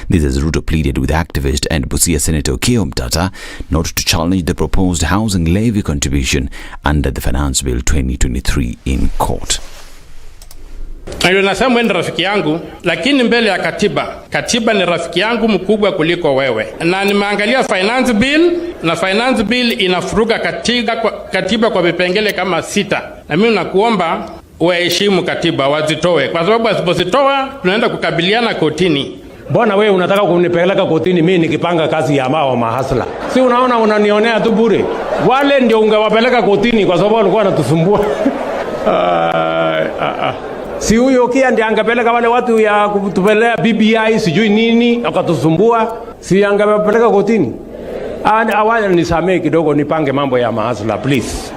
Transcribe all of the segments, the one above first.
This as Ruto pleaded with activist and Busia Senator Kamau not to challenge the proposed housing levy contribution under the Finance Bill 2023 in court. Ndio nasema ni rafiki yangu, lakini mbele ya katiba ni rafiki yangu mkubwa kuliko wewe. Na nimeangalia finance bill, na finance bill inafuruga katiba kwa vipengele kama 6. Na mimi nakuomba uheshimu katiba, wazitoe, kwa sababu asipozitoa tunaenda kukabiliana kotini. Mbona wewe unataka kunipeleka kotini mimi nikipanga kazi ya mao mahasla? Si unaona unanionea tu bure. Wale ndio ungewapeleka kotini kwa sababu walikuwa wanatusumbua. Si huyo kia ndiye angepeleka wale watu ya kutupelea BBI sijui nini akatusumbua, si angepeleka kotini? Awali nisamee kidogo nipange mambo ya mahasla please.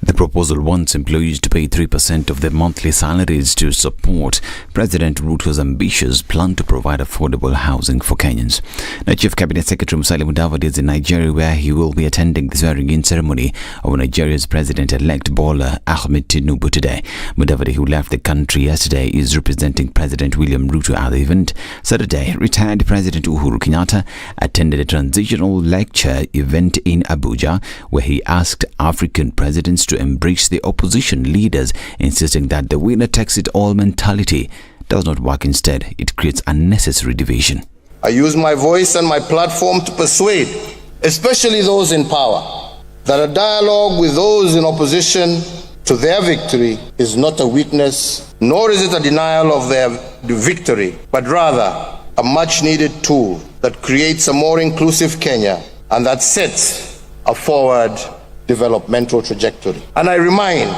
The proposal wants employees to pay 3% of their monthly salaries to support President Ruto's ambitious plan to provide affordable housing for Kenyans. Now, Chief Cabinet Secretary Musalia Mudavadi is in Nigeria, where he will be attending the swearing-in ceremony of Nigeria's President-elect Bola Ahmed Tinubu today. Mudavadi, who left the country yesterday, is representing President William Ruto at the event. Saturday, retired President Uhuru Kenyatta attended a transitional lecture event in Abuja, where he asked African presidents to embrace the opposition leaders, insisting that the winner takes it all mentality does not work. Instead, it creates unnecessary division. I use my voice and my platform to persuade, especially those in power, that a dialogue with those in opposition to their victory is not a weakness, nor is it a denial of their victory, but rather a much-needed tool that creates a more inclusive Kenya and that sets a forward developmental trajectory. And I remind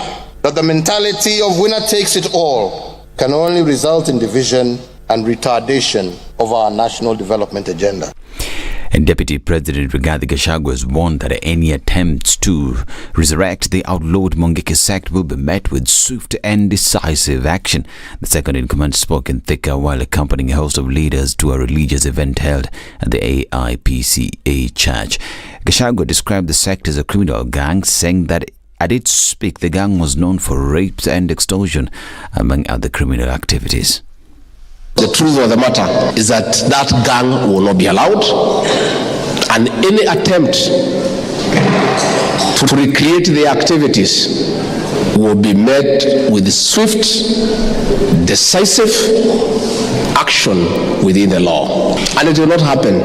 that the mentality of winner takes it all can only result in division and retardation of our national development agenda. And Deputy President Rigathi Gachagua has warned that any attempts to resurrect the outlawed Mungiki sect will be met with swift and decisive action. The second-in-command spoke in Thika while accompanying a host of leaders to a religious event held at the AIPCA church. Gachagua described the sect as a criminal gang, saying that at its peak the gang was known for rapes and extortion, among other criminal activities. The truth of the matter is that that gang will not be allowed, and any attempt to recreate the activities will be met with swift, decisive action within the law. And it will not happen.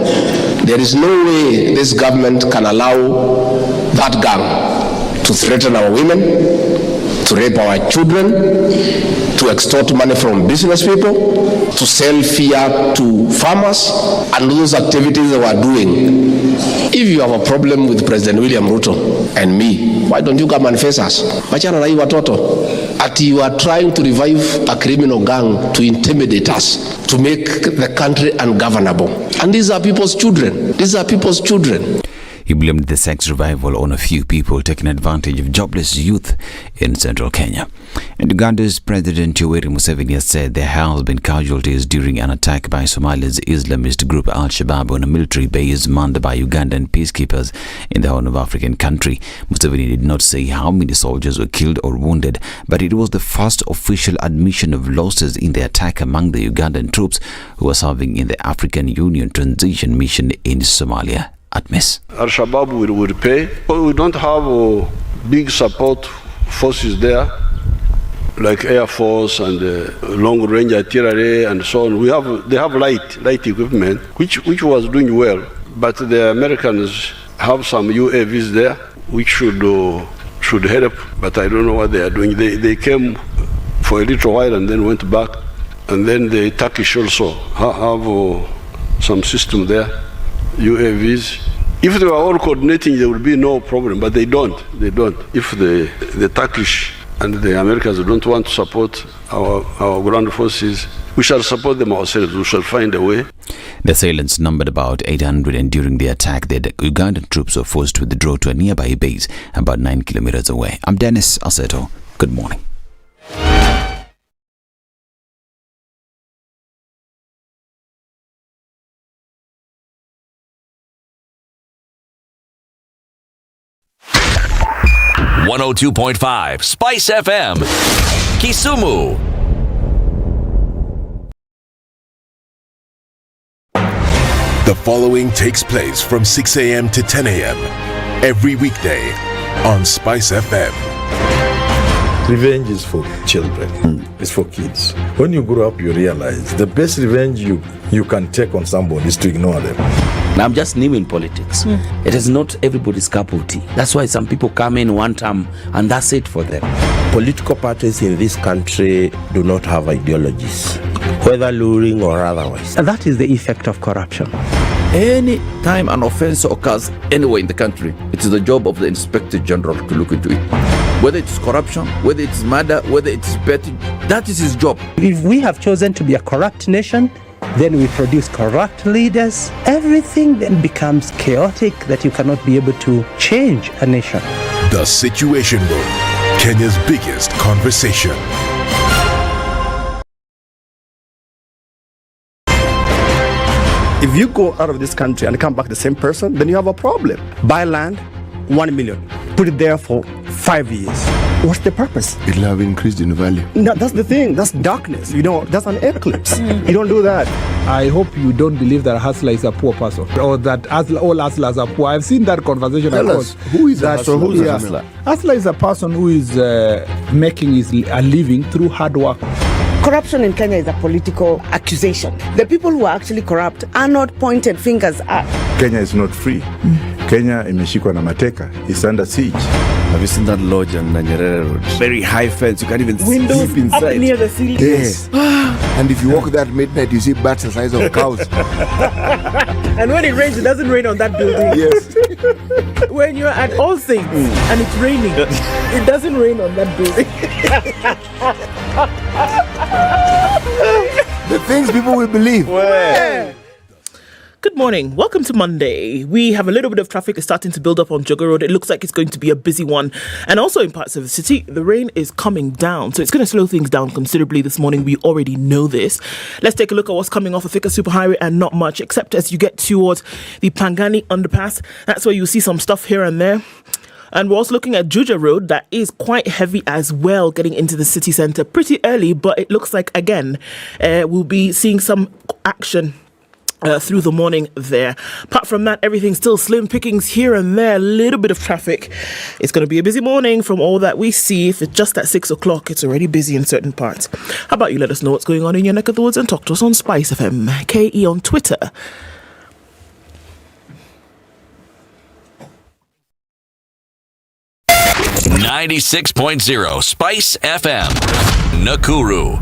There is no way this government can allow that gang to threaten our women, to rape our children, to extort money from business people, to sell fear to farmers, and those activities they were doing. If you have a problem with President William Ruto and me, why don't you come and face us? Machana na hii watoto. Ati you are trying to revive a criminal gang to intimidate us, to make the country ungovernable. And these are people's children. These are people's children. He blamed the sect's revival on a few people taking advantage of jobless youth in central Kenya. And Uganda's President Yoweri Museveni has said there have been casualties during an attack by Somalia's Islamist group Al-Shabaab on a military base manned by Ugandan peacekeepers in the Horn of African country. Museveni did not say how many soldiers were killed or wounded, but it was the first official admission of losses in the attack among the Ugandan troops who were serving in the African Union transition mission in Somalia. Al-Shabaab will repay. We don't have big support forces there, like Air Force and long-range artillery and so on. They have light equipment, which was doing well. But the Americans have some UAVs there, which should help. But I don't know what they are doing. They came for a little while and then went back. And then the Turkish also have some system there. UAVs. If they were all coordinating, there would be no problem, but they don't. If the Turkish and the Americans don't want to support our ground forces, we shall support them ourselves. We shall find a way. The assailants numbered about 800, and during the attack, the Ugandan troops were forced to withdraw to a nearby base about 9 kilometers away. I'm Dennis Aseto. Good morning. .5 Spice FM, Kisumu. The following takes place from 6 a.m. to 10 a.m. every weekday on Spice FM. Revenge is for children. It's for kids. When you grow up, you realize the best revenge you can take on somebody is to ignore them. I'm just new in politics. It is not everybody's cup of tea. That's why some people come in one term and that's it for them. Political parties in this country do not have ideologies, whether luring or otherwise. And that is the effect of corruption. Any time an offense occurs anywhere in the country, it is the job of the Inspector General to look into it. Whether it's corruption, whether it's murder, whether it's petty, that is his job. If we have chosen to be a corrupt nation, then we produce corrupt leaders. Everything then becomes chaotic that you cannot be able to change a nation. The Situation Room, Kenya's biggest conversation. If you go out of this country and come back the same person, then you have a problem. Buy land, 1 million. Put it there for 5 years. What's the purpose? It'll have increased in value. No, that's the thing. That's darkness. That's an eclipse. You don't do that. I hope you don't believe that a hustler is a poor person or that all hustlers are poor. I've seen that conversation. Tell us, who is a hustler? Who's a hustler? Hustler is a person who is making a living through hard work. Corruption in Kenya is a political accusation. The people who are actually corrupt are not pointed fingers at. Kenya is not free. Kenya imeshikwa na mateka. It's under siege. Have you seen that lodge on Nyeri Road? Very high fence. You can't even windows sleep inside. Up near the ceiling. Yes. And if you walk there at midnight, you see bats the size of cows. And when it rains, it doesn't rain on that building. Yes. When you're at All Saints and it's raining, it doesn't rain on that building. The things people will believe. Well. Good morning. Welcome to Monday. We have a little bit of traffic starting to build up on Jogger Road. It looks like it's going to be a busy one. And also in parts of the city, the rain is coming down. So it's going to slow things down considerably this morning. We already know this. Let's take a look at what's coming off of Thika Superhighway, and not much, except as you get towards the Pangani underpass. That's where you'll see some stuff here and there. And we're also looking at Juja Road. That is quite heavy as well, getting into the city centre pretty early. But it looks like, again, we'll be seeing some action through the morning there. Apart from that, everything's still slim pickings here and there. A little bit of traffic. It's going to be a busy morning from all that we see. If it's just at 6 o'clock, it's already busy in certain parts. How about you let us know what's going on in your neck of the woods and talk to us on Spice FM, KE on Twitter. .0 Spice FM, Nakuru.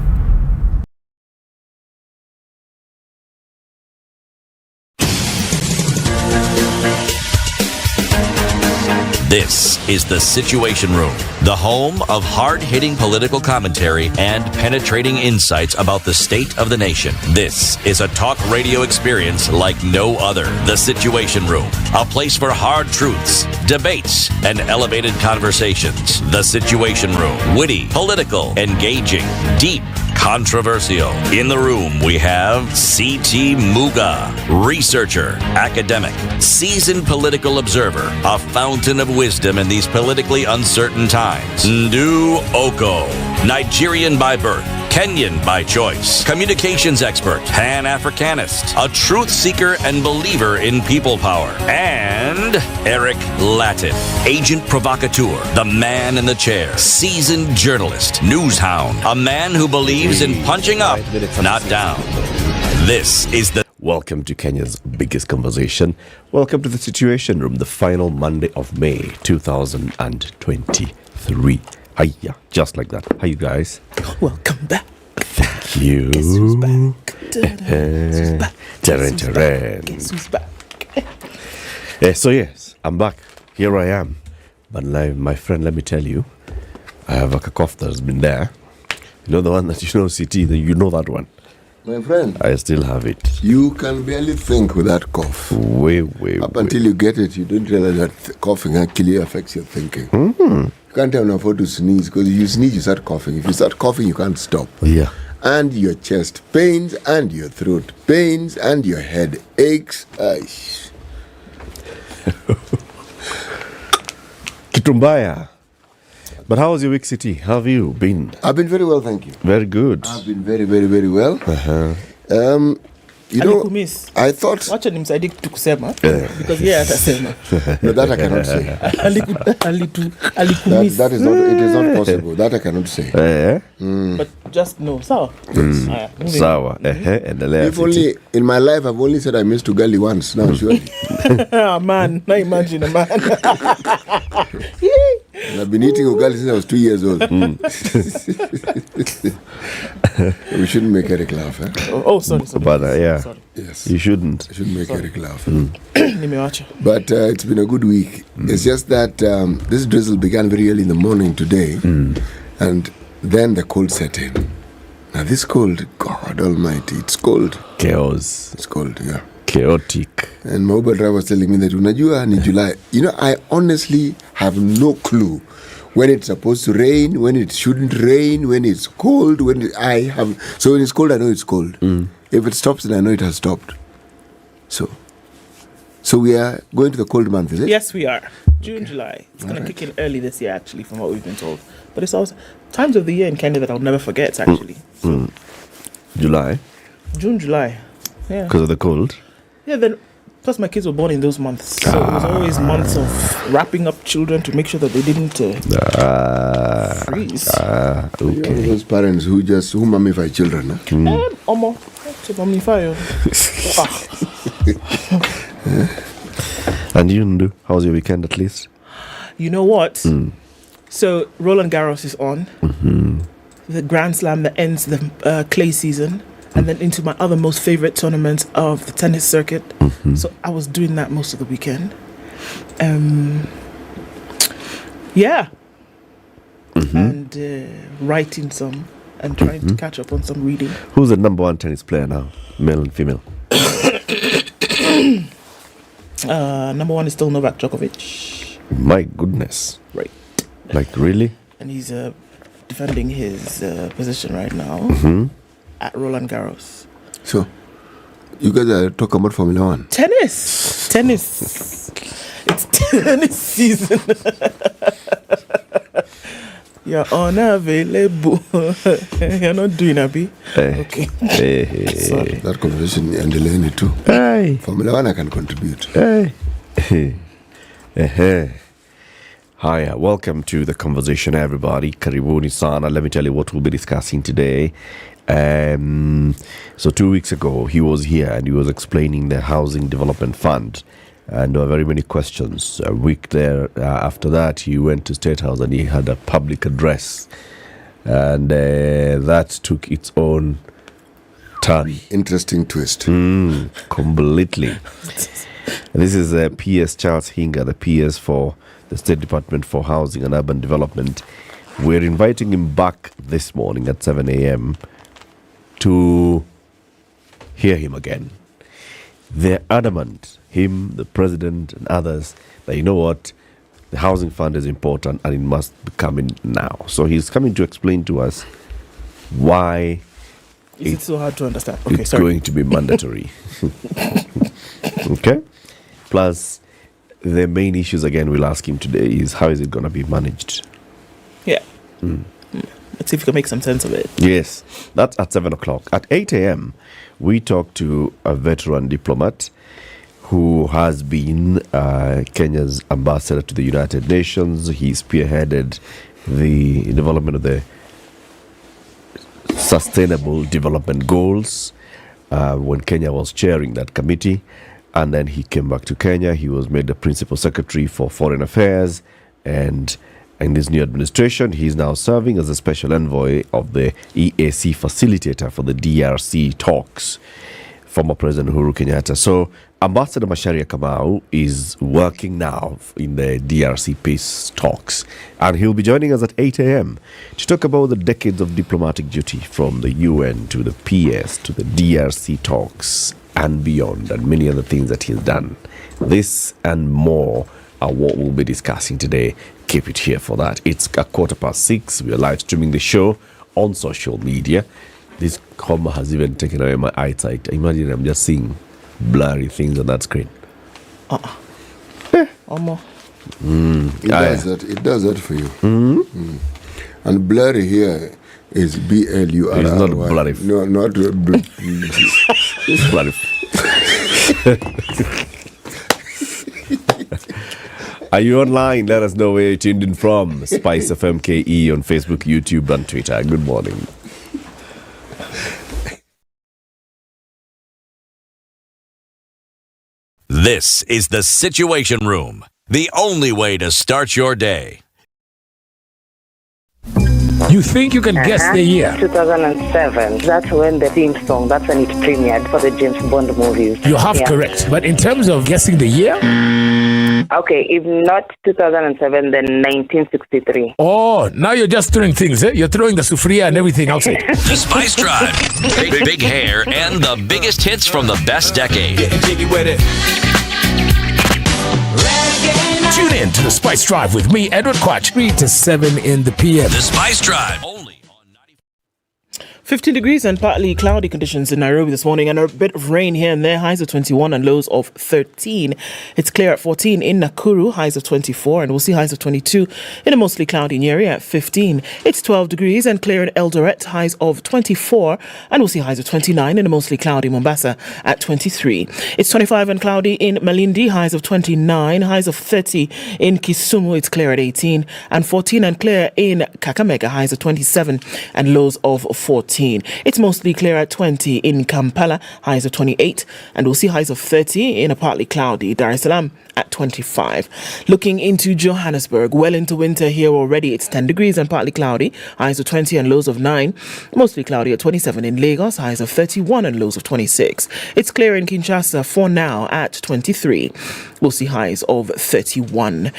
This is the Situation Room, the home of hard-hitting political commentary and penetrating insights about the state of the nation. This is a talk radio experience like no other. The Situation Room, a place for hard truths, debates, and elevated conversations. The Situation Room, witty, political, engaging, deep, controversial. In the room, we have C.T. Muga, researcher, academic, seasoned political observer, a fountain of wisdom in these politically uncertain times. Ndu Oko, Nigerian by birth, Kenyan by choice, communications expert, Pan-Africanist, a truth seeker and believer in people power, and Eric Latif, agent provocateur, the man in the chair, seasoned journalist, news hound, a man who believes in punching up, not down. This is the... Welcome to Kenya's biggest conversation. Welcome to the Situation Room, the final Monday of May 2023. Hiya, just like that. How you guys? Welcome back. Thank you. Guess who's back? Guess who's back? So yes, I'm back. Here I am. But now, my friend, let me tell you, I have a cough that's been there. You know the one that you know, CT, you know that one. My friend, I still have it. You can barely think with that cough. Up until you get it, you don't realize that coughing actually affects your thinking. Mm-hmm. You can't even afford to sneeze, because if you sneeze, you start coughing. If you start coughing, you can't stop. Yeah. And your chest pains, and your throat pains, and your head aches. Kitumbaya. But how was your week, City? How have you been? I've been very well, thank you. Very good. I've been very, very, very well. You know, Alikumiss. I thought... Wacha nimsaidie kitu kusema. Because yeye atasema. No, that I cannot say. Alikumiss. That is not, it is not possible. That I cannot say. But just know. Sawa. Sawa. If only, in my life, I've only said I missed ugali once. Now, surely. Man, now imagine a man. I've been eating ugali since I was 2 years old. We shouldn't make Eric laugh. Sorry. But yeah, sorry. Yes. You shouldn't. I shouldn't make Eric laugh. But it's been a good week. It's just that this drizzle began very early in the morning today, and then the cold set in. Now this cold, God Almighty, it's cold. Chaos. It's cold, yeah. Chaotic. And my Uber driver was telling me that unajua ni July. You know, I honestly have no clue when it's supposed to rain, when it shouldn't rain, when it's cold, so when it's cold, I know it's cold. If it stops, then I know it has stopped. So we are going to the cold month, is it? Yes, we are. June, July. It's going to kick in early this year, actually, from what we've been told. But it's also times of the year in Kenya that I'll never forget, actually. July? June, July. Yeah. Because of the cold? Yeah, then plus my kids were born in those months. So it was always months of wrapping up children to make sure that they didn't freeze. Okay. Those parents who mummify children. Huh? Omo, to mummify. And you, Ndu, how was your weekend at least? You know what? So Roland Garros is on. The Grand Slam that ends the clay season. And then into my other most favorite tournament of the tennis circuit. So I was doing that most of the weekend. Yeah. And writing some and trying to catch up on some reading. Who's the number one tennis player now, male and female? Number one is still Novak Djokovic. My goodness. Right. Like, really? And he's defending his position right now at Roland Garros. So, you guys are talking about Formula 1? Tennis. It's tennis season. You're unavailable. You're not doing Abby. Okay. Sorry. That conversation and Delaney too. Formula 1 I can contribute. Hi, welcome to the conversation, everybody. Karibuni sana. Let me tell you what we'll be discussing today. So 2 weeks ago, he was here and he was explaining the Housing Development Fund. And there were very many questions. A week there after that, he went to State House and he had a public address. And that took its own turn. Interesting twist. Completely. This is PS Charles Hinga, the PS for the State Department for Housing and Urban Development. We're inviting him back this morning at 7 a.m. to hear him again. They're adamant, him, the president, and others, that you know what, the housing fund is important and it must be coming now. So he's coming to explain to us why is it so hard to understand? Okay, it's going to be mandatory. Okay? Plus, the main issues again we'll ask him today is how is it going to be managed? Yeah. Let's see if we can make some sense of it. Yes, that's at 7 o'clock. At 8 a.m., we talk to a veteran diplomat who has been Kenya's ambassador to the United Nations. He spearheaded the development of the Sustainable Development Goals when Kenya was chairing that committee. And then he came back to Kenya. He was made the principal secretary for foreign affairs. And in this new administration, he's now serving as a special envoy of the EAC facilitator for the DRC talks, former President Uhuru Kenyatta. So Ambassador Macharia Kamau is working now in the DRC peace talks. And he'll be joining us at 8 a.m. to talk about the decades of diplomatic duty from the UN to the PS to the DRC talks and beyond, and many other things that he's done. This and more are what we'll be discussing today. Keep it here for that. It's 6:15. We are live streaming the show on social media. This comma has even taken away my eyesight. Imagine I'm just seeing blurry things on that screen. It does that for you. And blurry here, Is BLURRY. It's not bloody. No, not bloody. Bloody. Are you online? Let us know where you're tuned in from. Spice FM KE on Facebook, YouTube, and Twitter. Good morning. This is the Situation Room, the only way to start your day. You think you can guess the year? 2007. That's when the theme song, that's when it premiered for the James Bond movies. You have correct. But in terms of guessing the year? Okay, if not 2007, then 1963. Oh, now you're just throwing things, eh? You're throwing the sufria and everything outside. The Spice Drive. Big hair and the biggest hits from the best decade. Tune in to the Spice Drive with me, Edward Quatch, 3 to 7 in the PM. The Spice Drive. Only 15 degrees and partly cloudy conditions in Nairobi this morning, and a bit of rain here and there. Highs of 21 and lows of 13. It's clear at 14 in Nakuru, highs of 24, and we'll see highs of 22 in a mostly cloudy Nyeri at 15. It's 12 degrees and clear in Eldoret, highs of 24, and we'll see highs of 29 in a mostly cloudy Mombasa at 23. It's 25 and cloudy in Malindi, highs of 29, highs of 30 in Kisumu. It's clear at 18, and 14 and clear in Kakamega, highs of 27 and lows of 14. It's mostly clear at 20 in Kampala, highs of 28, and we'll see highs of 30 in a partly cloudy Dar es Salaam at 25. Looking into Johannesburg, well into winter here already. It's 10 degrees and partly cloudy, highs of 20 and lows of 9. Mostly cloudy at 27 in Lagos, highs of 31 and lows of 26. It's clear in Kinshasa for now at 23. We'll see highs of 31.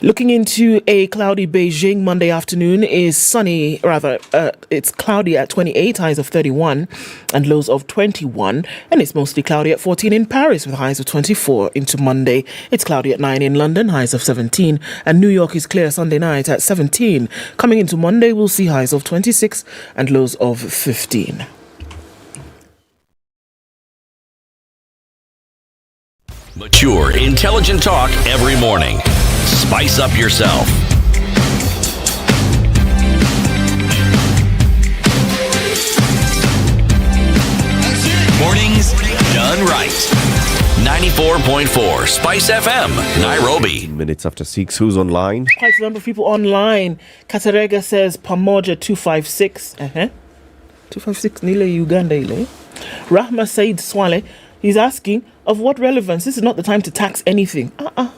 Looking into a cloudy Beijing, Monday afternoon is sunny, it's cloudy at 28, highs of 31 and lows of 21. And it's mostly cloudy at 14 in Paris with highs of 24 into Monday. It's cloudy at 9 in London, highs of 17. And New York is clear Sunday night at 17. Coming into Monday, we'll see highs of 26 and lows of 15. mature, intelligent talk every morning. Spice up yourself. Mornings done right. 94.4 Spice FM, Nairobi. Minutes after 6. Who's online? Quite a number of people online. Katarega says Pamoja 256. 256 Nile Uganda ile. Rahma Said Swale, he's asking, of what relevance? This is not the time to tax anything.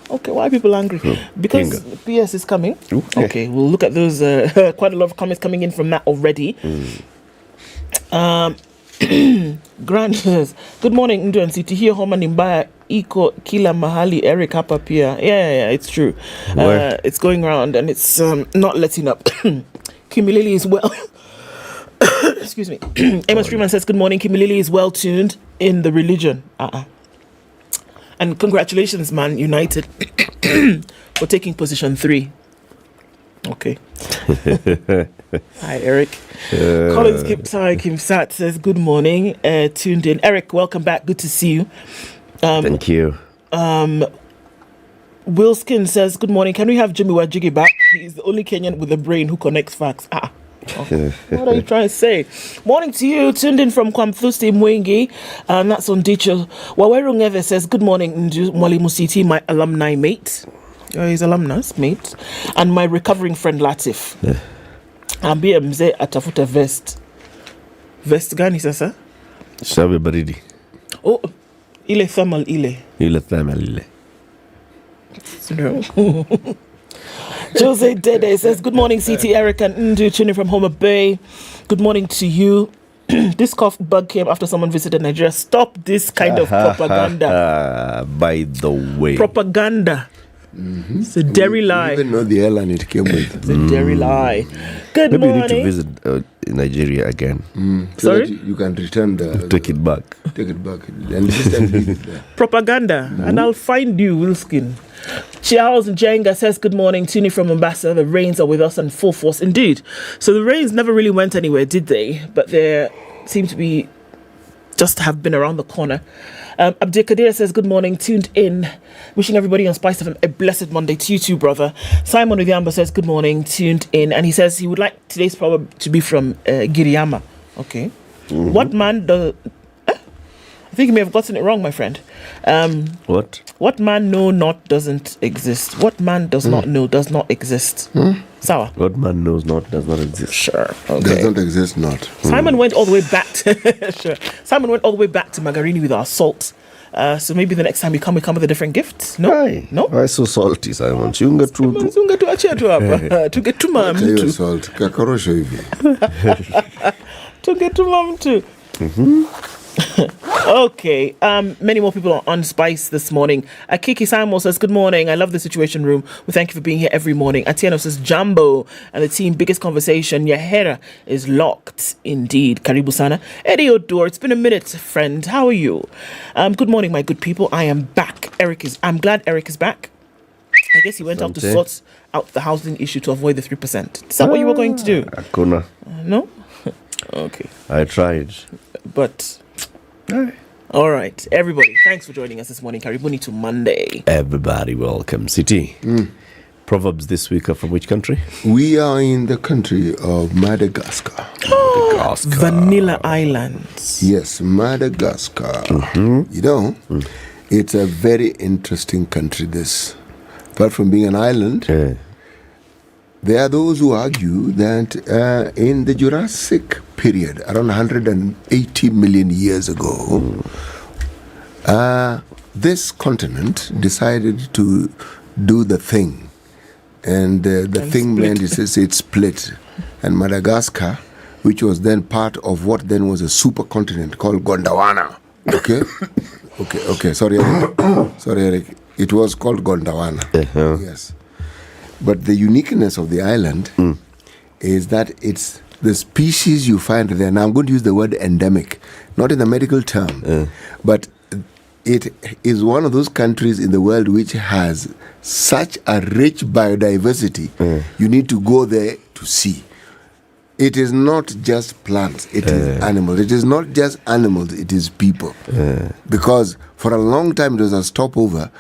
Okay, why are people angry? Because PS is coming. Okay, we'll look at those. Quite a lot of comments coming in from that already. Grant says, good morning, Ndu and City. Here homa ni mbaya iko kila mahali. Eric hapa pia. Yeah, it's true. It's going around and it's not letting up. Kimilili is well. Excuse me. Amos Freeman says, good morning. Kimilili is well tuned in the religion. And congratulations, Man United, for taking position 3. Okay. Hi, Eric. Collins Kimsat says, good morning. Tuned in. Eric, welcome back. Good to see you. Thank you. Wilskin says, good morning. Can we have Jimmy Wajigi back? He's the only Kenyan with a brain who connects facts. Okay. What are you trying to say? Morning to you. Tuned in from Kwamthusti Mwingi. And that's on Dicho. Waweru Ngeve says, good morning, Mwalimu City, my alumni mate. His alumnus mate. And my recovering friend Latif. Ambia mzee atafuta vest. Vest gani sasa? Shabe baridi. Oh, ile thermal ile. Ile thermal ile. Jose Dede says, good morning, CT Eric and Ndu, tuning from Homa Bay. Good morning to you. This cough bug came after someone visited Nigeria. Stop this kind of propaganda. By the way. Propaganda. It's a dairy lie. You even know the airline it came with. It's a dairy lie. Good Maybe morning. you need to visit Nigeria again. So Sorry? that you can return the... Take it back. Take it back. And this time leave it there. Propaganda. And I'll find you, Wilskin. Charles Jenga says, good morning, tuning from Mombasa. The rains are with us in full force. Indeed. So the rains never really went anywhere, did they? But they seem to be just have been around the corner. Abdul Kadir says, good morning, tuned in. Wishing everybody on Spice FM a blessed Monday to you too, brother. Simon Udhiamba says, good morning, tuned in. And he says he would like today's proverb to be from Giriyama. Okay. Mm-hmm. What man does... I think you may have gotten it wrong, my friend. What man know not doesn't exist. What man does not know does not exist. Sawa. What man knows not does not exist. Sure. Okay. Does not exist not. Simon went all the way back to sure. Simon went all the way back to Magarini with our salt. So maybe the next time we come with a different gift. No? Aye. No? Why so salty, Simon? Chunga tu. Tunga tu achia tu hapa. Tunge tu mam tu. Salt. Kakorosho hivi. Tunge tu mam tu. Okay, many more people are on Spice this morning. Kiki Samuel says, good morning, I love the Situation Room. We thank you for being here every morning. Atieno says, Jumbo and the team, biggest conversation. Yahera is locked indeed. Karibu sana. Eddie Odor, it's been a minute, friend. How are you? Good morning, my good people. I am back. I'm glad Eric is back. I guess he went out to sort out the housing issue to avoid the 3%. Is that what you were going to do? Akuna. No? Okay. I tried. But... all right, everybody, thanks for joining us this morning. Karibuni to Monday. Everybody, welcome. City. Proverbs this week are from which country? We are in the country of Madagascar. Vanilla Islands. Yes, Madagascar. You know, it's a very interesting country, this. Apart from being an island, there are those who argue that in the Jurassic period, around 180 million years ago, this continent decided to do the thing. And the thing meant it split. And Madagascar, which was then part of what then was a supercontinent called Gondwana. Okay? Okay. Sorry, Eric. It was called Gondwana. Yes. But the uniqueness of the island is that it's the species you find there. Now, I'm going to use the word endemic, not in the medical term, but it is one of those countries in the world which has such a rich biodiversity. You need to go there to see. It is not just plants, it is animals. It is not just animals, it is people. Because for a long time, it was a stopover.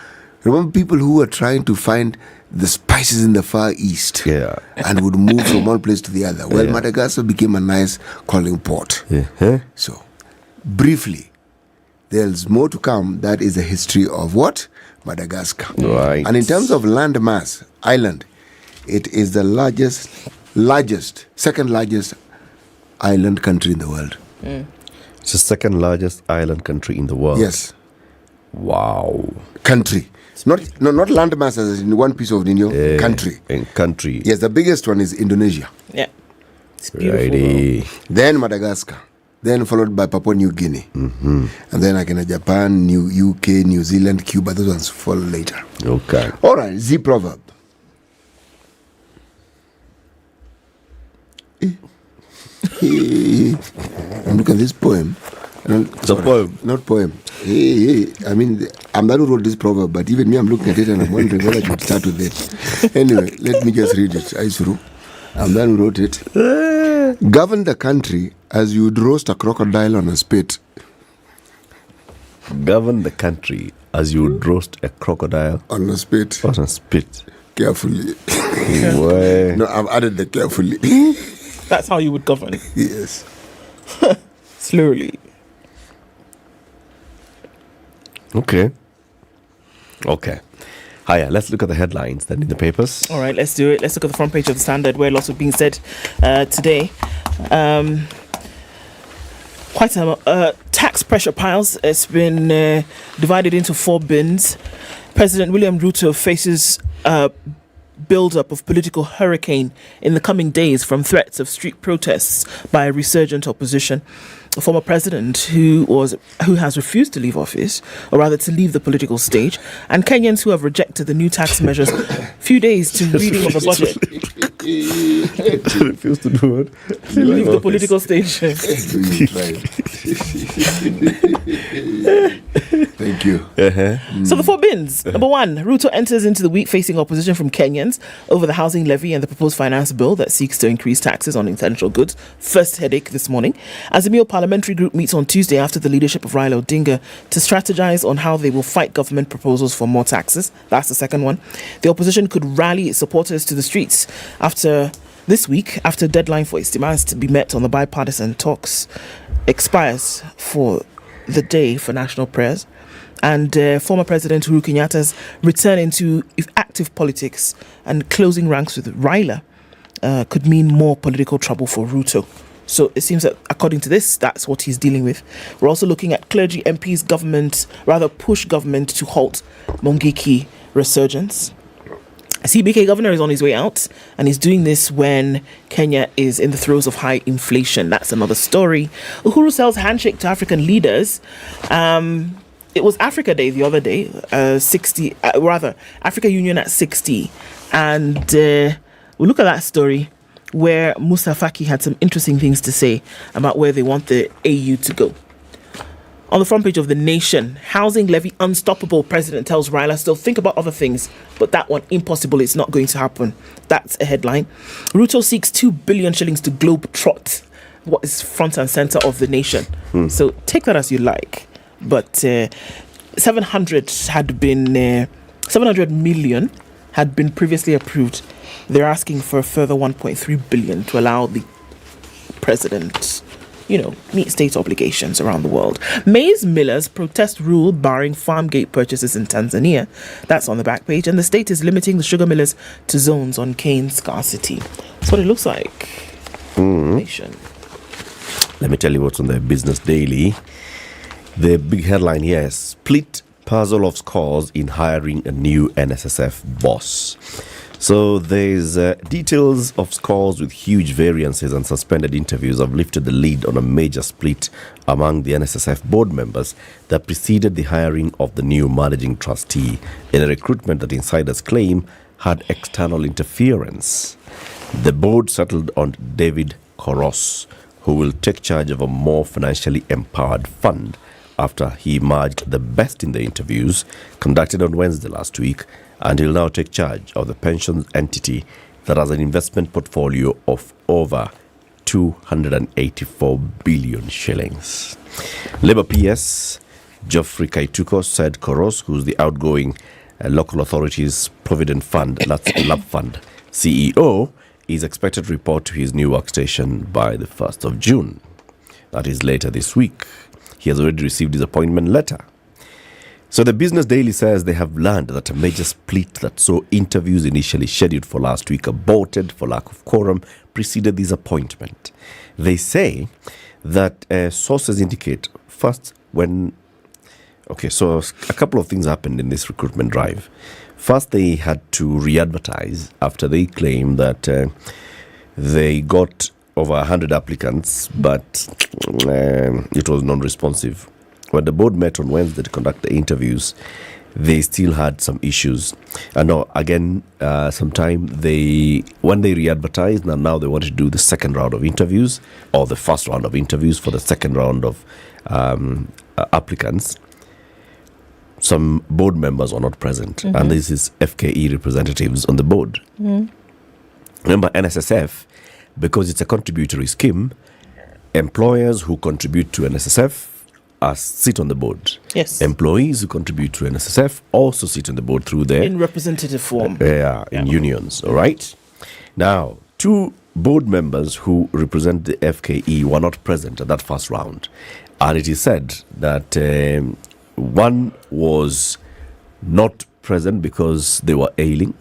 Remember people who were trying to find the spices in the Far East and would move from one place to the other. Well, Madagascar became a nice calling port. So, briefly, there's more to come. That is the history of what? Madagascar. Right. And in terms of land mass, island, it is the second largest island country in the world. It's the second largest island country in the world. Yes. Wow. Country. Not land mass as in one piece of country. Country. Yes, the biggest one is Indonesia. Yeah. It's beautiful. Then Madagascar. Then followed by Papua New Guinea. And then again Japan, UK, New Zealand, Cuba. Those ones follow later. Okay. All right, Z proverb. I'm looking at this poem. It's a poem. Not poem. I mean, I'm the one who wrote this proverb, but even me, I'm looking at it and I'm wondering whether I should start with it. Anyway, let me just read it. I'm the one who wrote it. Govern the country as you'd roast a crocodile on a spit. Govern the country as you would roast a crocodile on a spit. On a spit. Carefully. No, I've added the carefully. That's how you would govern. Yes. Slowly. Okay. Hiya, let's look at the headlines then in the papers. All right, let's do it. Let's look at the front page of the Standard, where lots of being said today. Quite some tax pressure piles. It's been divided into 4 bins. President William Ruto faces build-up of political hurricane in the coming days from threats of street protests by a resurgent opposition. A former president who has refused to leave office, or rather to leave the political stage, and Kenyans who have rejected the new tax measures few days to reading of the budget. Refused to do it. To leave the political stage. Thank you. So the 4 bins. Number 1, Ruto enters into the week facing opposition from Kenyans over the housing levy and the proposed finance bill that seeks to increase taxes on essential goods. First headache this morning. Azimio parliamentary group meets on Tuesday after the leadership of Raila Odinga to strategize on how they will fight government proposals for more taxes. That's the second one. The opposition could rally its supporters to the streets this week after deadline for its demands to be met on the bipartisan talks expires for the day for national prayers. And former President Uhuru Kenyatta's return into active politics and closing ranks with Raila could mean more political trouble for Ruto. So it seems that according to this, that's what he's dealing with. We're also looking at clergy MPs push government to halt Mungiki resurgence. CBK governor is on his way out, and he's doing this when Kenya is in the throes of high inflation. That's another story. Uhuru sells handshake to African leaders. It was Africa Day the other day, Africa Union at 60. And we'll look at that story where Musa Faki had some interesting things to say about where they want the AU to go. On the front page of The Nation, housing levy unstoppable. President tells Raila still think about other things, but that one impossible. It's not going to happen. That's a headline. Ruto seeks 2 billion shillings to globe trot. What is front and center of The Nation? So take that as you like. But 700 million had been previously approved. They're asking for a further 1.3 billion to allow the president, meet state obligations around the world. Maize millers protest rule barring farm gate purchases in Tanzania. That's on the back page. And the state is limiting the sugar millers to zones on cane scarcity. That's what it looks like. Nation. Let me tell you what's on the Business Daily. The big headline here is split puzzle of scores in hiring a new NSSF boss. So there's details of scores with huge variances and suspended interviews have lifted the lead on a major split among the NSSF board members that preceded the hiring of the new managing trustee in a recruitment that insiders claim had external interference. The board settled on David Koros, who will take charge of a more financially empowered fund after he emerged the best in the interviews conducted on Wednesday last week, and he'll now take charge of the pensions entity that has an investment portfolio of over 284 billion shillings. Labour PS Geoffrey Kaituko said Koros, who's the outgoing local authorities Provident Fund, that's LAB Fund CEO, is expected to report to his new workstation by the 1st of June. That is later this week. He has already received his appointment letter. So the Business Daily says they have learned that a major split that saw interviews initially scheduled for last week aborted for lack of quorum preceded this appointment. They say that sources indicate first so a couple of things happened in this recruitment drive. First, they had to re-advertise after they claimed that they got over 100 applicants, but it was non-responsive. When the board met on Wednesday to conduct the interviews, they still had some issues. And when they re-advertised, now they wanted to do the second round of interviews, or the first round of interviews for the second round of applicants. Some board members are not present, and this is FKE representatives on the board. Remember, NSSF, because it's a contributory scheme, employers who contribute to NSSF sit on the board. Yes. Employees who contribute to NSSF also sit on the board through their... in representative form. In unions, all right? Now, 2 board members who represent the FKE were not present at that first round. And it is said that one was not present because they were ailing,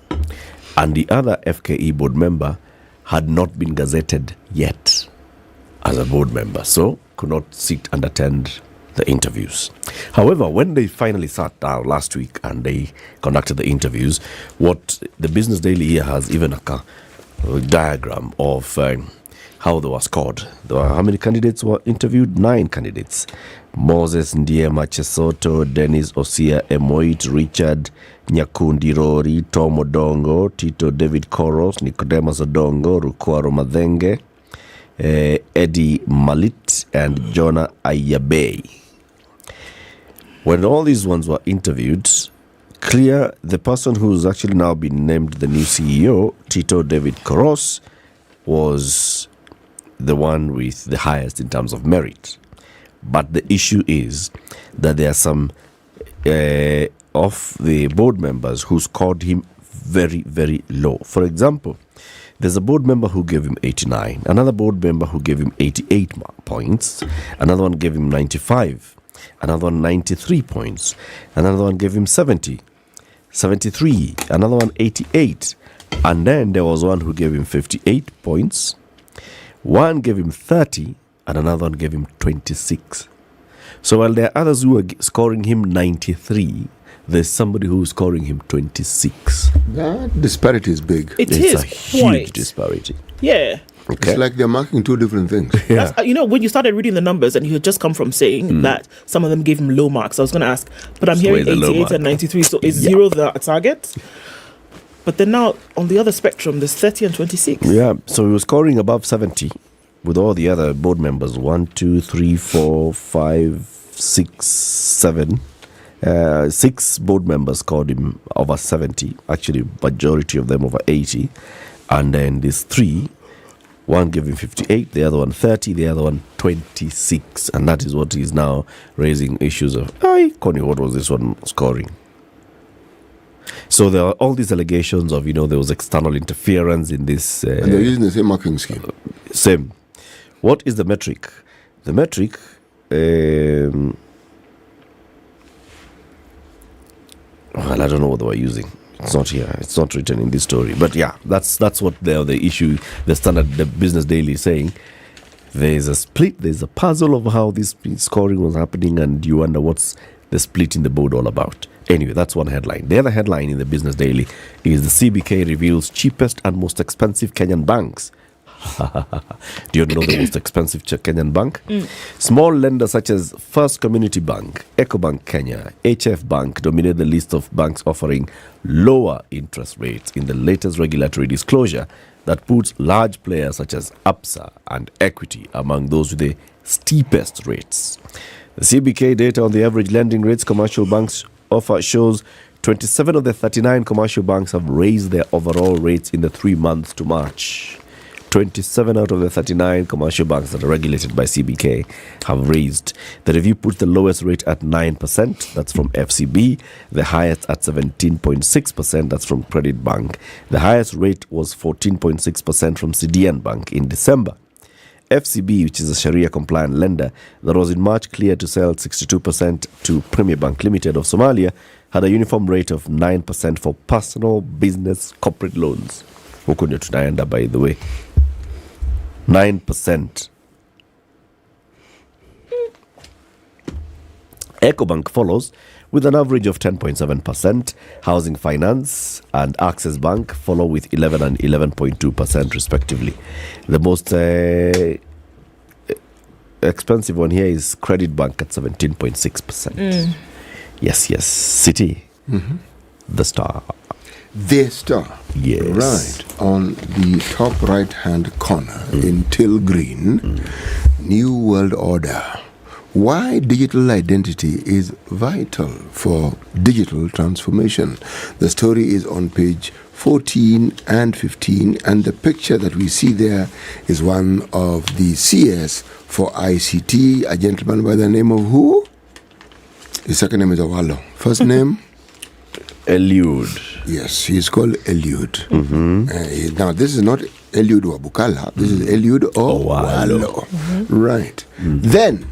and the other FKE board member had not been gazetted yet as a board member, so could not sit and attend the interviews. However, when they finally sat down last week and they conducted the interviews, what the Business Daily here has even a diagram of how they were scored. How many candidates were interviewed? 9 candidates. Moses Ndiema Chesoto, Dennis Osia Emoit, Richard Nyakundi Rori, Tom Odongo, Tito David Koros, Nicodemus Odongo, Rukwaro Madhenge, Eddie Malit, and Jonah Ayabe. When all these ones were interviewed, clear the person who's actually now been named the new CEO, Tito David Koros, was the one with the highest in terms of merit. But the issue is that there are some of the board members who scored him very, very low. For example, there's a board member who gave him 89, another board member who gave him 88 points, another one gave him 95, another one 93 points, another one gave him 70, 73, another one 88, and then there was one who gave him 58 points, one gave him 30, and another one gave him 26. So while there are others who are scoring him 93, there's somebody who's scoring him 26. That disparity is big. It's a huge disparity. Yeah. Okay. It's like they're marking two different things. Yeah. When you started reading the numbers and you had just come from saying that some of them gave him low marks, I was going to ask, but I'm hearing 88 and 93, so is 0 the target? But then now, on the other spectrum, there's 30 and 26. Yeah, so he was scoring above 70 with all the other board members. 1, 2, 3, 4, 5, 6, 7. 6 board members scored him over 70. Actually, majority of them over 80. And then these 3, one gave him 58, the other one 30, the other one 26. And that is what is now raising issues of, Connie, what was this one scoring? So there are all these allegations of, there was external interference in this. And they're using the same marking scheme. Same. What is the metric? The metric, well, I don't know what they were using. It's not here. It's not written in this story. But yeah, that's what the issue, the Business Daily is saying. There's a split, there's a puzzle of how this scoring was happening, and you wonder what's the split in the board all about. Anyway, that's one headline. The other headline in the Business Daily is the CBK reveals cheapest and most expensive Kenyan banks. Do you know the most expensive Kenyan bank? Small lenders such as First Community Bank, EcoBank Kenya, HF Bank dominate the list of banks offering lower interest rates in the latest regulatory disclosure that puts large players such as Absa and Equity among those with the steepest rates. The CBK data on the average lending rates commercial banks offer shows 27 of the 39 commercial banks have raised their overall rates in the 3 months to March. 27 out of the 39 commercial banks that are regulated by CBK have raised. The review puts the lowest rate at 9%, that's from FCB. The highest at 17.6%, that's from Credit Bank. The highest rate was 14.6% from CDN Bank in December. FCB, which is a Sharia-compliant lender that was in March cleared to sell 62% to Premier Bank Limited of Somalia, had a uniform rate of 9% for personal, business, corporate loans. Huko ndio tunaenda, by the way. 9%. EcoBank follows with an average of 10.7%. Housing Finance and Access Bank follow with 11 and 11.2% respectively. The most expensive one here is Credit Bank at 17.6%. Yes. City. The Star. The Star. Yes. Right. On the top right-hand corner in teal green, New World Order. Why digital identity is vital for digital transformation. The story is on page 14 and 15, and the picture that we see there is one of the CS for ICT, a gentleman by the name of who? His second name is Awalo. First name? Eliud. Yes, he's called Eliud. Now, this is not Eliud Wabukala. This is Eliud Owalo. Right. Then,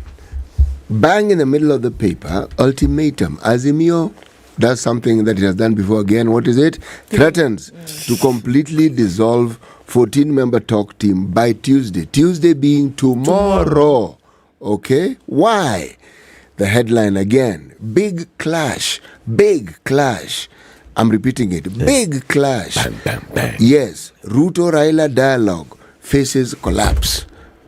bang in the middle of the paper, ultimatum. Azimio does something that it has done before again. What is it? Threatens to completely dissolve 14-member talk team by Tuesday. Tuesday being tomorrow. Okay? Why? The headline again. Big clash. I'm repeating it. Big clash. Bang, bang, bang. Yes. Ruto-Raila dialogue faces collapse.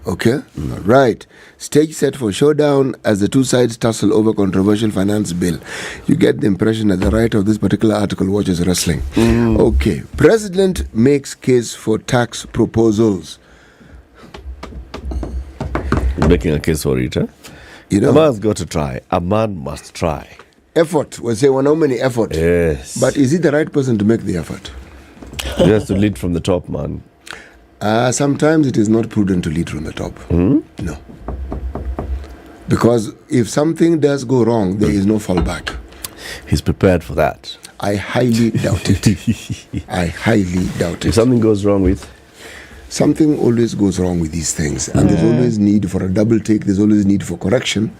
Okay? Right. Stage set for showdown as the two sides tussle over controversial finance bill. You get the impression that the writer of this particular article watches wrestling. Okay. President makes case for tax proposals. Making a case for it, huh? You know, a man's got to try. A man must try. Effort. We say, well, how many effort? Yes. But is he the right person to make the effort? He has to lead from the top, man. Sometimes it is not prudent to lead from the top. Mm? No. Because if something does go wrong, there is no fallback. He's prepared for that. I highly doubt it. I highly doubt it. If something goes wrong with? Something always goes wrong with these things. And there's always need for a double take. There's always need for correction.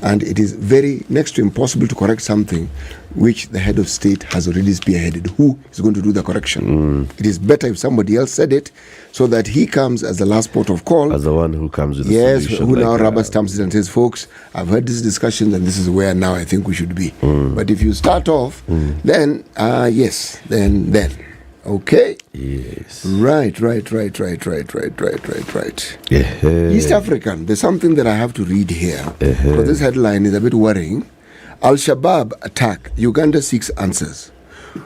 And it is very next to impossible to correct something which the head of state has already spearheaded. Who is going to do the correction? It is better if somebody else said it so that he comes as the last port of call. As the one who comes with the solution. Who now rubber stamps it and says, folks, I've heard this discussion and this is where now I think we should be. But if you start off, then, yes, then. Okay? Yes. Right. Yeah. East African, there's something that I have to read here. Because this headline is a bit worrying. Al-Shabaab attack. Uganda seeks answers.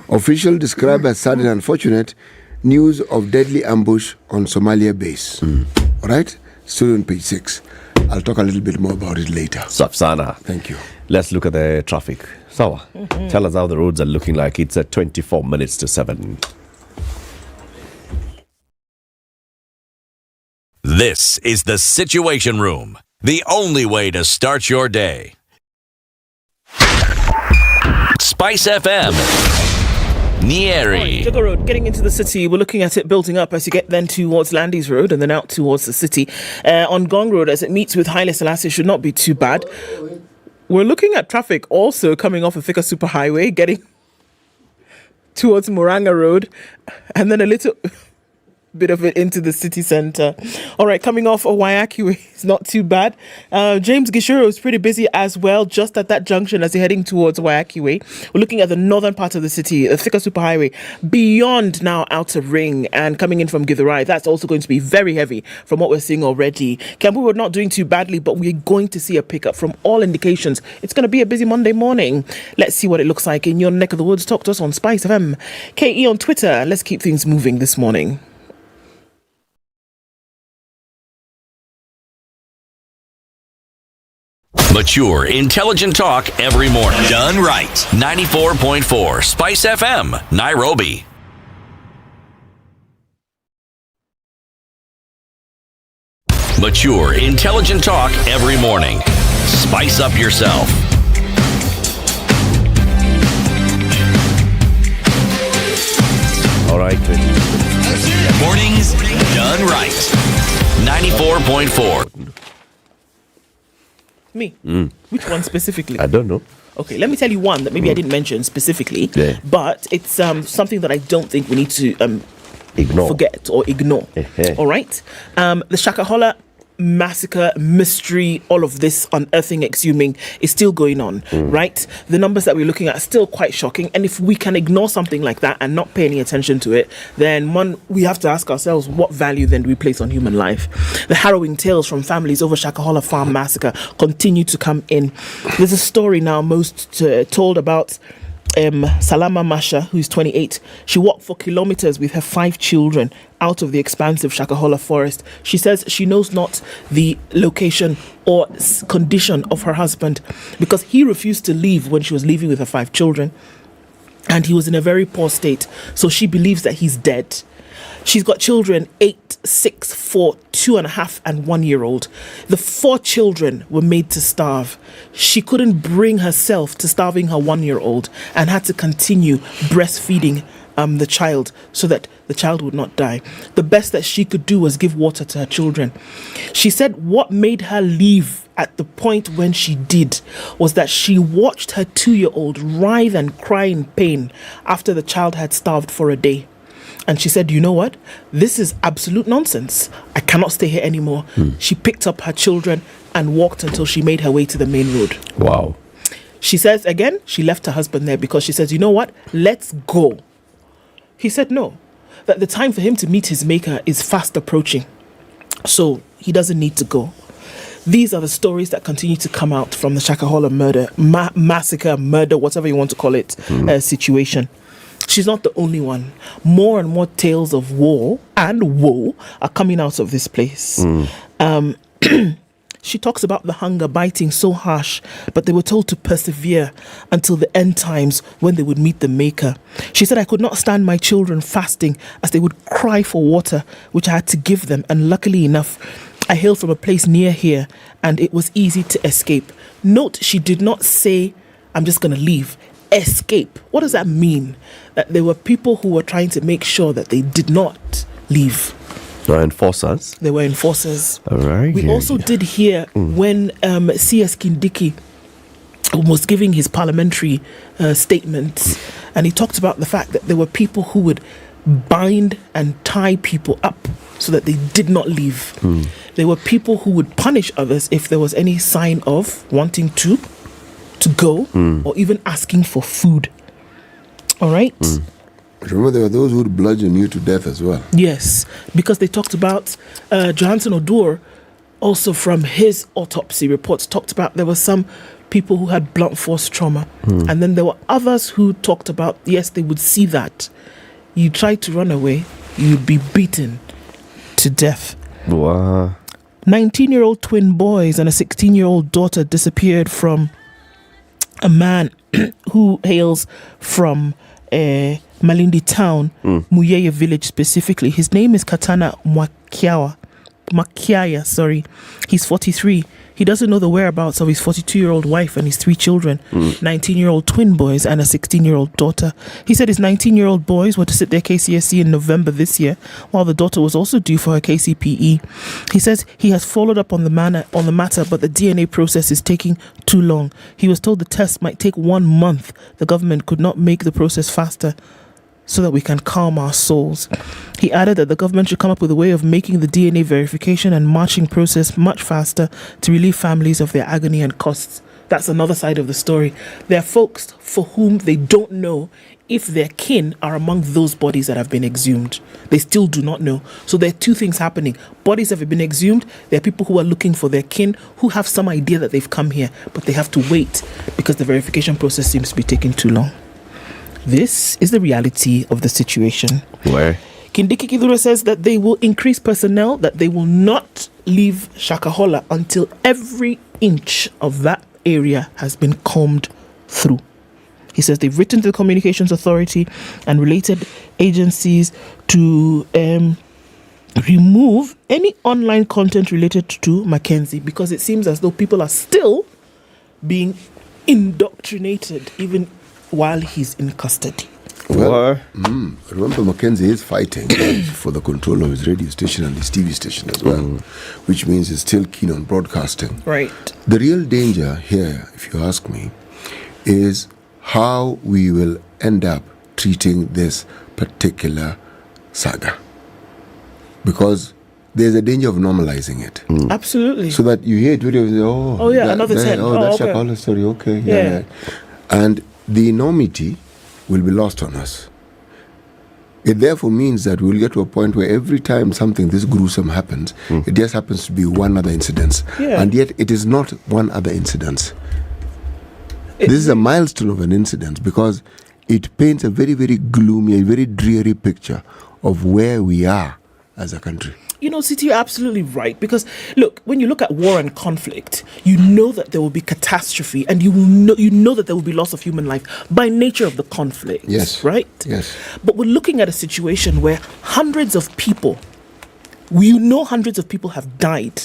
Official described as sad and unfortunate. News of deadly ambush on Somalia base. All right? Still on page 6. I'll talk a little bit more about it later. Safsana. Thank you. Let's look at the traffic. Sawa, tell us how the roads are looking like. It's at 24 minutes to 7. This is the Situation Room, the only way to start your day. Spice FM, Nyeri. Sugar Road, getting into the city, we're looking at it building up as you get then towards Landys Road and then out towards the city. On Gong Road, as it meets with Haile Selassie, should not be too bad. We're looking at traffic also coming off of Thika Superhighway, getting towards Moranga Road, and then a little bit of it into the city centre. All right, coming off Waiaki Way, it's not too bad. James Gishuru is pretty busy as well, just at that junction as you're heading towards Waiaki Way. We're looking at the northern part of the city, the Thika Superhighway, beyond now Outer Ring and coming in from Githurai. That's also going to be very heavy from what we're seeing already. Kiambu, we're not doing too badly, but we're going to see a pickup from all indications. It's going to be a busy Monday morning. Let's see what it looks like in your neck of the woods. Talk to us on Spice FM. KE on Twitter. Let's keep things moving this morning. Mature, intelligent talk every morning. Done right. 94.4 Spice FM, Nairobi. Mature, intelligent talk every morning. Spice up yourself. All right, mornings done right. 94.4. Me? Which one specifically? I don't know. Okay, let me tell you one that maybe I didn't mention specifically, but it's something that I don't think we need to forget or ignore. All right? The Shakahola massacre, mystery, all of this unearthing, exhuming is still going on, right? The numbers that we're looking at are still quite shocking, and if we can ignore something like that and not pay any attention to it, then we have to ask ourselves, what value then do we place on human life? The harrowing tales from families over Shakahola farm massacre continue to come in. There's a story now most told about Salama Masha, who's 28. She walked for kilometers with her 5 children out of the expansive Shakahola forest. She says she knows not the location or condition of her husband because he refused to leave when she was leaving with her 5 children, and he was in a very poor state, so she believes that he's dead. She's got children 8, 6, 4, 2.5 and 1 year old. The 4 children were made to starve. She couldn't bring herself to starving her 1 year old and had to continue breastfeeding the child so that the child would not die. The best that she could do was give water to her children. She said what made her leave at the point when she did was that she watched her 2-year-old writhe and cry in pain after the child had starved for a day. And she said, you know what? This is absolute nonsense. I cannot stay here anymore. She picked up her children and walked until she made her way to the main road. Wow. She says, again, she left her husband there because she says, you know what? Let's go. He said no, that the time for him to meet his maker is fast approaching. So he doesn't need to go. These are the stories that continue to come out from the Shakahola murder, massacre, murder, whatever you want to call it, situation. She's not the only one. More and more tales of war and woe are coming out of this place. She talks about the hunger biting so harsh, but they were told to persevere until the end times when they would meet the Maker. She said, I could not stand my children fasting as they would cry for water, which I had to give them. And luckily enough, I hail from a place near here and it was easy to escape. Note, she did not say, I'm just going to leave. Escape. What does that mean? That there were people who were trying to make sure that they did not leave. There were enforcers. They were enforcers. All right. We also did hear when C.S. Kindiki was giving his parliamentary statements, and he talked about the fact that there were people who would bind and tie people up so that they did not leave. There were people who would punish others if there was any sign of wanting to go or even asking for food. All right? Remember, there were those who would bludgeon you to death as well. Yes, because they talked about Johansen Odur, also from his autopsy reports, talked about there were some people who had blunt force trauma. And then there were others who talked about, yes, they would see that. You tried to run away, you'd be beaten to death. Wow. 19-year-old twin boys and a 16-year-old daughter disappeared from a man who hails from Malindi town, Muyeye village specifically. His name is Katana Makiaya, sorry. He's 43. He doesn't know the whereabouts of his 42-year-old wife and his 3 children, 19-year-old twin boys and a 16-year-old daughter. He said his 19-year-old boys were to sit their KCSE in November this year, while the daughter was also due for her KCPE. He says he has followed up on the matter, but the DNA process is taking too long. He was told the test might take 1 month. The government could not make the process faster so that we can calm our souls. He added that the government should come up with a way of making the DNA verification and matching process much faster to relieve families of their agony and costs. That's another side of the story. There are folks for whom they don't know if their kin are among those bodies that have been exhumed. They still do not know. So there are 2 things happening. Bodies have been exhumed. There are people who are looking for their kin who have some idea that they've come here, but they have to wait because the verification process seems to be taking too long. This is the reality of the situation. Where? Kindiki Kidura says that they will increase personnel, that they will not leave Shakahola until every inch of that area has been combed through. He says they've written to the Communications Authority and related agencies to remove any online content related to Mackenzie, because it seems as though people are still being indoctrinated even while he's in custody. Well, remember, Mackenzie is fighting for the control of his radio station and his TV station as well, which means he's still keen on broadcasting. Right. The real danger here, if you ask me, is how we will end up treating this particular saga. Because there's a danger of normalizing it. Absolutely. So that you hear it, another 10. That's okay. Shakahola story, okay. Yeah. And the enormity will be lost on us. It therefore means that we'll get to a point where every time something this gruesome happens, it just happens to be one other incident. And yet it is not one other incident. This is a milestone of an incident because it paints a very, very gloomy, a very dreary picture of where we are as a country. You know, Siti, you're absolutely right. Because, look, when you look at war and conflict, you know that there will be catastrophe and you know that there will be loss of human life by nature of the conflict. Yes. Right? Yes. But we're looking at a situation where hundreds of people have died.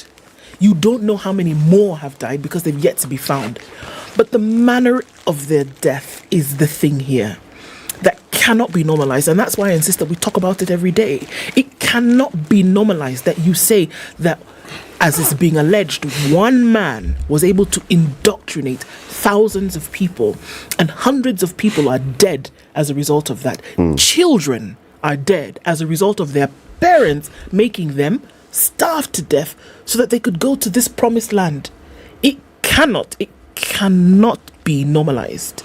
You don't know how many more have died because they've yet to be found. But the manner of their death is the thing here that cannot be normalized. And that's why I insist that we talk about it every day. It cannot be normalized that you say that, as is being alleged, one man was able to indoctrinate thousands of people and hundreds of people are dead as a result of that. Children are dead as a result of their parents making them starve to death so that they could go to this promised land. It cannot be normalized.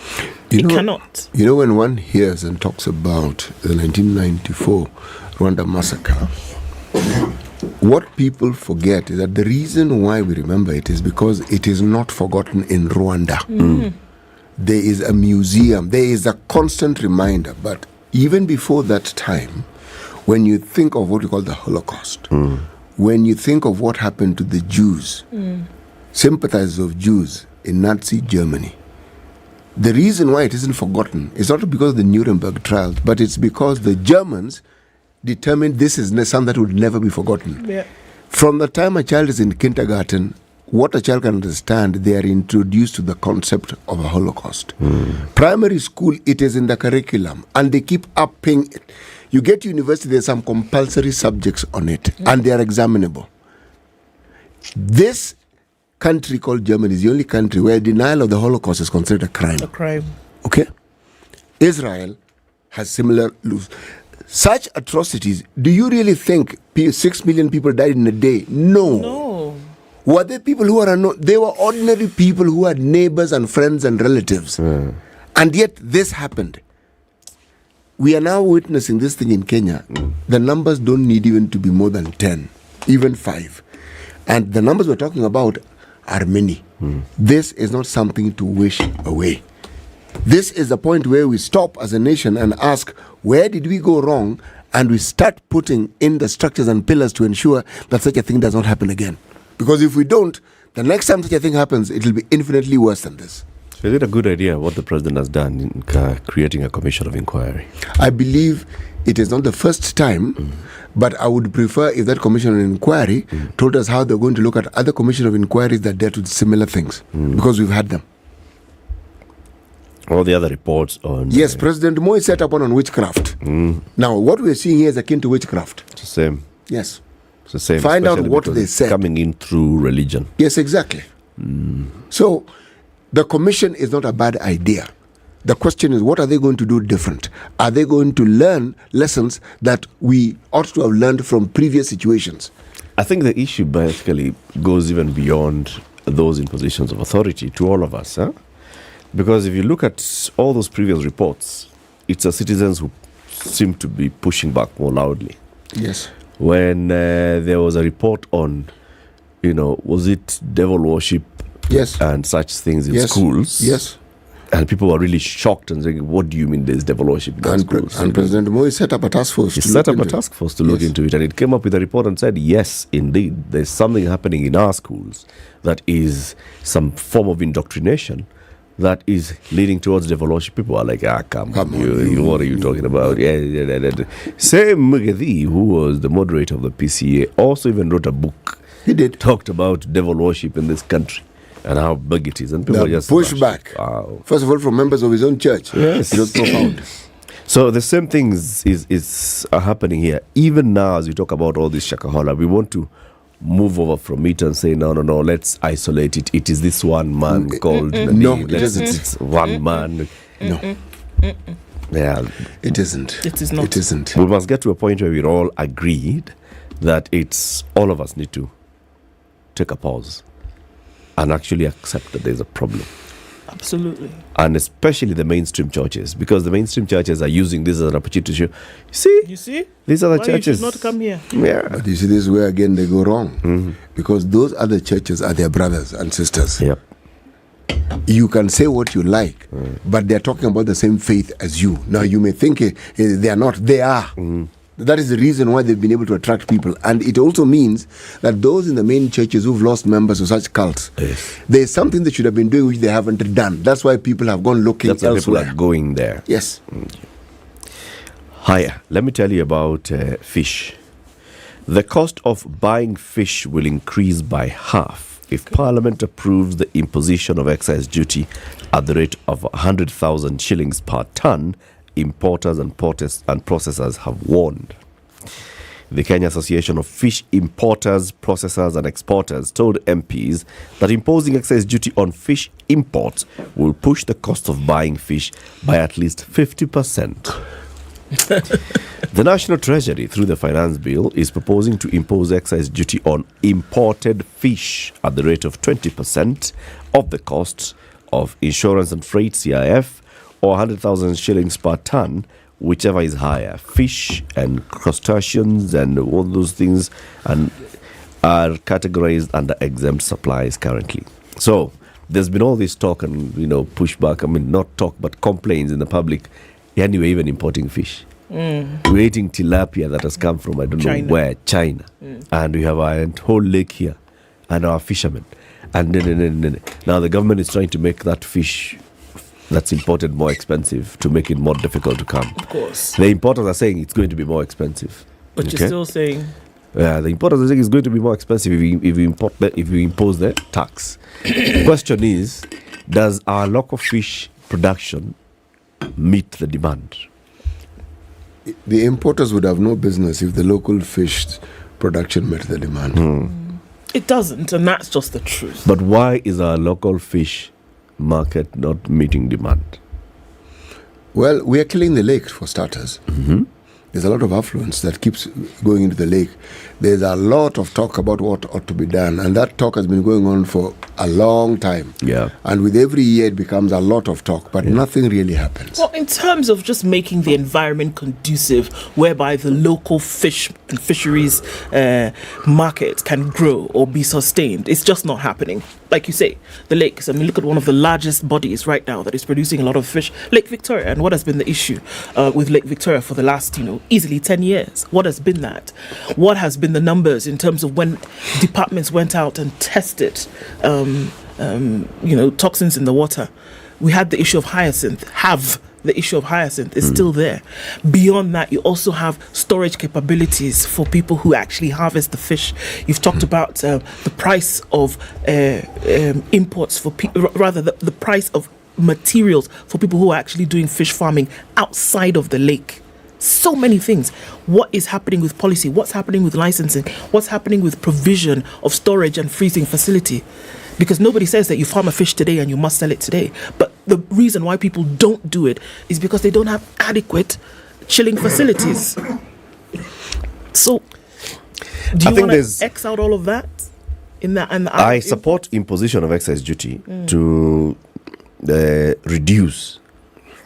It cannot. You know, when one hears and talks about the 1994 Rwanda massacre, what people forget is that the reason why we remember it is because it is not forgotten in Rwanda. There is a museum, there is a constant reminder. But even before that time, when you think of what we call the Holocaust, when you think of what happened to the Jews, sympathizers of Jews in Nazi Germany. The reason why it isn't forgotten is not because of the Nuremberg trials, but it's because the Germans determined this is something that would never be forgotten. Yeah. From the time a child is in kindergarten, what a child can understand, they are introduced to the concept of a Holocaust. Primary school, it is in the curriculum, and they keep upping it. You get to university, there's some compulsory subjects on it, and they are examinable. This country called Germany is the only country where denial of the Holocaust is considered a crime. A crime. Okay? Israel has similar laws. Such atrocities, do you really think 6 million people died in a day? No. Were they people who are unknown? They were ordinary people who had neighbors and friends and relatives. And yet this happened. We are now witnessing this thing in Kenya. The numbers don't need even to be more than 10, even 5. And the numbers we're talking about are many. This is not something to wish away. This is the point where we stop as a nation and ask, where did we go wrong? And we start putting in the structures and pillars to ensure that such a thing does not happen again. Because if we don't, the next time such a thing happens, it will be infinitely worse than this. So is it a good idea what the president has done in creating a commission of inquiry? I believe it is not the first time, but I would prefer if that commission of inquiry told us how they're going to look at other commission of inquiries that dealt with similar things, because we've had them. All the other reports on... Yes, President Moi set up one on witchcraft. Now, what we're seeing here is akin to witchcraft. It's the same. Yes. It's the same. Find out what because they it's said. Coming in through religion. Yes, exactly. So, the commission is not a bad idea. The question is, what are they going to do different? Are they going to learn lessons that we ought to have learned from previous situations? I think the issue basically goes even beyond those in positions of authority to all of us. Because if you look at all those previous reports, it's the citizens who seem to be pushing back more loudly. Yes. When there was a report on, was it devil worship? Yes. And such things in schools. Yes. And people were really shocked and saying, what do you mean there's devil worship in schools? And President Moi set up a task force to look into it. And it came up with a report and said, yes, indeed, there's something happening in our schools that is some form of indoctrination that is leading towards devil worship. People are like, come on, what are you talking about? Same Mungiki, who was the moderator of the PCA, also even wrote a book. He did. Talked about devil worship in this country and how big it is. And people just push back. Wow. First of all, from members of his own church. Yes. It was profound. So the same things is happening here. Even now, as we talk about all this Shakahola, we want to move over from it and say, no, let's isolate it. It is this one man called Nabi. It's one man. No. Yeah. It isn't. It is not. It isn't. We must get to a point where we're all agreed that it's all of us need to take a pause and actually accept that there's a problem. Absolutely. And especially the mainstream churches, because the mainstream churches are using this as an opportunity to show, you see? These are the why churches. You should not come here. Yeah. But you see, this is where again they go wrong. Because those other churches are their brothers and sisters. Yep. You can say what you like, but they're talking about the same faith as you. Now, you may think they are not. They are. That is the reason why they've been able to attract people. And it also means that those in the main churches who've lost members of such cults, there's something they should have been doing which they haven't done. That's why people have gone looking elsewhere. That's why people are going there. Yes. Hiya. Let me tell you about fish. The cost of buying fish will increase by half if Parliament approves the imposition of excise duty at the rate of 100,000 shillings per tonne. Importers and processors have warned. The Kenya Association of Fish Importers, Processors and Exporters told MPs that imposing excise duty on fish imports will push the cost of buying fish by at least 50%. The National Treasury, through the Finance Bill, is proposing to impose excise duty on imported fish at the rate of 20% of the cost of insurance and freight, CIF, or 100,000 shillings per tonne, whichever is higher. Fish and crustaceans and all those things are categorized under exempt supplies currently. So there's been all this talk and pushback. I mean, not talk, but complaints in the public. Anyway, even importing fish. We're eating tilapia that has come from I don't know where, China, and we have a whole lake here, and our fishermen. And then now the government is trying to make that fish that's imported more expensive to make it more difficult to come. Of course. The importers are saying it's going to be more expensive. But you're still saying... the importers are saying it's going to be more expensive if we impose the tax. The question is, does our local fish production meet the demand? The importers would have no business if the local fish production met the demand. It doesn't, and that's just the truth. But why is our local fish market not meeting demand? Well, we are killing the lake for starters. There's a lot of affluence that keeps going into the lake. There's a lot of talk about what ought to be done, and that talk has been going on for a long time. Yeah. And with every year, it becomes a lot of talk, but nothing really happens. Well, in terms of just making the environment conducive, whereby the local fish and fisheries market can grow or be sustained, it's just not happening. Like you say, the lakes. I mean, look at one of the largest bodies right now that is producing a lot of fish, Lake Victoria. And what has been the issue with Lake Victoria for the last, easily 10 years? What has been that? What has been the numbers in terms of when departments went out and tested, toxins in the water? We had the issue of hyacinth. The issue of hyacinth is still there. Beyond that, you also have storage capabilities for people who actually harvest the fish. You've talked about the price of imports for the price of materials for people who are actually doing fish farming outside of the lake. So many things. What is happening with policy? What's happening with licensing? What's happening with provision of storage and freezing facility? Because nobody says that you farm a fish today and you must sell it today. But the reason why people don't do it is because they don't have adequate chilling facilities. So, do you want to X out all of that? I support imposition of excise duty to reduce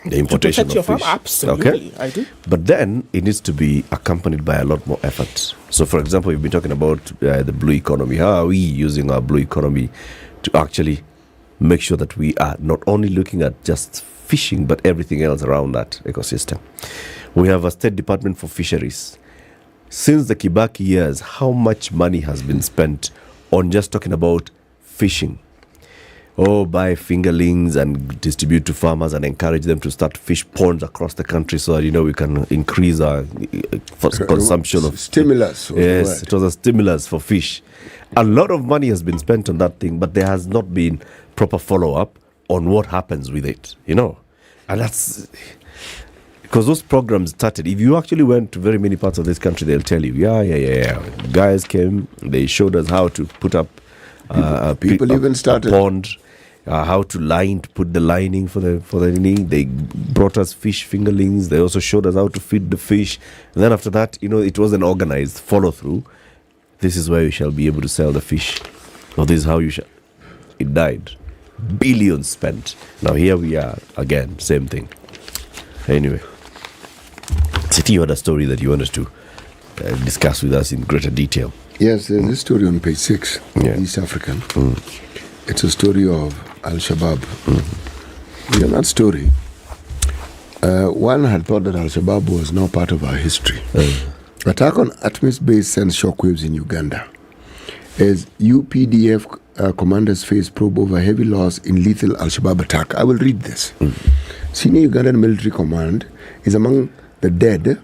the importation of fish. Absolutely, I do. But then it needs to be accompanied by a lot more effort. So, for example, we've been talking about the blue economy. How are we using our blue economy to actually make sure that we are not only looking at just fishing, but everything else around that ecosystem? We have a State Department for Fisheries. Since the Kibaki years, how much money has been spent on just talking about fishing? Buy fingerlings and distribute to farmers and encourage them to start fish ponds across the country so that, we can increase our consumption of stimulus. Yes, it was a stimulus for fish. A lot of money has been spent on that thing, but there has not been proper follow-up on what happens with it, And that's because those programs started. If you actually went to very many parts of this country, they'll tell you, guys came, they showed us how to put up people even started a pond, how to put the lining for the thing. They brought us fish fingerlings. They also showed us how to feed the fish. And then after that, it was an organized follow through. This is where you shall be able to sell the fish. Or this is how you shall. It died. Billions spent. Now here we are again, same thing. Anyway, Siti, you had a story that you wanted to discuss with us in greater detail. Yes, there's this story on page 6, East African. It's a story of Al-Shabaab. In that story, one had thought that Al-Shabaab was now part of our history. Attack on ATMIS base sends shockwaves in Uganda. As UPDF commanders face probe over heavy loss in lethal Al-Shabaab attack. I will read this. Senior Ugandan military command is among the dead.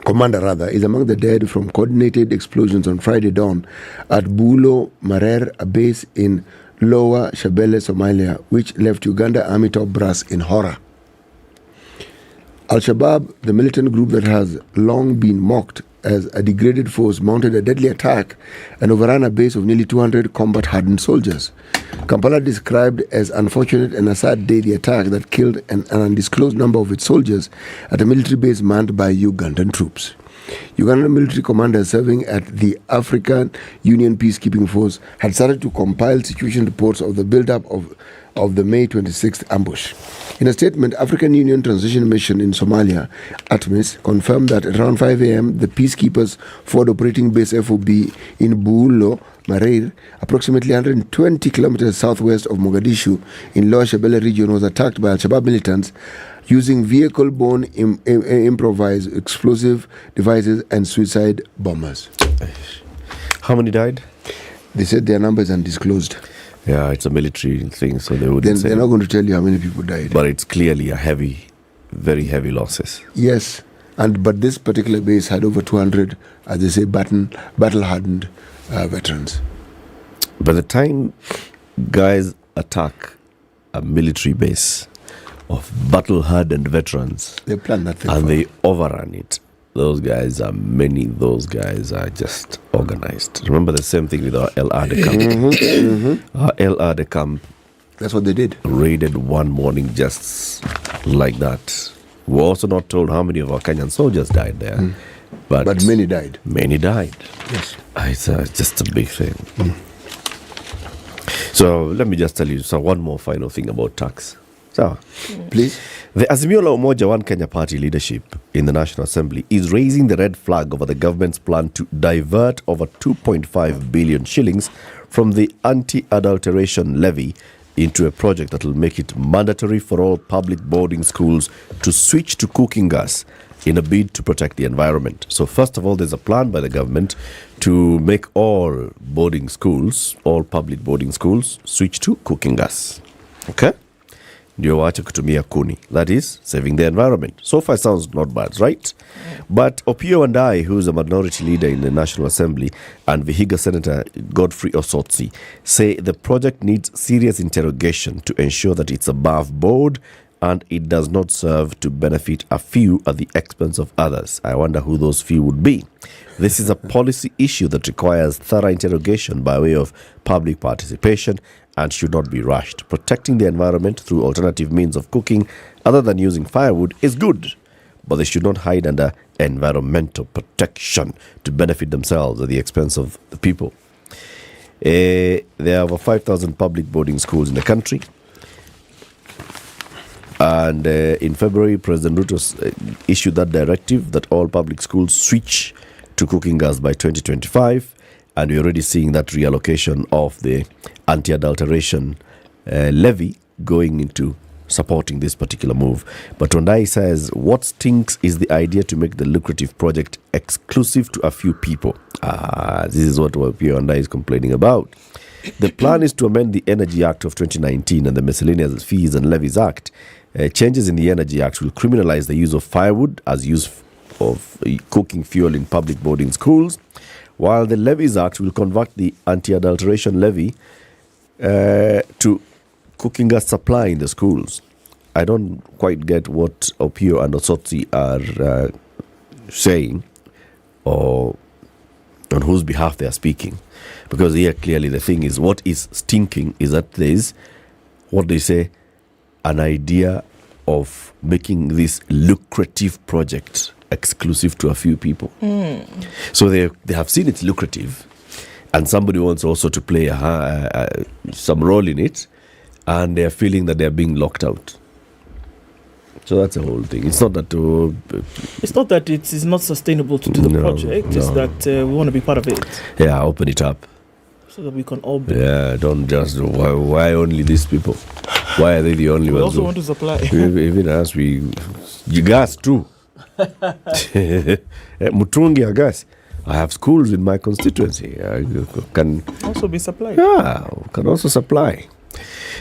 Commander is among the dead from coordinated explosions on Friday dawn at Bulo Marer, a base in Lower Shabelle, Somalia, which left Uganda Army top brass in horror. Al-Shabaab, the militant group that has long been mocked as a degraded force, mounted a deadly attack and overran a base of nearly 200 combat-hardened soldiers. Kampala described as unfortunate and a sad day the attack that killed an undisclosed number of its soldiers at a military base manned by Ugandan troops. Ugandan military commanders serving at the African Union Peacekeeping Force had started to compile situation reports of the build-up of the May 26th ambush. In a statement, African Union Transition Mission in Somalia, ATMIS, confirmed that at around 5 a.m., the peacekeepers' forward operating base FOB in Buulo Marer, approximately 120 kilometers southwest of Mogadishu in Lower Shabelle region, was attacked by Al-Shabaab militants using vehicle-borne improvised explosive devices and suicide bombers. How many died? They said their numbers undisclosed. Yeah, it's a military thing, so they wouldn't Then say. they're not going to tell you how many people died. But it's clearly a very heavy losses. Yes, but this particular base had over 200, as they say, battle-hardened veterans. By the time guys attack a military base of battle-hardened veterans, they plan that thing and they overrun it. Those guys are just organized. Remember the same thing with our LR camp. Our LR camp. That's what they did. Raided one morning just like that. We're also not told how many of our Kenyan soldiers died there. But many died. Many died. Yes. It's just a big thing. So let me just tell you one more final thing about tax. So, please. The Azimio la Umoja One Kenya Party leadership in the National Assembly is raising the red flag over the government's plan to divert over 2.5 billion shillings from the anti-adulteration levy into a project that will make it mandatory for all public boarding schools to switch to cooking gas in a bid to protect the environment. So first of all, there's a plan by the government to make all public boarding schools switch to cooking gas. Okay? Ndio waache kutumia kuni. That is, saving the environment. So far sounds not bad, right? But Opiyo Wandayi, who is a minority leader in the National Assembly, and Vihiga Senator Godfrey Osotsi, say the project needs serious interrogation to ensure that it's above board and it does not serve to benefit a few at the expense of others. I wonder who those few would be. This is a policy issue that requires thorough interrogation by way of public participation and should not be rushed. Protecting the environment through alternative means of cooking other than using firewood is good, but they should not hide under environmental protection to benefit themselves at the expense of the people. There are over 5,000 public boarding schools in the country. And in February, President Ruto issued that directive that all public schools switch to cooking gas by 2025. And we're already seeing that reallocation of the anti-adulteration levy going into supporting this particular move. But Wandayi says what stinks is the idea to make the lucrative project exclusive to a few people. This is what Opiyo Wandayi is complaining about. The plan is to amend the Energy Act of 2019 and the Miscellaneous Fees and Levies Act. Changes in the Energy Act will criminalize the use of firewood as use of cooking fuel in public boarding schools, while the Levies Act will convert the anti-adulteration levy to cooking gas supply in the schools. I don't quite get what Opiyo and Osotsi are saying or on whose behalf they are speaking. Because here clearly the thing is, what is stinking is that there is, what they say, an idea of making this lucrative project exclusive to a few people. So they have seen it's lucrative, and somebody wants also to play some role in it, and they are feeling that they are being locked out. So that's the whole thing. It's not that it is not sustainable to do the project. It's that we want to be part of it. Yeah, open it up so that we can all be. Yeah, don't just why only these people? Why are they the only we ones? We also want to supply. Even us, you gas too. Mutungi gas. I have schools in my constituency. Can also be supplied. Yeah, can also supply.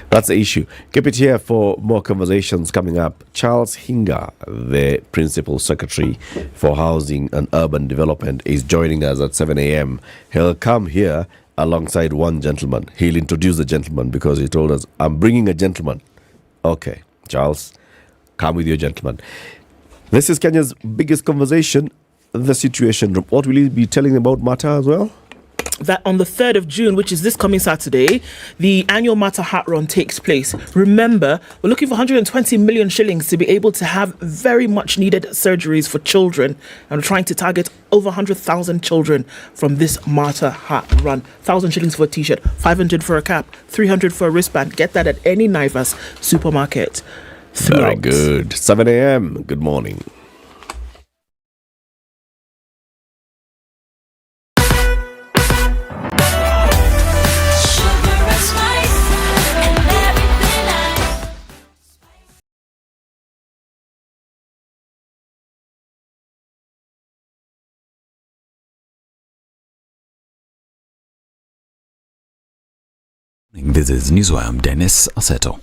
That's the issue. Keep it here for more conversations coming up. Charles Hinga, the Principal Secretary for Housing and Urban Development, is joining us at 7 a.m. He'll come here alongside one gentleman. He'll introduce the gentleman because he told us, I'm bringing a gentleman. Okay, Charles, come with your gentleman. This is Kenya's biggest conversation, the Situation Room. What will you be telling about Mata as well? That on the 3rd of June, which is this coming Saturday, the annual Mata Hat Run takes place. Remember, we're looking for 120 million shillings to be able to have very much needed surgeries for children. And we're trying to target over 100,000 children from this Mata Hat Run. 1,000 shillings for a t-shirt, 500 for a cap, 300 for a wristband. Get that at any Naivas supermarket. Very good. 7 a.m. Good morning. This is Newswire. I'm Dennis Aseto.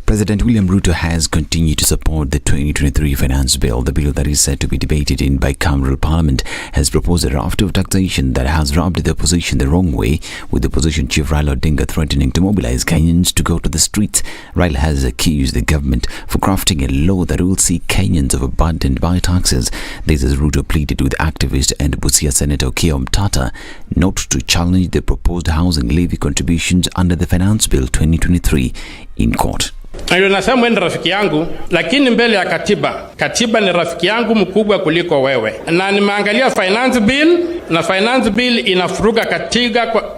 President William Ruto has continued to support the 2023 finance bill. The bill that is set to be debated in bicameral parliament has proposed a raft of taxation that has rubbed the opposition the wrong way, with the opposition chief Raila Odinga threatening to mobilize Kenyans to go to the streets. Raila has accused the government for crafting a law that will see Kenyans overburdened by taxes. This as Ruto pleaded with activist and Busia Senator Okiya Omtata not to challenge the proposed housing levy contributions under the finance bill 2023 in court. Ndio nasema ni rafiki yangu, lakini mbele ya katiba ni rafiki yangu mkubwa kuliko wewe. Na nimeangalia finance bill, na finance bill inafuruga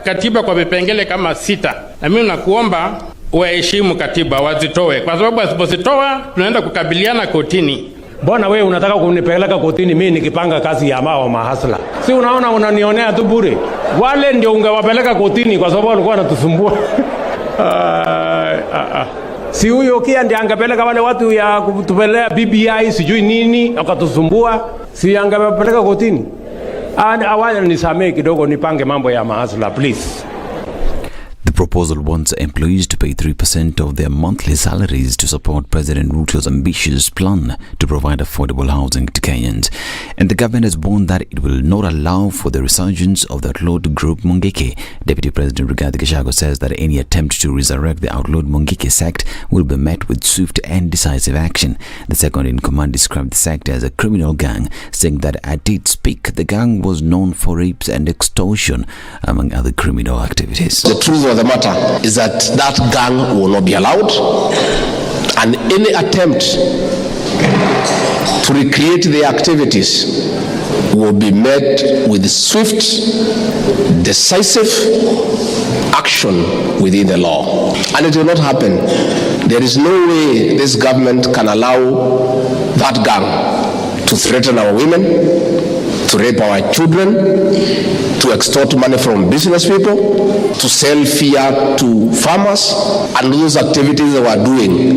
katiba kwa vipengele kama 6. Na mimi nakuomba waheshimu katiba, wazitoe, kwa sababu asipozitoa tunaenda kukabiliana kotini. Mbona wewe unataka kunipeleka kotini mimi nikipanga kazi ya mahasla? Si unaona unanionea tu bure. Wale ndio ungewapeleka kotini kwa sababu walikuwa wanatusumbua. Si huyo Okiya ndiye angepeleka wale watu ya kutupelea BBI sijui nini akatusumbua, si angepeleka kotini? Awali nisamee kidogo nipange mambo ya mahasla please. The proposal wants employees to pay 3% of their monthly salaries to support President Ruto's ambitious plan to provide affordable housing to Kenyans. And the government has warned that it will not allow for the resurgence of the outlawed group Mungiki. Deputy President Rigathi Gachagua says that any attempt to resurrect the outlawed Mungiki sect will be met with swift and decisive action. The second in command described the sect as a criminal gang, saying that at its peak, the gang was known for rapes and extortion, among other criminal activities. The truth of the matter is that gang will not be allowed, and any attempt to recreate the activities will be met with swift, decisive action within the law. And it will not happen. There is no way this government can allow that gang to threaten our women, to rape our children, to extort money from business people, to sell fear to farmers, and those activities they were doing.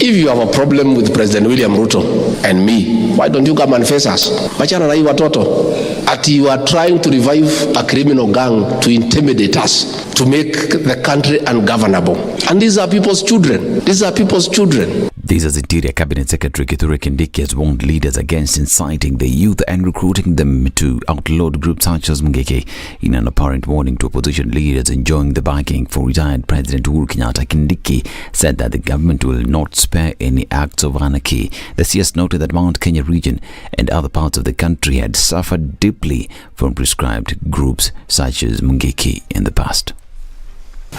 If you have a problem with President William Ruto and me, why don't you come and face us? Machana na hii watoto. Ati you are trying to revive a criminal gang to intimidate us, to make the country ungovernable. And these are people's children. These are people's children. This as Interior Cabinet Secretary Kithure Kindiki has warned leaders against inciting the youth and recruiting them to outlawed groups such as Mungiki. In an apparent warning to opposition leaders enjoying the backing for retired President Uhuru Kenyatta, Kindiki said that the government will not spare any acts of anarchy. The CS noted that Mount Kenya region and other parts of the country had suffered deeply from prescribed groups such as Mungiki in the past.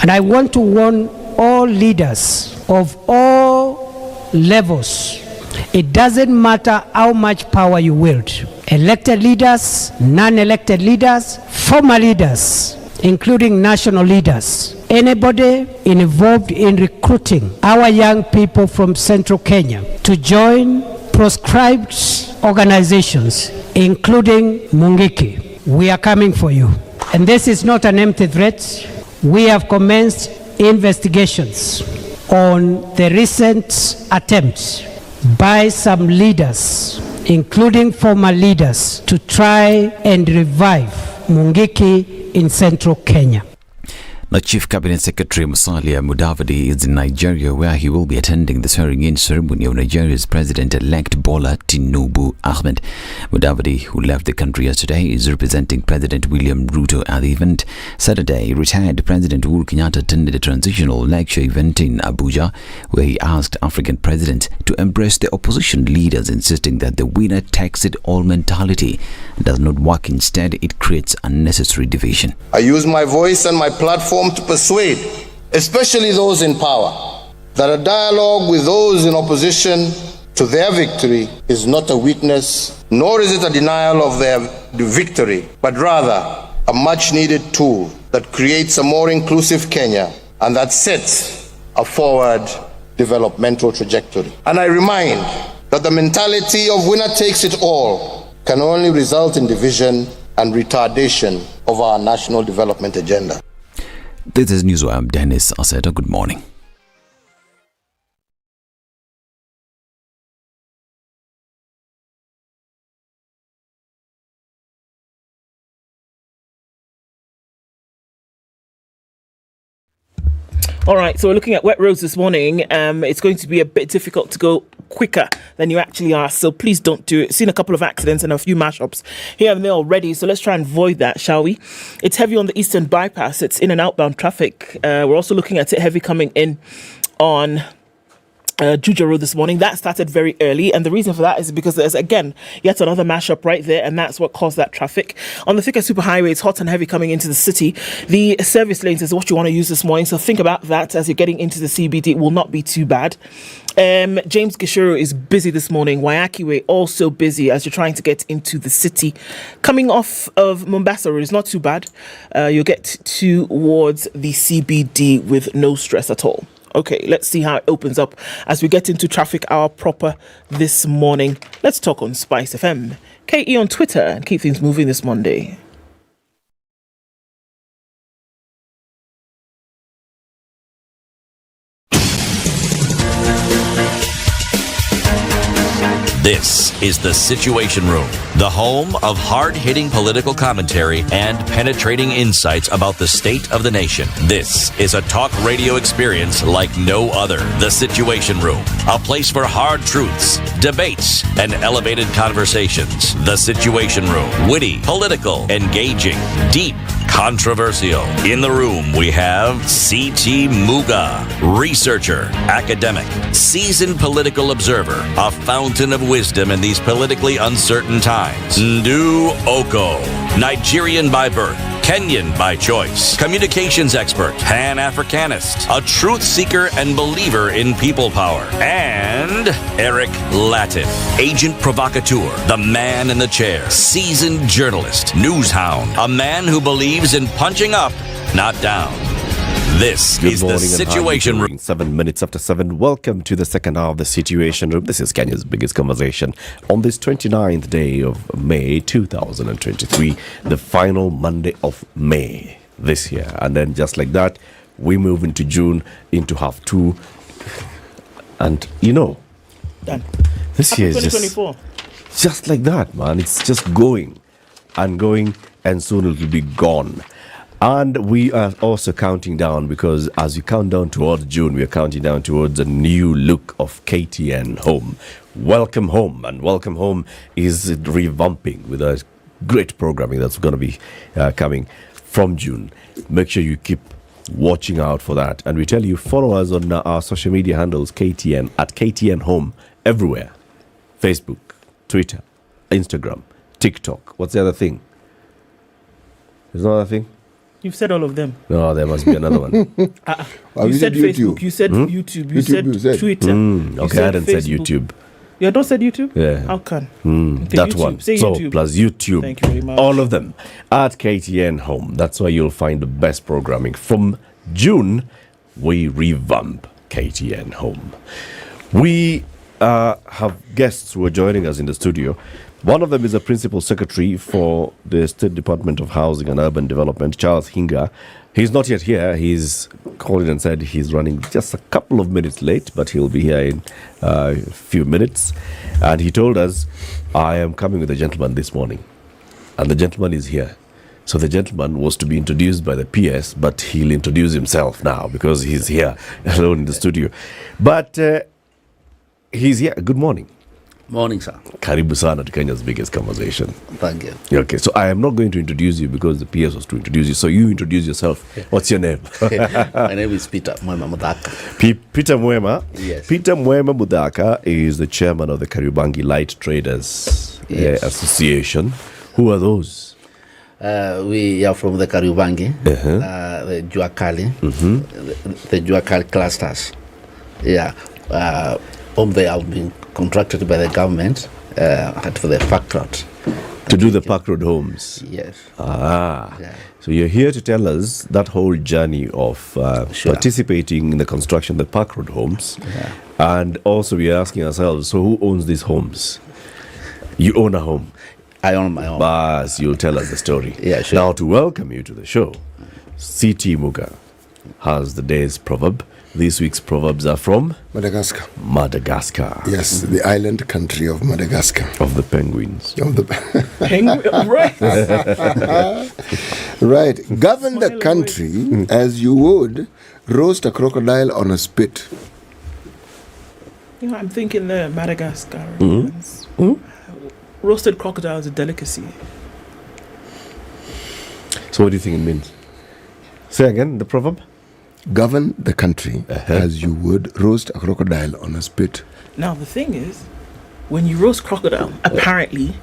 And I want to warn all leaders of all levels. It doesn't matter how much power you wield. Elected leaders, non-elected leaders, former leaders, including national leaders. Anybody involved in recruiting our young people from Central Kenya to join proscribed organizations, including Mungiki. We are coming for you. And this is not an empty threat. We have commenced investigations on the recent attempts by some leaders, including former leaders, to try and revive Mungiki in Central Kenya. Now, Chief Cabinet Secretary Musalia Mudavadi is in Nigeria, where he will be attending the swearing-in ceremony of Nigeria's President-elect Bola Tinubu Ahmed. Mudavadi, who left the country yesterday, is representing President William Ruto at the event. Saturday, retired President Uhuru Kenyatta attended a transitional lecture event in Abuja, where he asked African presidents to embrace the opposition leaders, insisting that the winner takes it all mentality does not work. Instead, it creates unnecessary division. I use my voice and my platform to persuade, especially those in power, that a dialogue with those in opposition to their victory is not a weakness, nor is it a denial of their victory, but rather a much-needed tool that creates a more inclusive Kenya and that sets a forward developmental trajectory. And I remind that the mentality of winner takes it all can only result in division and retardation of our national development agenda. This is Newswire. I'm Dennis Aseto. Good morning. All right, so we're looking at wet roads this morning. It's going to be a bit difficult to go quicker than you actually are, so please don't do it. Seen a couple of accidents and a few mashups here and there already, so let's try and avoid that, shall we? It's heavy on the eastern bypass. It's in and outbound traffic. We're also looking at it heavy coming in on Juja Road this morning. That started very early, and the reason for that is because there's again yet another mashup right there, and that's what caused that traffic. On the Thika Superhighway, it's hot and heavy coming into the city. The service lanes is what you want to use this morning, so think about that as you're getting into the CBD. It will not be too bad. James Gishuru is busy this morning. Wayaki Way also busy as you're trying to get into the city. Coming off of Mombasa Road is not too bad. You'll get towards the CBD with no stress at all. Okay, let's see how it opens up as we get into traffic hour proper this morning. Let's talk on Spice FM. KE on Twitter and keep things moving this Monday. This is The Situation Room, the home of hard-hitting political commentary and penetrating insights about the state of the nation. This is a talk radio experience like no other. The Situation Room, a place for hard truths, debates, and elevated conversations. The Situation Room, witty, political, engaging, deep, controversial. In the room, we have C.T. Muga, researcher, academic, seasoned political observer, a fountain of wisdom in these politically uncertain times. Ndu Oko, Nigerian by birth, Kenyan by choice, communications expert, Pan-Africanist, a truth seeker and believer in people power, and Eric Latif, agent provocateur, the man in the chair, seasoned journalist, news hound, a man who believes in punching up, not down. This is The Situation Room. 7 minutes after 7. Welcome to the second hour of The Situation Room. This is Kenya's biggest conversation on this 29th day of May 2023, the final Monday of May this year. And then just like that, we move into June, into half two. And you know, done. This year is just like that, man. It's just going and going, and soon it will be gone. And we are also counting down, because as we count down towards June, we are counting down towards a new look of KTN Home. Welcome Home. And Welcome Home is revamping with a great programming that's going to be coming from June. Make sure you keep watching out for that. And we tell you, follow us on our social media handles, KTN, at KTN Home, everywhere. Facebook, Twitter, Instagram, TikTok. What's the other thing? There's no other thing? You've said all of them. No, there must be another one. You said Facebook, you said YouTube, you said Twitter. Okay, I hadn't said YouTube. You don't said YouTube? Yeah. How can? Okay, that YouTube. One. Say so, YouTube. Plus YouTube. Thank you very much. All of them at KTN Home. That's where you'll find the best programming. From June, we revamp KTN Home. We have guests who are joining us in the studio. One of them is the Principal Secretary for the State Department of Housing and Urban Development, Charles Hinga. He's not yet here. He's called in and said he's running just a couple of minutes late, but he'll be here in a few minutes. And he told us, I am coming with a gentleman this morning. And the gentleman is here. So the gentleman was to be introduced by the PS, but he'll introduce himself now because he's here alone in the studio. But he's here. Good morning. Morning, sir. Karibu sana to Kenya's biggest conversation. Thank you. Okay, so I am not going to introduce you because the PS was to introduce you. So you introduce yourself. What's your name? My name is Peter Mwema Mudhaka. Peter Mwema? Yes. Peter Mwema Mudhaka is the chairman of the Kariobangi Light Traders Association. Who are those? We are from the Kariobangi, the Juakali, the Juakali clusters. Yeah. They have been contracted by the government for the park road. To do the park road homes? Yes. Yeah. So you're here to tell us that whole journey of participating in the construction of the park road homes. Yeah. And also we are asking ourselves, so who owns these homes? You own a home? I own my home. Bas, you'll tell us the story. Yeah, sure. Now, to welcome you to the show, C.T. Muga has the day's proverb. This week's proverbs are from Madagascar. Madagascar. Yes, the island country of Madagascar. Of the penguins. Of the Penguin, right? Right. Govern the country as you would roast a crocodile on a spit. You know, I'm thinking Madagascar. Roasted crocodile is a delicacy. So what do you think it means? Say again, the proverb? Govern the country as you would roast a crocodile on a spit. Now, the thing is, when you roast crocodile, apparently,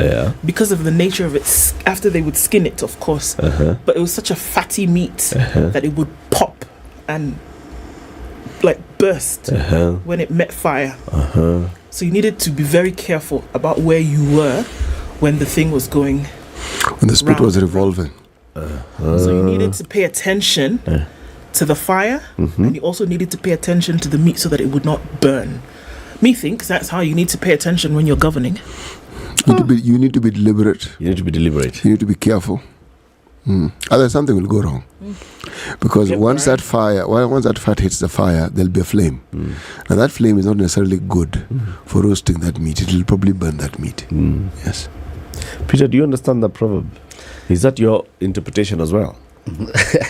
because of the nature of it, after they would skin it, of course, but it was such a fatty meat that it would pop and like burst when it met fire. So you needed to be very careful about where you were when the thing was going. When the spit was revolving. So you needed to pay attention to the fire, and you also needed to pay attention to the meat so that it would not burn. Methinks that's how you need to pay attention when you're governing. You need to be deliberate. You need to be deliberate. You need to be careful. Otherwise something will go wrong. Because once that fat hits the fire, there'll be a flame. Now that flame is not necessarily good for roasting that meat. It will probably burn that meat. Yes. Peter, do you understand the proverb? Is that your interpretation as well?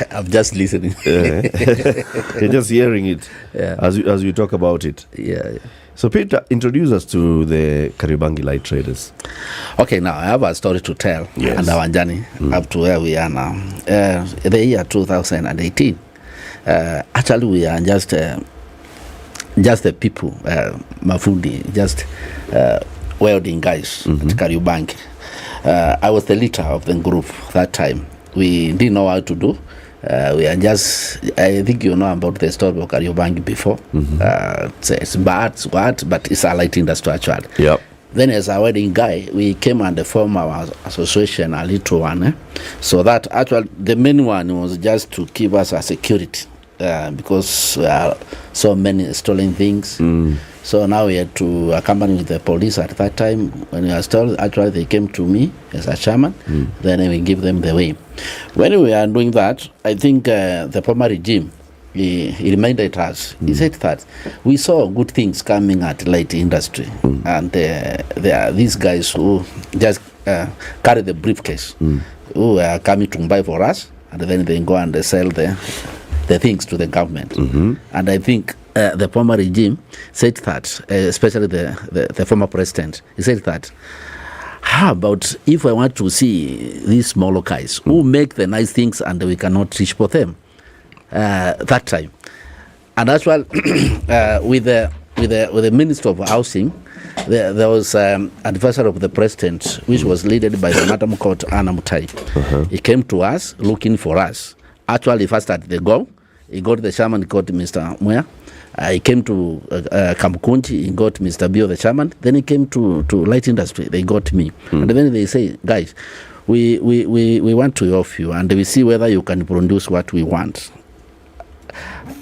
I'm just listening. You're just hearing it as we talk about it. Yeah. So Peter, introduce us to the Kariobangi light traders. Okay, now I have a story to tell and our journey up to where we are now. The year 2018. Actually, we are just the people, mafundi, just welding guys at Kariobangi. I was the leader of the group that time. We didn't know how to do. We are just, I think you know about the story of Kariobangi before. It's bad, but it's a light industry actually. Yep. Then as a wedding guy, we came and formed our association, a little one. So that actually, the main one was just to keep us a security. Because there are so many stolen things. So now we had to accompany the police at that time. When we were stolen, actually they came to me as a chairman. Then we give them the way. When we are doing that, I think the former regime, he reminded us, he said that we saw good things coming at light industry. And there are these guys who just carry the briefcase, who are coming to buy for us, and then they go and they sell the things to the government. And I think the former regime said that, especially the former president, he said that, how about if I want to see these small guys who make the nice things and we cannot reach for them that time. And as well, with the Minister of Housing, there was advisor of the president, which was led by the Madam Court Anna Mutai. He came to us looking for us. Actually, first at the go, he got the chairman, got Mr. Muya. He came to Kamkunji, he got Mr. Bio, the chairman. Then he came to light industry, they got me. And then they say, guys, we want to offer you, and we see whether you can produce what we want.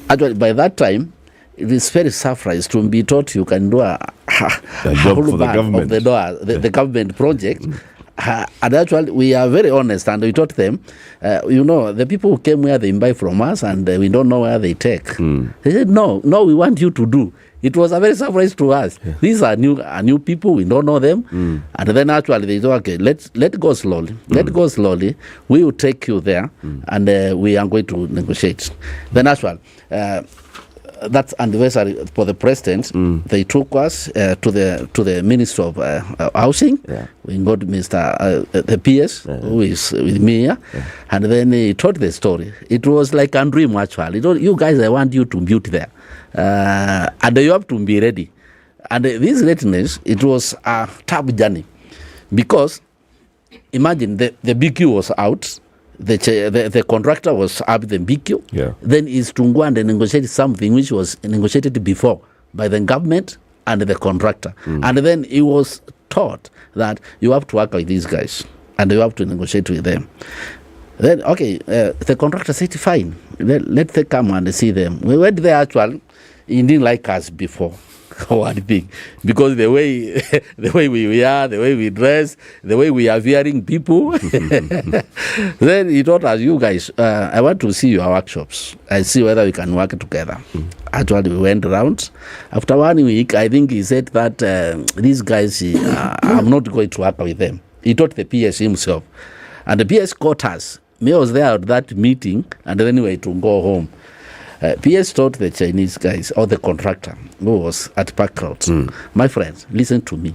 Actually, by that time, it is very surprised to be taught you can do a job for the government. Of the government project. And actually, we are very honest, and we taught them, the people who came here, they buy from us, and we don't know where they take. They said, no, we want you to do. It was a very surprise to us. These are new people, we don't know them. And then actually, they said, okay, let go slowly. Let go slowly. We will take you there, and we are going to negotiate. Then actually, that's anniversary for the president. They took us to the Minister of Housing. We got Mr. The PS, who is with me here, and then he told the story. It was like a dream actually. You guys, I want you to build there, and you have to be ready. And this readiness, it was a tough journey, because imagine the BQ was out. The contractor was up the BQ. Then is to go and negotiate something which was negotiated before by the government and the contractor. And then he was taught that you have to work with these guys and you have to negotiate with them. Then, okay, the contractor said, fine, let them come and see them. We went there actually, he didn't like us before. one thing, because the way we are, the way we dress, the way we are fearing people. Then he told us, you guys, I want to see your workshops. I see whether we can work together. Actually, we went around. After 1 week, I think he said that these guys, I'm not going to work with them. He told the PS himself. And the PS caught us. Me was there at that meeting, and anyway to go home. PS told the Chinese guys, or the contractor who was at Park Road, my friends, listen to me.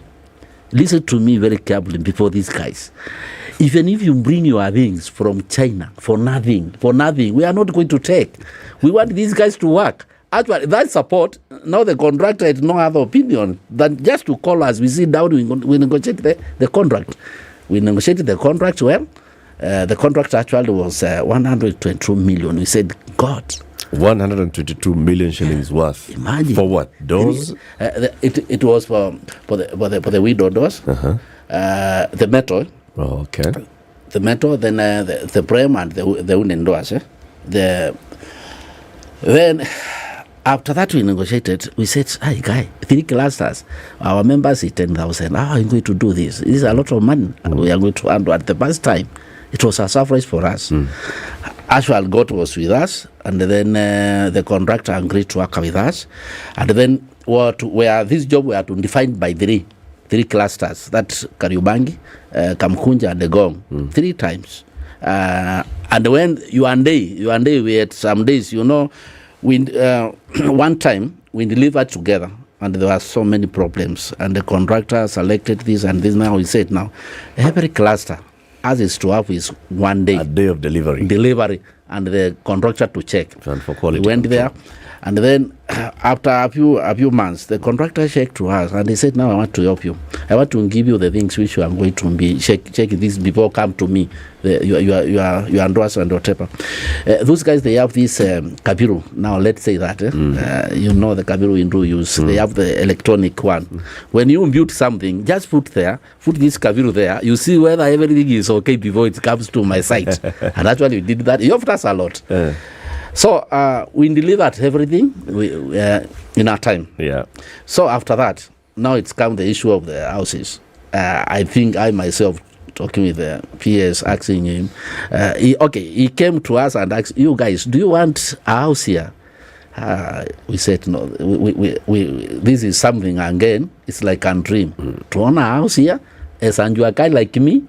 Listen to me very carefully before these guys. Even if you bring your things from China for nothing, we are not going to take. We want these guys to work. Actually, that support, now the contractor had no other opinion than just to call us. We sit down, we negotiate the contract. We negotiated the contract well. The contract actually was 122 million. We said, God. 122 million shillings worth. Imagine. For what? Doors? It was for the window doors. The metal. Oh, okay. The metal, then the frame and the wooden doors. Then after that we negotiated. We said, "Hey guy, 3 clusters. Our members is 10,000. How are you going to do this? This is a lot of money. We are going to handle at the first time." It was a surprise for us. Actual God was with us, and then the contractor agreed to work with us. And then this job were to defined by three clusters. That's Kariobangi, Kamkunja, and the Gong. 3 times. And when you and they, we had some days, one time we delivered together, and there were so many problems. And the contractor selected this and this. Now he said, now every cluster as is to have is 1 day. A day of delivery. And the contractor to check. And for quality. We went there, and then after a few months, the contractor checked to us, and he said, now I want to help you. I want to give you the things which you are going to be check this before come to me. You are endorsed and whatever. Those guys, they have this Kabiru. Now let's say that the Kabiru Hindu use. They have the electronic one. When you build something, just put this Kabiru there. You see whether everything is okay before it comes to my site. And actually, we did that. It helped us a lot. So we delivered everything in our time. Yeah. So after that, now it's come the issue of the houses. I think I myself, talking with the PS, asking him, he came to us and asked, you guys, do you want a house here? We said, no, this is something, again, it's like a dream. To own a house here, as a guy like me,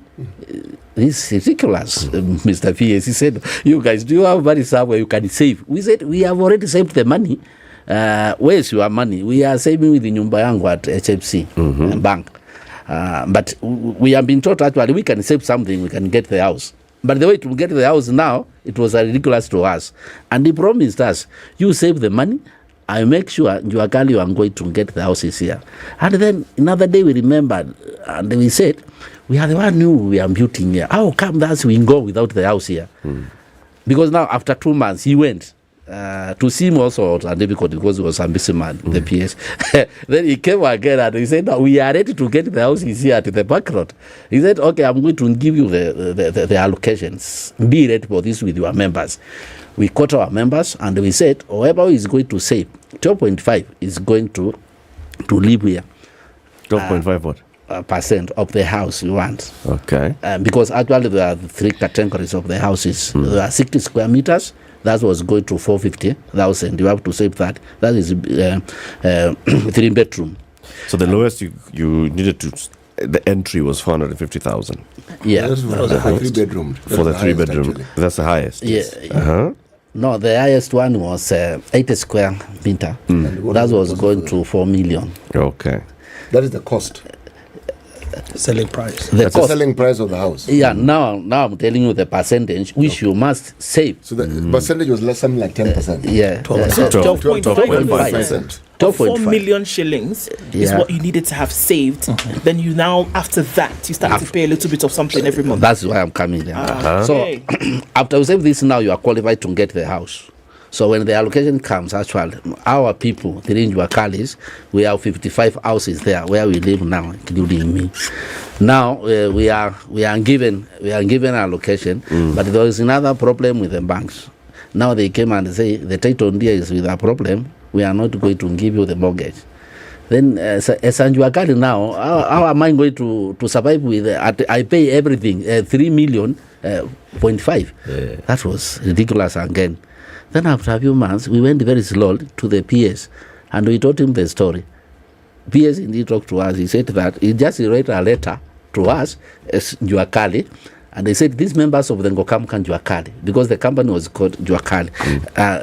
this is ridiculous, Mr. PS. He said, you guys, do you have money somewhere you can save? We said, we have already saved the money. Where's your money? We are saving with the nyumba yangu at HFC bank. But we have been taught actually we can save something, we can get the house. But the way to get the house now, it was ridiculous to us. And he promised us, you save the money, I make sure you are going to get the houses here. And then another day we remembered, and we said, we are the one who we are building here. How come that we go without the house here? Because now after 2 months, he went to see him also and difficult because he was a busy man, the PS. Then he came again and he said, no, we are ready to get the houses here at the back road. He said, okay, I'm going to give you the allocations. Be ready for this with your members. We caught our members and we said, whoever is going to save 12.5 is going to live here. 12.5 what? Percent of the house you want. Okay. Because actually there are 3 categories of the houses. There are 60 square meters. That was going to 450,000. You have to save that. That is 3 bedroom. So the lowest you needed to, the entry was 450,000. Yeah. That was a 3 bedroom. For the 3 bedroom. Actually. That's the highest. Yeah. No, the highest one was 80 square meter. That was going to 4 million. Okay. That is the cost. Selling price. That's the selling price of the house. Yeah, now I'm telling you the percentage which you must save. So the percentage was less something like 10%. Yeah. 12.5%. 4 million shillings is what you needed to have saved. Then you now, after that, you start to pay a little bit of something every month. That's why I'm coming there. So after you save this now, you are qualified to get the house. So when the allocation comes, actually, our people, the Njuakalis, we have 55 houses there where we live now, including me. Now we are given allocation, but there is another problem with the banks. Now they came and say the title deed is with a problem. We are not going to give you the mortgage. Then as Anjuakali now, how am I going to survive with? I pay everything 3 million. 0.5. That was ridiculous again. Then after a few months, we went very slowly to the PS, and we told him the story. PS indeed talked to us. He said that he just wrote a letter to us as Juakali, and they said these members of the Ngokamkan Juakali, because the company was called Juakali,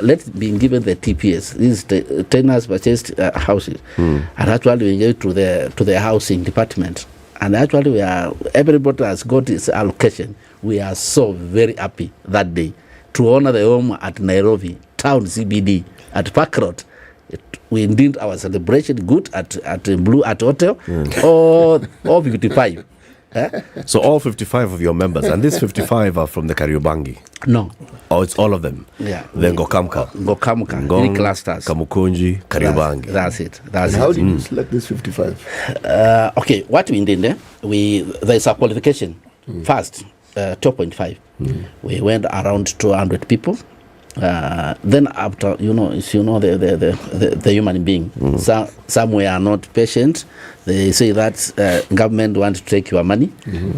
let's be given the TPS. These tenants purchased houses, and actually we gave to the housing department, and actually everybody has got its allocation. We are so very happy that day to honor the home at Nairobi town CBD at Park Road. We did our celebration good at Blue at Hotel. All 55. So all 55 of your members, and these 55 are from the Kariobangi? No. Oh, it's all of them? Yeah. Then Ngokamka, 3 clusters. Kamukunji, Kariobangi. That's it. How did you select this 55? Okay, what we did, there's a qualification. First, 2.5. We went around 200 people. Then after, the human being, some were not patient. They say that government want to take your money.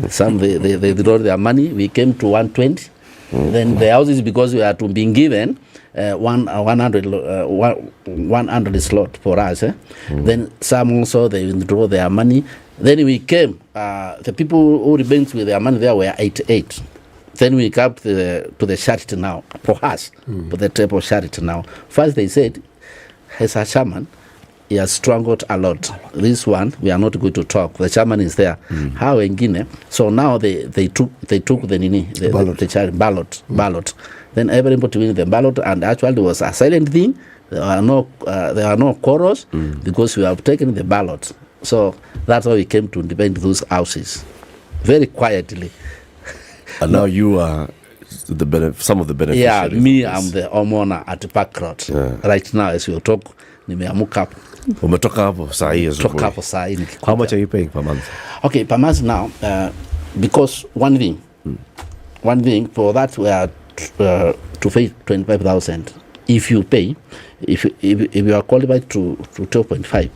Some they draw their money. We came to 120. Then the houses, because we are to be given 100 slot for us. Then some also they withdraw their money. Then we came. The people who remained with their money there were 88. Then we come to the charity now for us, for the type of charity now. First they said, as a chairman, he has struggled a lot. This one we are not going to talk. The chairman is there. How in Guinea? So now they took the charity ballot. Then everybody win the ballot, and actually it was a silent thing. There are no quarrels because we have taken the ballot. So that's how we came to defend those houses, very quietly. And now you are some of the beneficiaries. Yeah, me, I'm the homeowner at Park Road. Right now, as we talk, nimeamuka hapo. Umetoka hapo saa hii asubuhi. Toka hapo saa hii. How much are you paying per month? Okay, per month now, because one thing for that we are to pay 25,000. If you pay, if you are qualified to 2.5.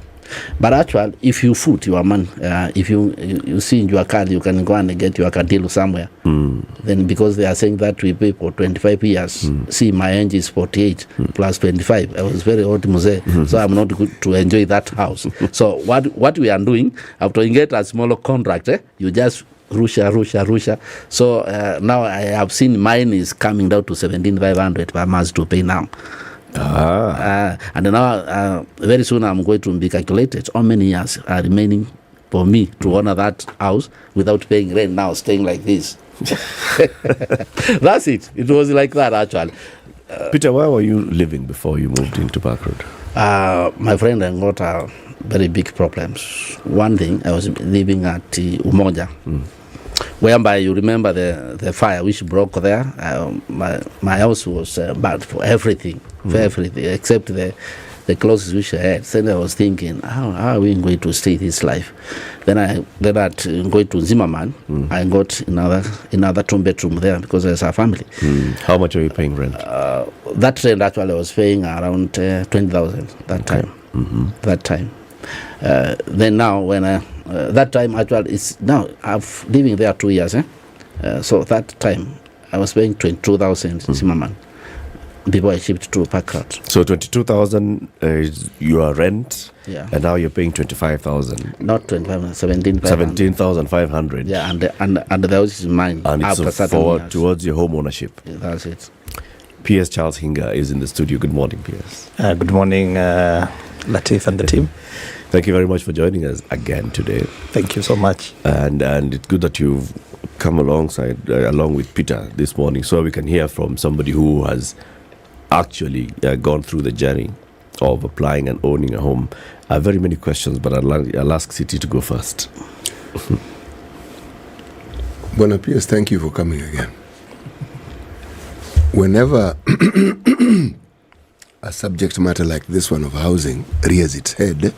But actually, if you foot your man, if you see in your card, you can go and get your card deal somewhere. Then because they are saying that we pay for 25 years, see my age is 48 plus 25. I was very old Muse, so I'm not good to enjoy that house. So what we are doing, after you get a smaller contract, you just rusha. So now I have seen mine is coming down to 17,500 per month to pay now. And now very soon I'm going to be calculated how many years are remaining for me to honor that house without paying rent, now staying like this. That's it. It was like that actually. Peter, where were you living before you moved into Park Road? My friend, I got very big problems. One thing, I was living at Umoja, whereby you remember the fire which broke there. My house was bad for everything, except the clothes which I had. Then I was thinking, how are we going to stay this life? Then at going to Zimmerman, I got another 2-bedroom there because there's a family. How much are you paying rent? That rent actually I was paying around 20,000 that time. That time. Then now when that time actually is now I've living there 2 years. So that time I was paying 22,000 Zimmerman before I shipped to Park Road. So 22,000 is your rent, and now you're paying 25,000. Not 25,000, 17,500. Yeah, and the house is mine. And it's forward towards your home ownership. Yeah, that's it. PS Charles Hinga is in the studio. Good morning, PS. Good morning, Latif and the team. Thank you very much for joining us again today. Thank you so much. And it's good that you've come along with Peter this morning, so we can hear from somebody who has actually gone through the journey of applying and owning a home. I have very many questions, but I'll ask City to go first. Bona Piers, thank you for coming again. Whenever a subject matter like this one of housing rears its head,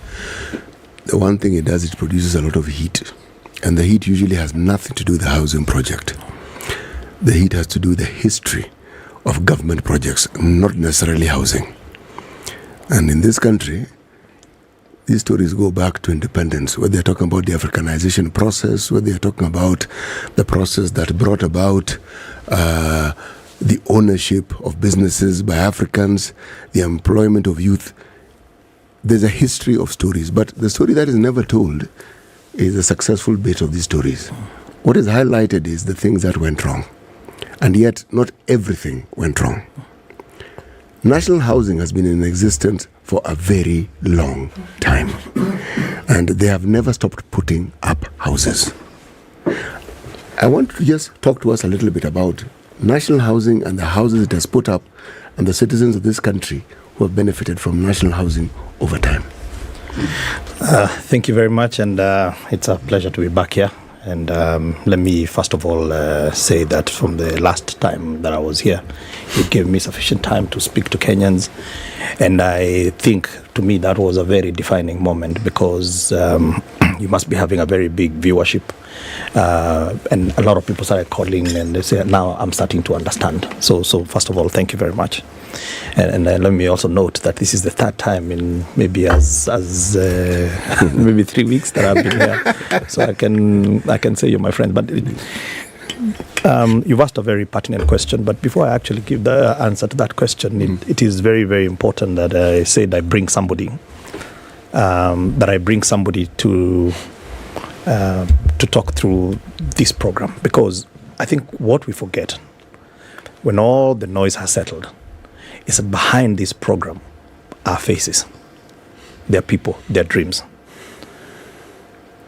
the one thing it does, it produces a lot of heat. And the heat usually has nothing to do with the housing project. The heat has to do with the history of government projects, not necessarily housing. And in this country, these stories go back to independence, where they're talking about the Africanization process, where they're talking about the process that brought about the ownership of businesses by Africans, the employment of youth. There's a history of stories, but the story that is never told is the successful bit of these stories. What is highlighted is the things that went wrong, and yet not everything went wrong. National housing has been in existence for a very long time, and they have never stopped putting up houses. I want to just talk to us a little bit about national housing and the houses it has put up, and the citizens of this country who have benefited from national housing over time. Thank you very much, and it's a pleasure to be back here. And let me first of all say that from the last time that I was here, it gave me sufficient time to speak to Kenyans, and I think to me that was a very defining moment, because you must be having a very big viewership, and a lot of people started calling and they say, now I'm starting to understand. So first of all, thank you very much. And let me also note that this is the third time in maybe maybe 3 weeks that I've been here, so I can say you're my friend. But you've asked a very pertinent question. But before I actually give the answer to that question, it is very, very important that I said I bring somebody, to talk through this program, because I think what we forget when all the noise has settled is that behind this program are faces, their people, their dreams.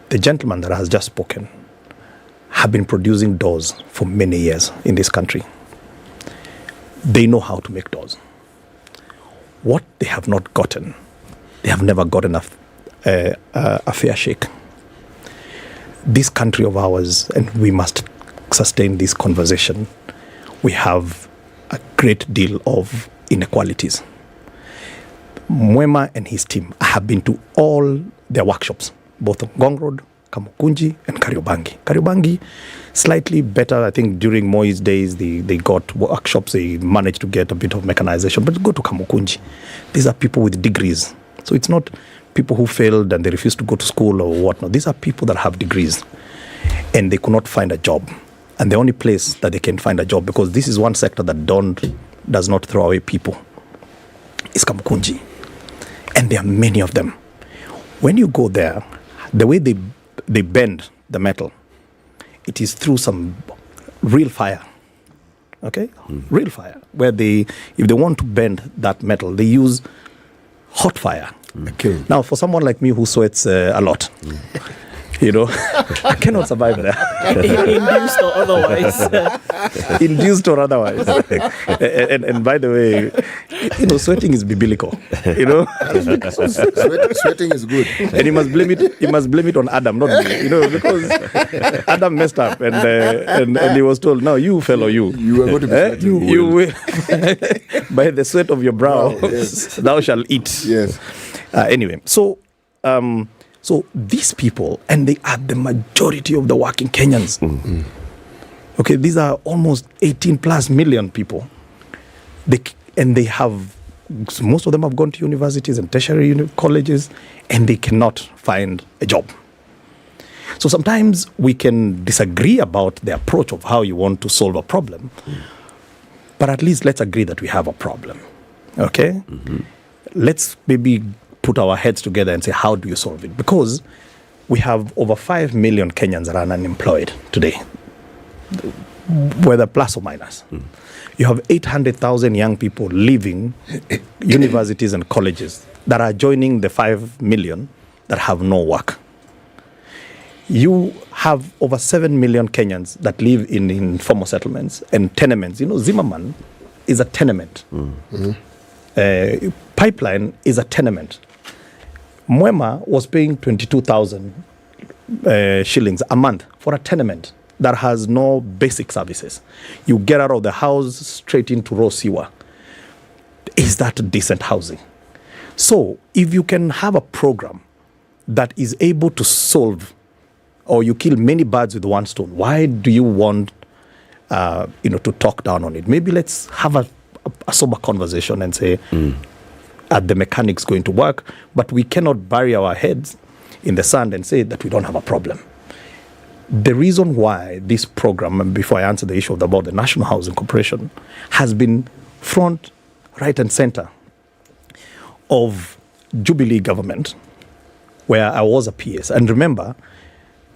The gentleman that has just spoken have been producing doors for many years in this country. They know how to make doors. What they have not gotten, they have never gotten a fair shake. This country of ours, and we must sustain this conversation, we have a great deal of inequalities. Mwema and his team have been to all their workshops, both on Ngong Road, Kamukunji, and Kariobangi. Kariobangi, slightly better, I think during Moi's days, they got workshops, they managed to get a bit of mechanization, but go to Kamukunji. These are people with degrees. So it's not people who failed and they refused to go to school or whatnot. These are people that have degrees and they could not find a job. And the only place that they can find a job, because this is one sector that does not throw away people, is Kamukunji. And there are many of them. When you go there, the way they bend the metal, it is through some real fire. Okay? Real fire. Where if they want to bend that metal, they use hot fire. Now, for someone like me who sweats a lot, I cannot survive there. Induced or otherwise. Induced or otherwise. And by the way, sweating is biblical. Sweating is good. And you must blame it on Adam, not me. Because Adam messed up and he was told, now you fellow, you are going to be sweating. You will by the sweat of your brow, yes. Thou shalt eat. Yes. Anyway, so these people, and they are the majority of the working Kenyans. Mm-hmm. Okay, these are almost 18 plus million people. They have, most of them have gone to universities and tertiary colleges, and they cannot find a job. So sometimes we can disagree about the approach of how you want to solve a problem, but at least let's agree that we have a problem. Okay? Mm-hmm. Let's maybe put our heads together and say, how do you solve it? Because we have over 5 million Kenyans that are unemployed today, whether plus or minus. You have 800,000 young people leaving universities and colleges that are joining the 5 million that have no work. You have over 7 million Kenyans that live in informal settlements and tenements. Zimmerman is a tenement. Mm-hmm. Pipeline is a tenement. Mwema was paying 22,000 shillings a month for a tenement that has no basic services. You get out of the house straight into raw sewer. Is that decent housing? So if you can have a program that is able to solve, or you kill many birds with one stone, why do you want to talk down on it? Maybe let's have a sober conversation and say, Are the mechanics going to work? But we cannot bury our heads in the sand and say that we don't have a problem. The reason why this program, and before I answer the issue about the National Housing Corporation, has been front, right and center of Jubilee government, where I was a PS. And remember,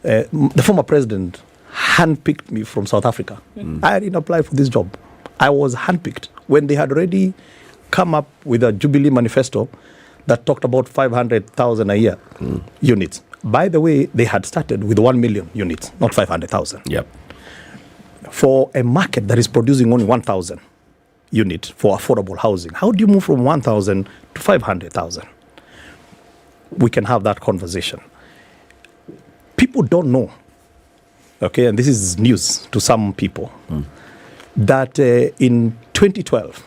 the former president handpicked me from South Africa. I didn't apply for this job. I was handpicked when they had already come up with a Jubilee manifesto that talked about 500,000 a year units. By the way, they had started with 1 million units, not 500,000. Yep. For a market that is producing only 1,000 units for affordable housing, how do you move from 1,000 to 500,000? We can have that conversation. People don't know, okay, and this is news to some people, that in 2012,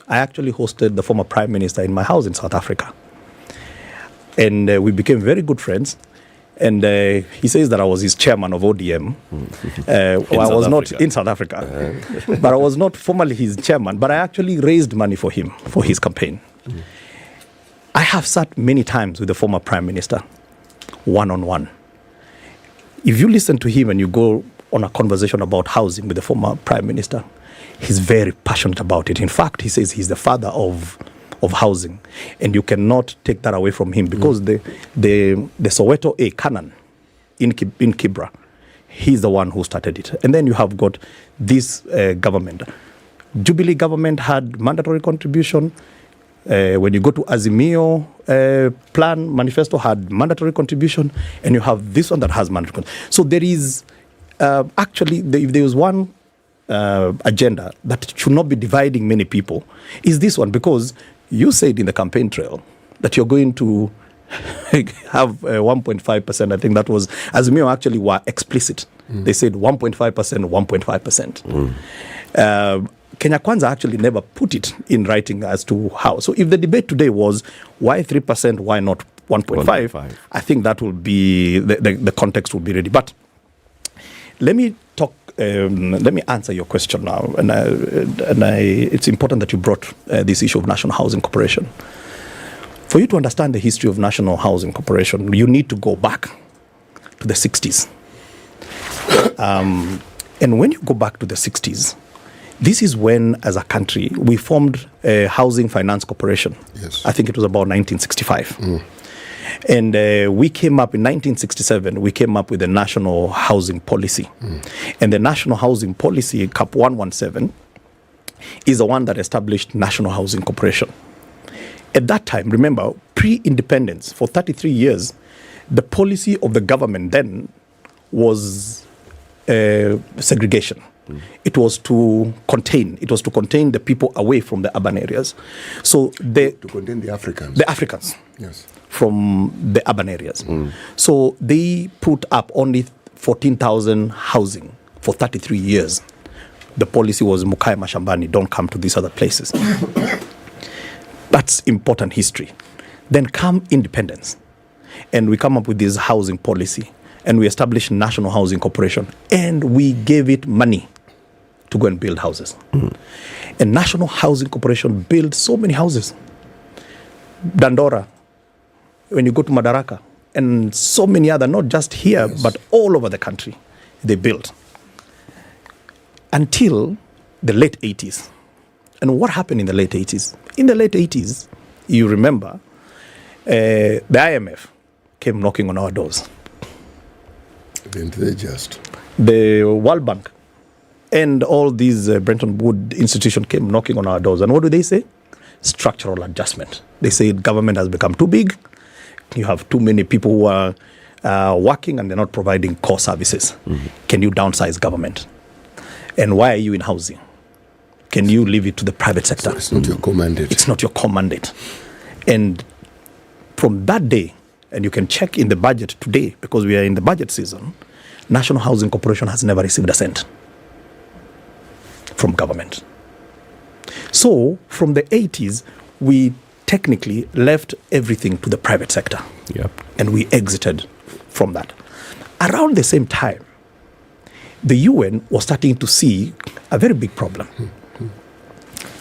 I actually hosted the former Prime Minister in my house in South Africa. And we became very good friends. And he says that I was his chairman of ODM. I was not in South Africa, but I was not formally his chairman, but I actually raised money for him, for his campaign. I have sat many times with the former Prime Minister, one-on-one. If you listen to him and you go on a conversation about housing with the former Prime Minister, he's very passionate about it. In fact, he says he's the father of housing, and you cannot take that away from him, because the Soweto A Canaan in Kibra, he's the one who started it. And then you have got this government. Jubilee government had mandatory contribution. When you go to Azimio plan manifesto had mandatory contribution, and you have this one that has mandatory contribution. So there is actually, if there is one agenda that should not be dividing many people, is this one, because you said in the campaign trail that you're going to have 1.5%. I think that was, Azimio actually were explicit. They said 1.5%, 1.5%. Kenya Kwanza actually never put it in writing as to how. So if the debate today was why 3%, why not 1.5, I think that will be, the context will be ready. But let me talk. Let me answer your question now, and it's important that you brought this issue of National Housing Corporation. For you to understand the history of National Housing Corporation, you need to go back to the 60s. And when you go back to the 60s, this is when, as a country, we formed a Housing Finance Corporation. Yes. I think it was about 1965. And we came up in 1967, we came up with the National Housing Policy. And the National Housing Policy, CAP 117, is the one that established National Housing Corporation. At that time, remember, pre-independence, for 33 years, the policy of the government then was segregation. It was to contain the people away from the urban areas. So to contain the Africans. The Africans. Yes. From the urban areas. So they put up only 14,000 housing for 33 years. The policy was Mukae Mashambani, don't come to these other places. That's important history. Then come independence. And we come up with this housing policy. And we established National Housing Corporation. And we gave it money to go and build houses. And National Housing Corporation built so many houses. Dandora, when you go to Madaraka, and so many other, not just here, but all over the country, they built. Until the late 80s. And what happened in the late 80s? In the late 80s, you remember, the IMF came knocking on our doors. Didn't they just? The World Bank and all these Bretton Woods institutions came knocking on our doors. And what do they say? Structural adjustment. They say government has become too big. You have too many people who are working and they're not providing core services. Can you downsize government? And why are you in housing? Can you leave it to the private sector? So it's not your core mandate. It's not your core mandate. And from that day, and you can check in the budget today, because we are in the budget season, National Housing Corporation has never received a cent from government. So from the 80s, we technically left everything to the private sector. And we exited from that. Around the same time, the UN was starting to see a very big problem.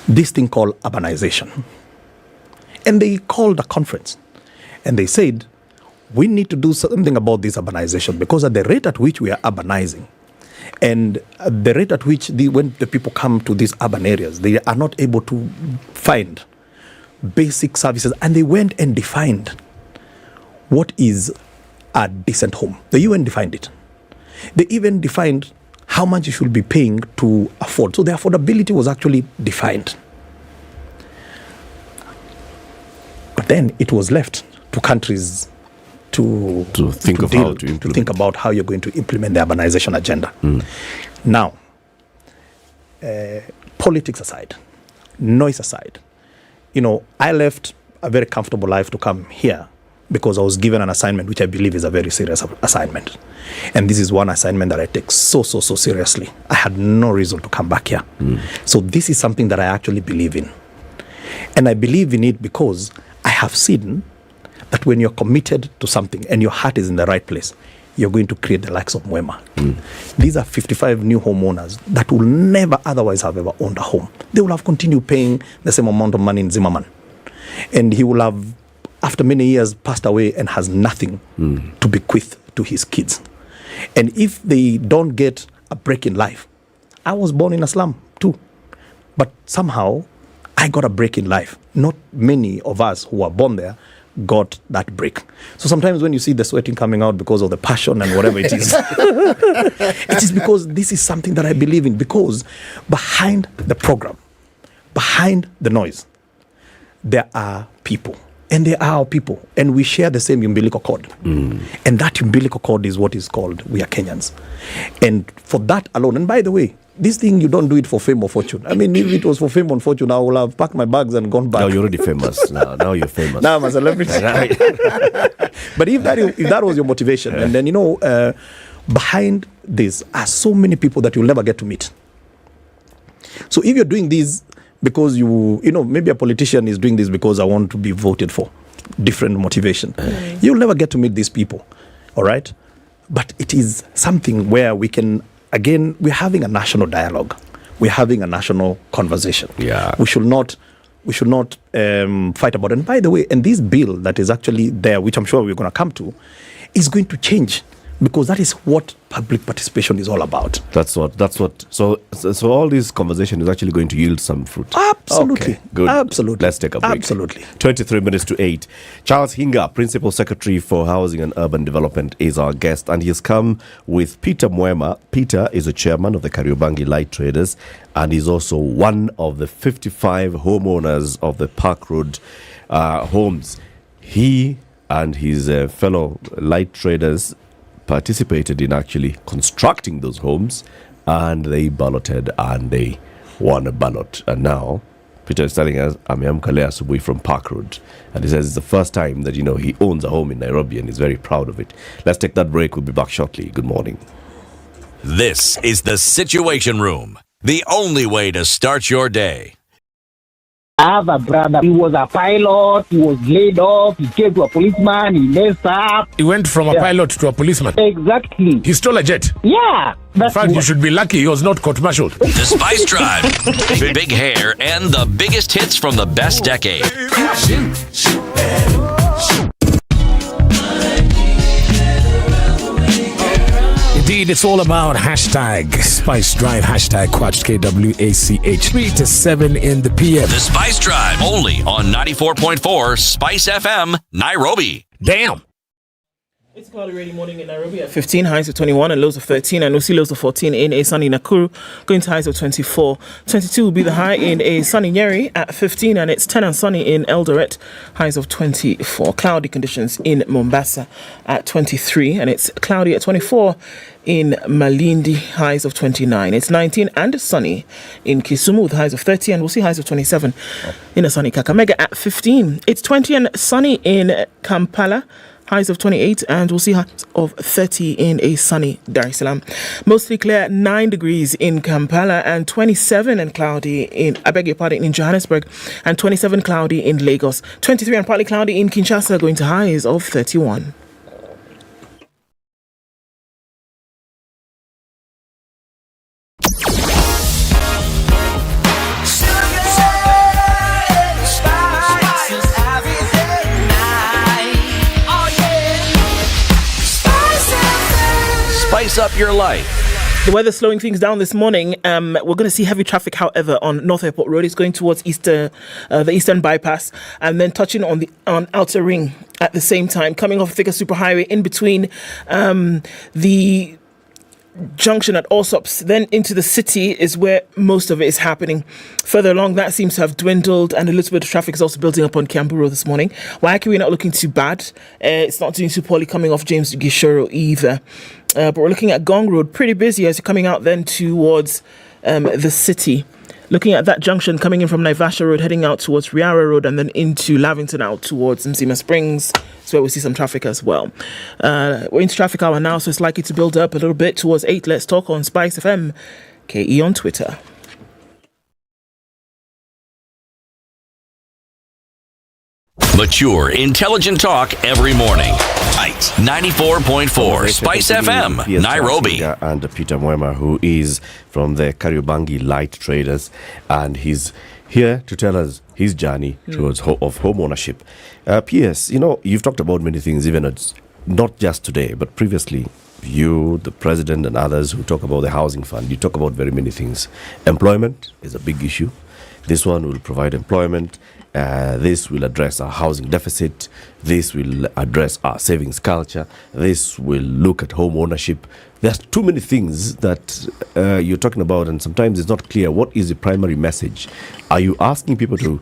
This thing called urbanization. And they called a conference and they said, we need to do something about this urbanization, because at the rate at which we are urbanizing and at the rate at which when the people come to these urban areas, they are not able to find basic services. And they went and defined what is a decent home. The UN defined it. They even defined how much you should be paying to afford. So the affordability was actually defined. But then it was left to countries to think about how you're going to implement the urbanization agenda. Now, politics aside, noise aside, I left a very comfortable life to come here because I was given an assignment which I believe is a very serious assignment. And this is one assignment that I take so seriously. I had no reason to come back here. So this is something that I actually believe in. And I believe in it because I have seen that when you're committed to something and your heart is in the right place, you're going to create the likes of Mwema. These are 55 new homeowners that will never otherwise have ever owned a home. They will have continued paying the same amount of money in Zimmerman. And he will have, after many years, passed away and has nothing to bequeath to his kids. And if they don't get a break in life, I was born in a slum too. But somehow, I got a break in life. Not many of us who were born there got that break. So sometimes when you see the sweating coming out because of the passion and whatever it is, it is because this is something that I believe in, because behind the program, behind the noise, there are people. And they are our people. And we share the same umbilical cord. And that umbilical cord is what is called We Are Kenyans. And for that alone, and by the way, this thing, you don't do it for fame or fortune. I mean, if it was for fame or fortune, I would have packed my bags and gone back. Now you're already famous. Now you're famous. Now I'm a celebrity. But if that was your motivation, and then, behind this are so many people that you'll never get to meet. So if you're doing this because maybe a politician is doing this because I want to be voted for, different motivation, you'll never get to meet these people. All right? But it is something where we can, again, we're having a national dialogue. We're having a national conversation. Yeah. We should not fight about it. And by the way, and this bill that is actually there, which I'm sure we're going to come to, is going to change, because that is what public participation is all about. That's what. So all this conversation is actually going to yield some fruit. Absolutely. Okay, good. Absolutely. Let's take a break. Absolutely. 23 minutes to 8. Charles Hinga, Principal Secretary for Housing and Urban Development, is our guest, and he has come with Peter Mwema. Peter is the chairman of the Kariobangi Light Traders, and is also one of the 55 homeowners of the Park Road homes. He and his fellow light traders participated in actually constructing those homes, and they balloted and they won a ballot. And now Peter is telling us, ameamka leo asubuhi from Park Road, and he says it's the first time that he owns a home in Nairobi, and he's very proud of it. Let's take that break. We'll be back shortly. Good morning. This is the Situation Room, the only way to start your day. I have a brother. He was a pilot. He was laid off. He came to a policeman. He messed up. He went from a pilot to a policeman. Exactly. He stole a jet. Yeah. In fact, you should be lucky he was not court-martialed. The Spice Drive. Big hair and the biggest hits from the best decade. Indeed, it's all about hashtag Spice Drive, hashtag Quatch, KWACH, 3 to 7 in the PM. The Spice Drive, only on 94.4 Spice FM, Nairobi. Damn. It's a cloudy rainy morning in Nairobi at 15, highs of 21 and lows of 13, and we'll see lows of 14 in a sunny Nakuru, going to highs of 24. 22 will be the high in a sunny Nyeri at 15, and it's 10 and sunny in Eldoret, highs of 24. Cloudy conditions in Mombasa at 23, and it's cloudy at 24 in Malindi, highs of 29. It's 19 and sunny in Kisumu with highs of 30, and we'll see highs of 27 in a sunny Kakamega at 15. It's 20 and sunny in Kampala, highs of 28, and we'll see highs of 30 in a sunny Dar es Salaam. Mostly clear, 9 degrees in Kampala, and 27 and cloudy in Johannesburg, and 27 cloudy in Lagos. 23 and partly cloudy in Kinshasa, going to highs of 31. spice up your life. The weather's slowing things down this morning. We're going to see heavy traffic, however, on North Airport Road. It's going towards the Eastern Bypass and then touching on Outer Ring at the same time. Coming off Thika Superhighway in between the junction at Allsops, then into the city is where most of it is happening. Further along, that seems to have dwindled, and a little bit of traffic is also building up on Kiamburu this morning. Waikiri not looking too bad. It's not doing too poorly coming off James Gishoro either. But we're looking at Gong Road, pretty busy as you're coming out then towards the city. Looking at that junction coming in from Naivasha Road, heading out towards Riara Road, and then into Lavington out towards Mzima Springs. That's where we see some traffic as well. We're into traffic hour now, so it's likely to build up a little bit towards 8. Let's talk on Spice FM, KE on Twitter. Mature, intelligent talk every morning. 94.4 Spice FM, Nairobi. And Peter Mwema, who is from the Kariobangi Light Traders, and he's here to tell us his journey towards of home ownership. P.S., you've talked about many things, even not just today, but previously. You, the president, and others who talk about the housing fund, you talk about very many things. Employment is a big issue. This one will provide employment. This will address our housing deficit. This will address our savings culture. This will look at home ownership. There's too many things that you're talking about, and sometimes it's not clear what is the primary message. Are you asking people to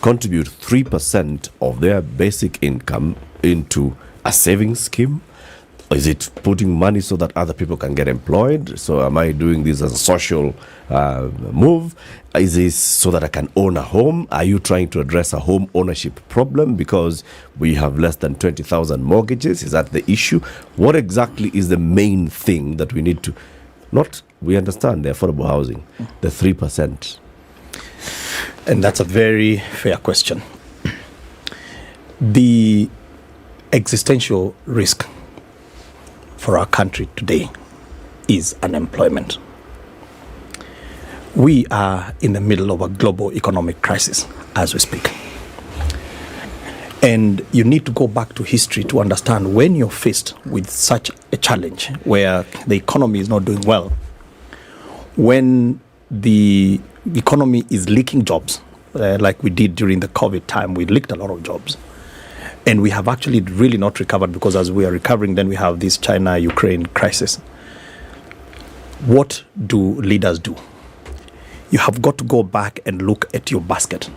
contribute 3% of their basic income into a savings scheme? Is it putting money so that other people can get employed? So am I doing this as a social move? Is this so that I can own a home? Are you trying to address a home ownership problem because we have less than 20,000 mortgages? Is that the issue? What exactly is the main thing that we need to... we understand the affordable housing, the 3%. And that's a very fair question. The existential risk for our country today is unemployment. We are in the middle of a global economic crisis as we speak. And you need to go back to history to understand when you're faced with such a challenge where the economy is not doing well, when the economy is leaking jobs, like we did during the COVID time, we leaked a lot of jobs. And we have actually really not recovered, because as we are recovering, then we have this China-Ukraine crisis. What do leaders do? You have got to go back and look at your basket.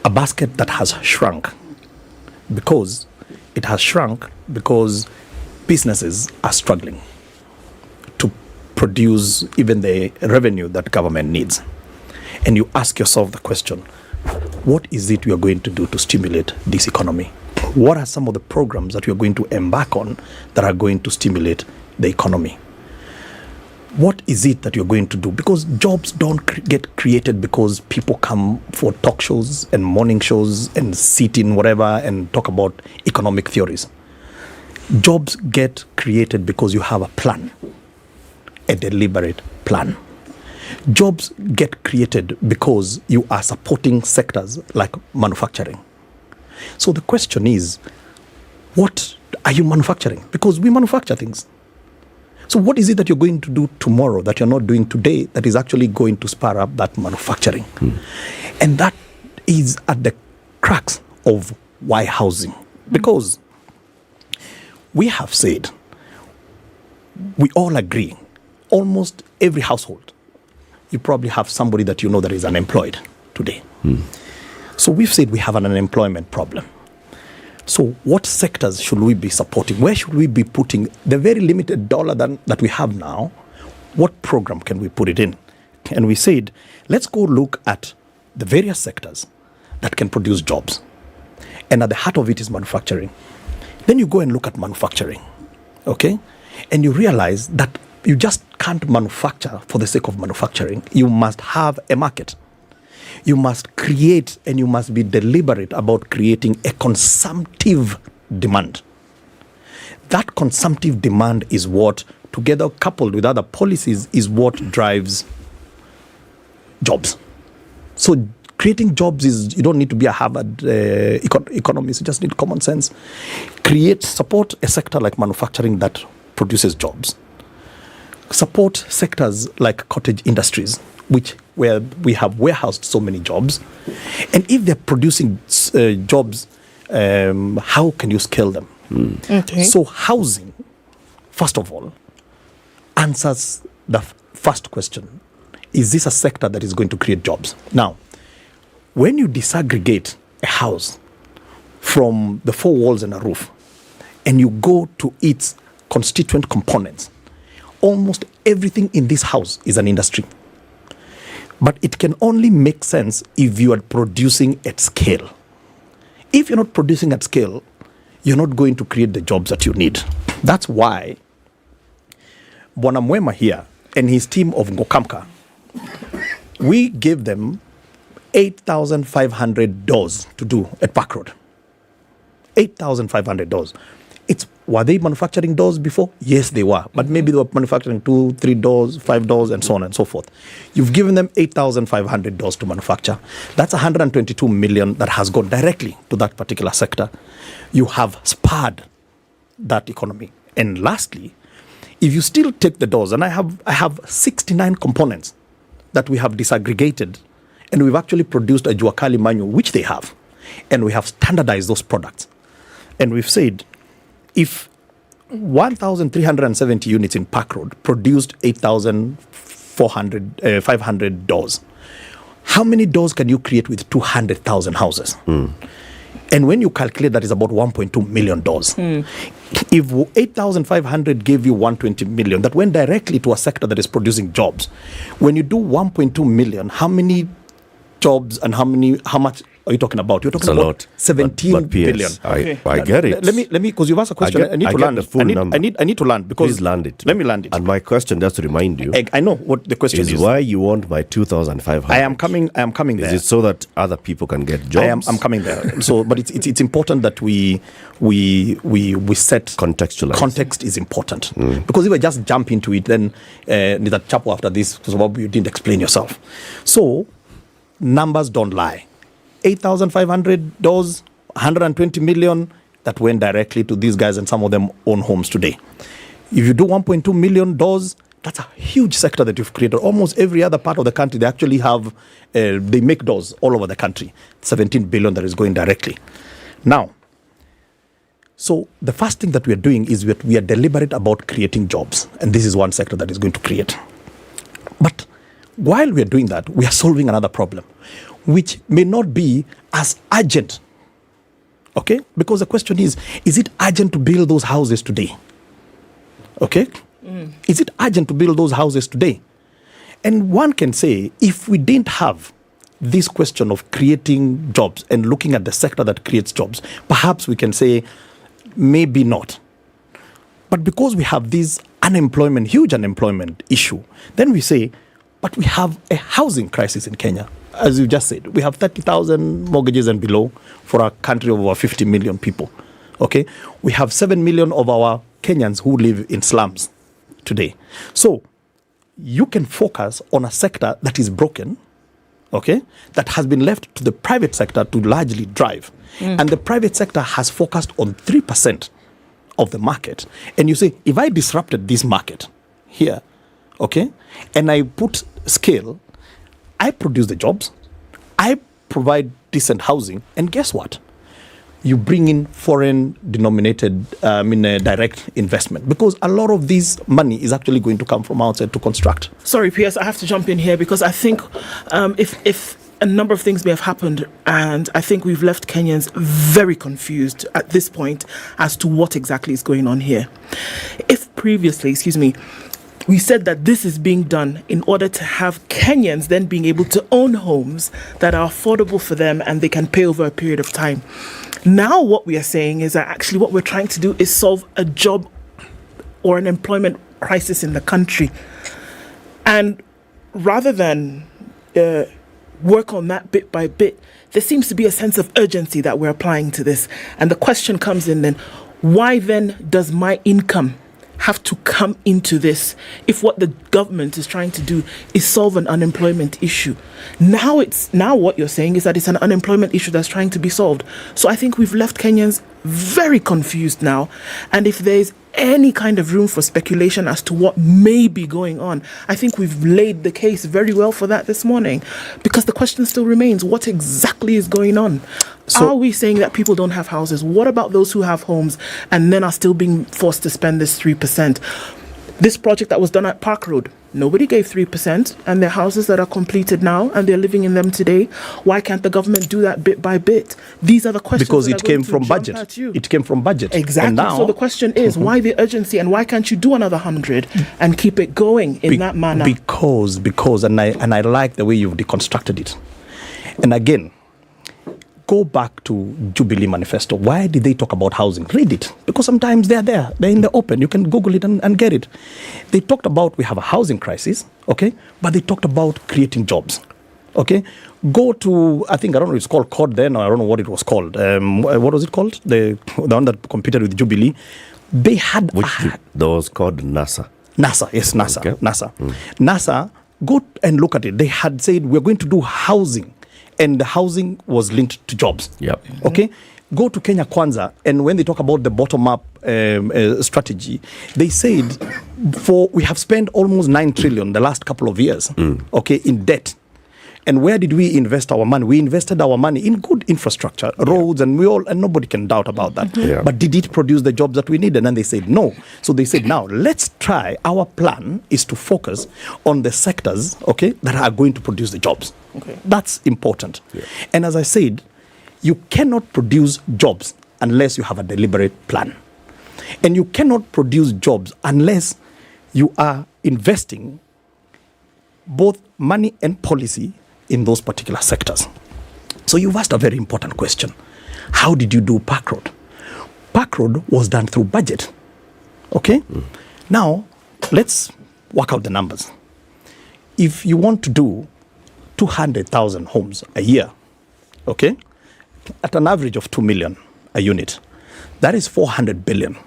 A basket that has shrunk because businesses are struggling to produce even the revenue that government needs. And you ask yourself the question, what is it we are going to do to stimulate this economy? What are some of the programs that we are going to embark on that are going to stimulate the economy? What is it that you're going to do? Because jobs don't get created because people come for talk shows and morning shows and sit in whatever and talk about economic theories. Jobs get created because you have a plan, a deliberate plan. Jobs get created because you are supporting sectors like manufacturing. So the question is, what are you manufacturing? Because we manufacture things. So what is it that you're going to do tomorrow that you're not doing today that is actually going to spur up that manufacturing? And that is at the crux of why housing. Because we have said, we all agree, almost every household, you probably have somebody that you know that is unemployed today. So we've said we have an unemployment problem. So what sectors should we be supporting? Where should we be putting the very limited dollar that we have now? What program can we put it in? And we said, let's go look at the various sectors that can produce jobs. And at the heart of it is manufacturing. Then you go and look at manufacturing, okay? And you realize that you just can't manufacture for the sake of manufacturing. You must have a market. You must create, and you must be deliberate about creating a consumptive demand. That consumptive demand is what, together coupled with other policies, is what drives jobs. So creating jobs is, you don't need to be a Harvard economist, you just need common sense. Support a sector like manufacturing that produces jobs. Support sectors like cottage industries, where we have warehoused so many jobs. And if they're producing jobs, how can you scale them? Okay. So housing, first of all, answers the first question. Is this a sector that is going to create jobs? Now, when you disaggregate a house from the four walls and a roof, and you go to its constituent components, almost everything in this house is an industry. But it can only make sense if you are producing at scale. If you're not producing at scale, you're not going to create the jobs that you need. That's why Bwana Mwema here and his team of Ngokamka, we gave them 8,500 doors to do at Park Road. 8,500 doors. Were they manufacturing doors before? Yes, they were. But maybe they were manufacturing 2, 3 doors, 5 doors, and so on and so forth. You've given them 8,500 doors to manufacture. That's 122 million that has gone directly to that particular sector. You have spurred that economy. And lastly, if you still take the doors, and I have 69 components that we have disaggregated, and we've actually produced a Juakali manual, which they have, and we have standardized those products. And we've said, if 1,370 units in Park Road produced 8,500 doors, how many doors can you create with 200,000 houses? And when you calculate that is about 1.2 million doors. If 8,500 gave you 120 million, that went directly to a sector that is producing jobs. When you do 1.2 million, how many jobs and how much are you talking about? You're talking It's a about lot. 17 billion. I get it. Let me, because you've asked a question. I need to land. The full number. I need to land because. Please land it. Let me land it. And my question, just to remind you, I know what the question is. why you want my 2,500. I am coming there. Is it so that other people can get jobs? I'm coming there. So, but it's important that we set contextualize. Context is important because if I just jump into it, then that chapel after this, because you didn't explain yourself. So, numbers don't lie. 8,500 doors, 120 million that went directly to these guys, and some of them own homes today. If you do 1.2 million doors, that's a huge sector that you've created. Almost every other part of the country, they actually have, they make doors all over the country. 17 billion that is going directly. Now, so the first thing that we are doing is we are deliberate about creating jobs. And this is one sector that is going to create. But while we are doing that, we are solving another problem, which may not be as urgent. Okay? Because the question is it urgent to build those houses today? Okay? Is it urgent to build those houses today? And one can say, if we didn't have this question of creating jobs and looking at the sector that creates jobs, perhaps we can say, maybe not. But because we have this huge unemployment issue, then we say, but we have a housing crisis in Kenya. As you just said, we have 30,000 mortgages and below for a country of over 50 million people. Okay? We have 7 million of our Kenyans who live in slums today. So you can focus on a sector that is broken, okay, that has been left to the private sector to largely drive. And the private sector has focused on 3% of the market. And you say, if I disrupted this market here, okay, and I put scale, I produce the jobs, I provide decent housing, and guess what? You bring in foreign denominated, direct investment, because a lot of this money is actually going to come from outside to construct. Sorry, PS, I have to jump in here because I think if a number of things may have happened, and I think we've left Kenyans very confused at this point as to what exactly is going on here. If previously, we said that this is being done in order to have Kenyans then being able to own homes that are affordable for them and they can pay over a period of time. Now what we are saying is that actually what we're trying to do is solve a job or an employment crisis in the country. And rather than work on that bit by bit, there seems to be a sense of urgency that we're applying to this. And the question comes in then, why then does my income have to come into this if what the government is trying to do is solve an unemployment issue? Now what you're saying is that it's an unemployment issue that's trying to be solved. So I think we've left Kenyans very confused now. And if there's any kind of room for speculation as to what may be going on. I think we've laid the case very well for that this morning, because the question still remains, what exactly is going on? So, are we saying that people don't have houses? What about those who have homes and then are still being forced to spend this 3%? This project that was done at Park Road, nobody gave 3%, and there are houses that are completed now and they're living in them today. Why can't the government do that bit by bit? These are the questions. Because it came from budget. It came from budget. Exactly. And now, so the question is, why the urgency, and why can't you do another 100 and keep it going in that manner? Because, and I like the way you've deconstructed it. And again, go back to Jubilee Manifesto. Why did they talk about housing? Read it. Because sometimes they're there. They're in the open. You can Google it and get it. They talked about we have a housing crisis, okay? But they talked about creating jobs, okay? Go to, I don't know, it's called COD then, or I don't know what it was called. What was it called? The one that competed with Jubilee. They had... That was called NASA. NASA, yes, NASA. Okay. NASA. NASA, go and look at it. They had said, we're going to do housing. And the housing was linked to jobs. Yep. Okay? Go to Kenya Kwanza, and when they talk about the bottom-up strategy, they said we have spent almost 9 trillion the last couple of years, okay, in debt. And where did we invest our money? We invested our money in good infrastructure, roads, and nobody can doubt about that. Yeah. But did it produce the jobs that we need? And then they said no. So they said, now let's try. Our plan is to focus on the sectors, okay, that are going to produce the jobs. Okay. That's important. Yeah. And as I said, you cannot produce jobs unless you have a deliberate plan. And you cannot produce jobs unless you are investing both money and policy in those particular sectors. So you've asked a very important question. How did you do Park Road? Park Road was done through budget. Okay? Now, let's work out the numbers. If you want to do 200,000 homes a year, okay, at an average of 2 million a unit, that is 400 billion.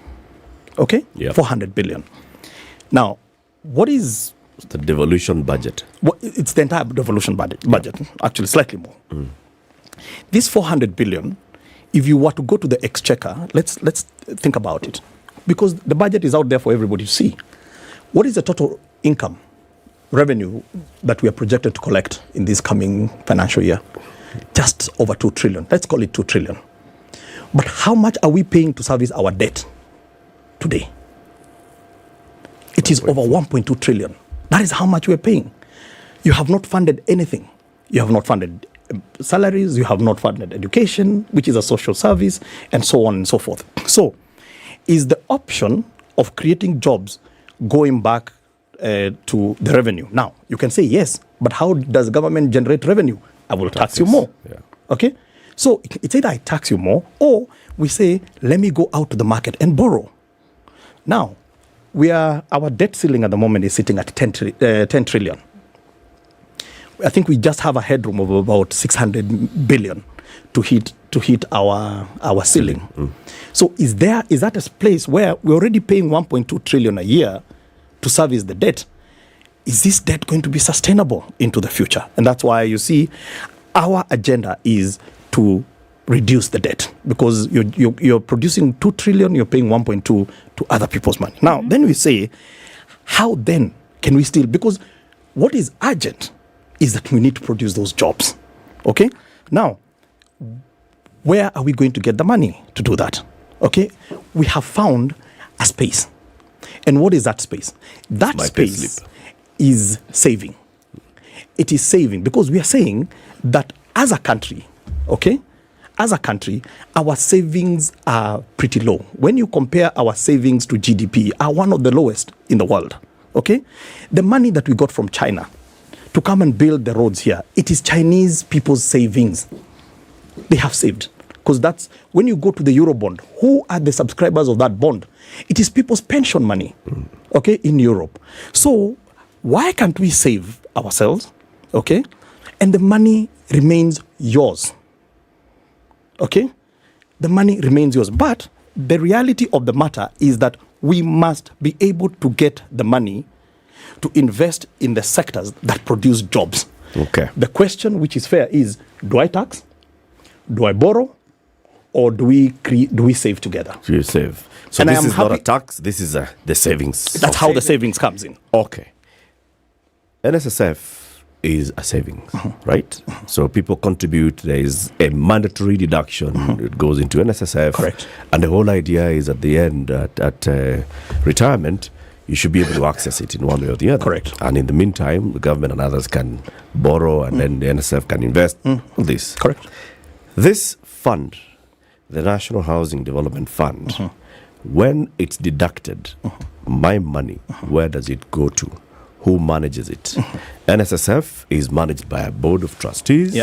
Okay? Yep. 400 billion. Now, what is the devolution budget? Well, it's the entire devolution budget, actually slightly more. This 400 billion, if you were to go to the exchequer, let's think about it. Because the budget is out there for everybody to see. What is the total income, revenue that we are projected to collect in this coming financial year? Just over 2 trillion. Let's call it 2 trillion. But how much are we paying to service our debt today? It is over 1.2 trillion. That is how much we're paying. You have not funded anything. You have not funded salaries. You have not funded education, which is a social service, and so on and so forth. So, is the option of creating jobs going back to the revenue? Now, you can say yes, but how does government generate revenue? I will tax you more. Yeah. Okay? So, it's either I tax you more, or we say, let me go out to the market and borrow. Now, our debt ceiling at the moment is sitting at 10 trillion. I think we just have a headroom of about 600 billion to hit our ceiling. So is that a place where we're already paying 1.2 trillion a year to service the debt? Is this debt going to be sustainable into the future? And that's why you see our agenda is to reduce the debt, because you're producing 2 trillion, you're paying 1.2 to other people's money. Now, then we say, how then can we still, because what is urgent is that we need to produce those jobs. Okay? Now, where are we going to get the money to do that? Okay? We have found a space. And what is that space? That space is saving. It is saving, because we are saying that as a country, okay, as a country, our savings are pretty low. When you compare our savings to GDP, are one of the lowest in the world. Okay? The money that we got from China to come and build the roads here, it is Chinese people's savings. They have saved. Because that's, when you go to the Eurobond, who are the subscribers of that bond? It is people's pension money, okay, in Europe. So why can't we save ourselves, okay, and the money remains yours? Okay, the money remains yours. But the reality of the matter is that we must be able to get the money to invest in the sectors that produce jobs. Okay. The question which is fair is, do I tax? Do I borrow? or do we save together? You save. So And I this am is not a happy- tax. This is the savings. That's how the savings comes in. Okay. NSSF is a savings, right? So people contribute. There is a mandatory deduction. It goes into NSSF. Correct. And the whole idea is at the end, at retirement, you should be able to access it in one way or the other. Correct. And in the meantime, the government and others can borrow, and then the NSSF can invest. All this. Correct. This fund, the National Housing Development Fund, when it's deducted, my money, where does it go to? Who manages it? NSSF is managed by a board of trustees,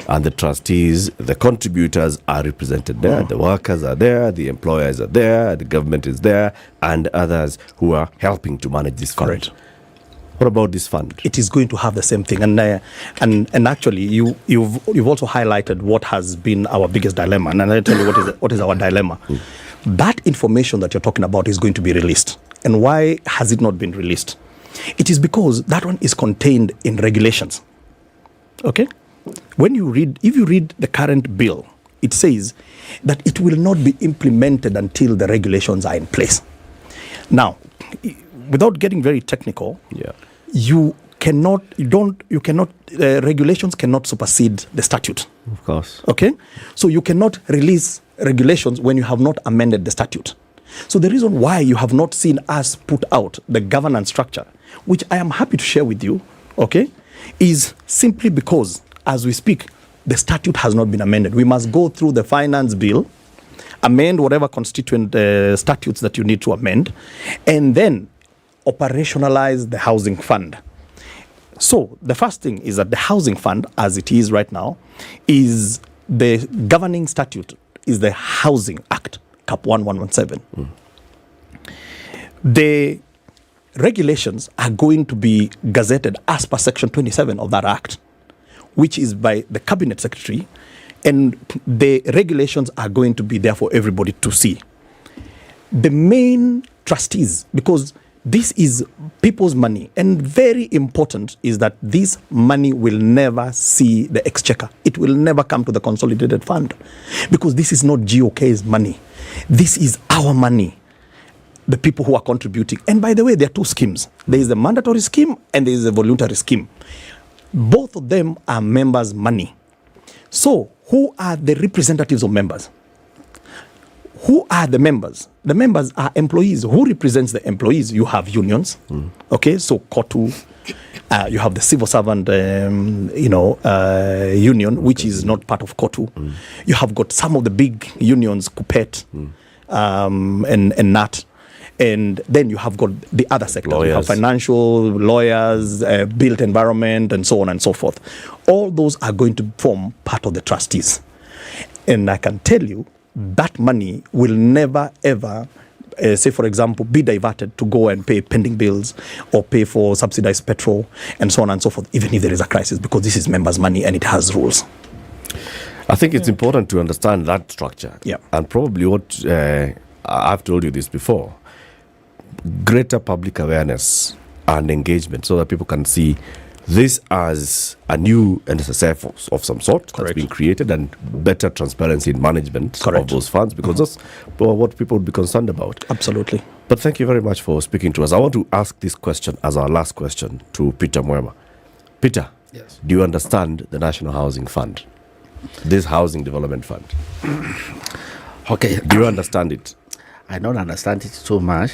and the trustees, the contributors are represented there. The workers are there, the employers are there, the government is there, and others who are helping to manage this fund. Correct. What about this fund? It is going to have the same thing, and actually, you've also highlighted what has been our biggest dilemma, and I'll tell you what is our dilemma. That information that you're talking about is going to be released, and why has it not been released? It is because that one is contained in regulations. Okay, if you read the current bill, it says that it will not be implemented until the regulations are in place. Now, without getting very technical, regulations cannot supersede the statute. Of course. Okay? So you cannot release regulations when you have not amended the statute. So the reason why you have not seen us put out the governance structure, which I am happy to share with you, okay, is simply because, as we speak, the statute has not been amended. We must go through the finance bill, amend whatever constituent statutes that you need to amend, and then operationalize the housing fund. So the first thing is that the housing fund, as it is right now, is the governing statute, is the Housing Act, Cap 1117. The regulations are going to be gazetted as per Section 27 of that Act, which is by the Cabinet Secretary, and the regulations are going to be there for everybody to see. The main trustees, because this is people's money, and very important is that this money will never see the exchequer. It will never come to the consolidated fund, because this is not GOK's money. This is our money, the people who are contributing. And by the way, there are two schemes. There is the mandatory scheme and there is a voluntary scheme. Both of them are members' money. So who are the representatives of members? Who are the members? The members are employees. Who represents the employees? You have unions, okay? So KOTU, you have the civil servant, union, which is not part of KOTU. You have got some of the big unions, KUPPET, and NAT. And then you have got the other sectors. You have financial, lawyers, built environment, and so on and so forth. All those are going to form part of the trustees. And I can tell you, that money will never, ever, say, for example, be diverted to go and pay pending bills or pay for subsidized petrol and so on and so forth, even if there is a crisis, because this is members' money and it has rules. I think it's important to understand that structure. Yeah. And probably what I've told you this before, greater public awareness and engagement so that people can see this as a new NSSF of some sort that's been created, and better transparency in management of those funds, because that's what people would be concerned about. Absolutely. But thank you very much for speaking to us. I want to ask this question as our last question to Peter Mwema. Peter, yes, do you understand the National Housing Fund, this Housing Development Fund? Okay. Do you understand it? I don't understand it so much,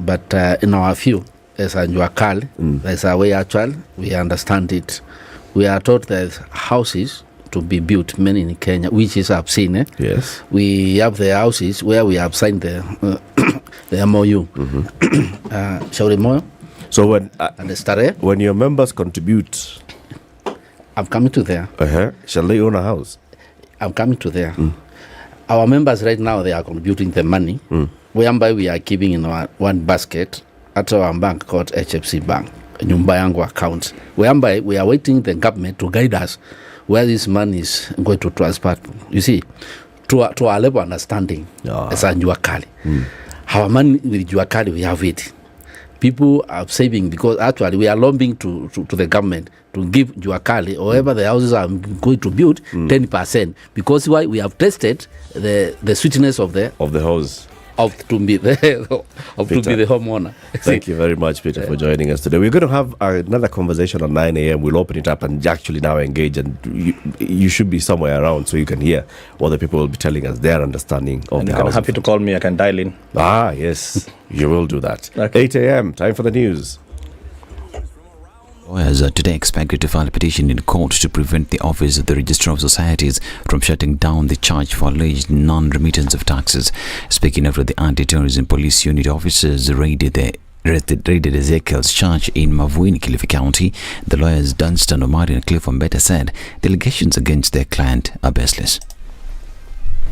but in our view, as a Njuakali, there's a way actually we understand it. We are taught there's houses to be built, many in Kenya, which is I've seen. Yes. We have the houses where we have signed the MOU. Shauri Moyo. So when and the Stare. When your members contribute, I'm coming to there. Shall they own a house? I'm coming to there. Our members right now, they are contributing the money, whereby we are giving in one basket at our bank called HFC Bank, Nyumba Yangu account, whereby we are waiting the government to guide us where this money is going to transfer. You see, to our level understanding as a Njuakali. Our money with Njuakali, we have it. people are saving because actually we are lobbying to the government to give Juakali or wherever the houses are going to build 10%, because why? We have tested the sweetness of the house. To be the homeowner. Thank you very much, Peter, for joining us today. We're going to have another conversation at 9 a.m. We'll open it up and actually now engage, and you should be somewhere around so you can hear what the people will be telling us, their understanding of the house. I'm happy to call me. I can dial in. Ah, yes, you will do that. Okay. 8 a.m., time for the news. Lawyers are today expected to file a petition in court to prevent the Office of the Registrar of Societies from shutting down the charge for alleged non-remittance of taxes. Speaking after the anti-terrorism police unit officers raided Ezekiel's church in Mavuini, Kilifi County, the lawyers Dunstan Omari and Cliff Ombeta said the allegations against their client are baseless.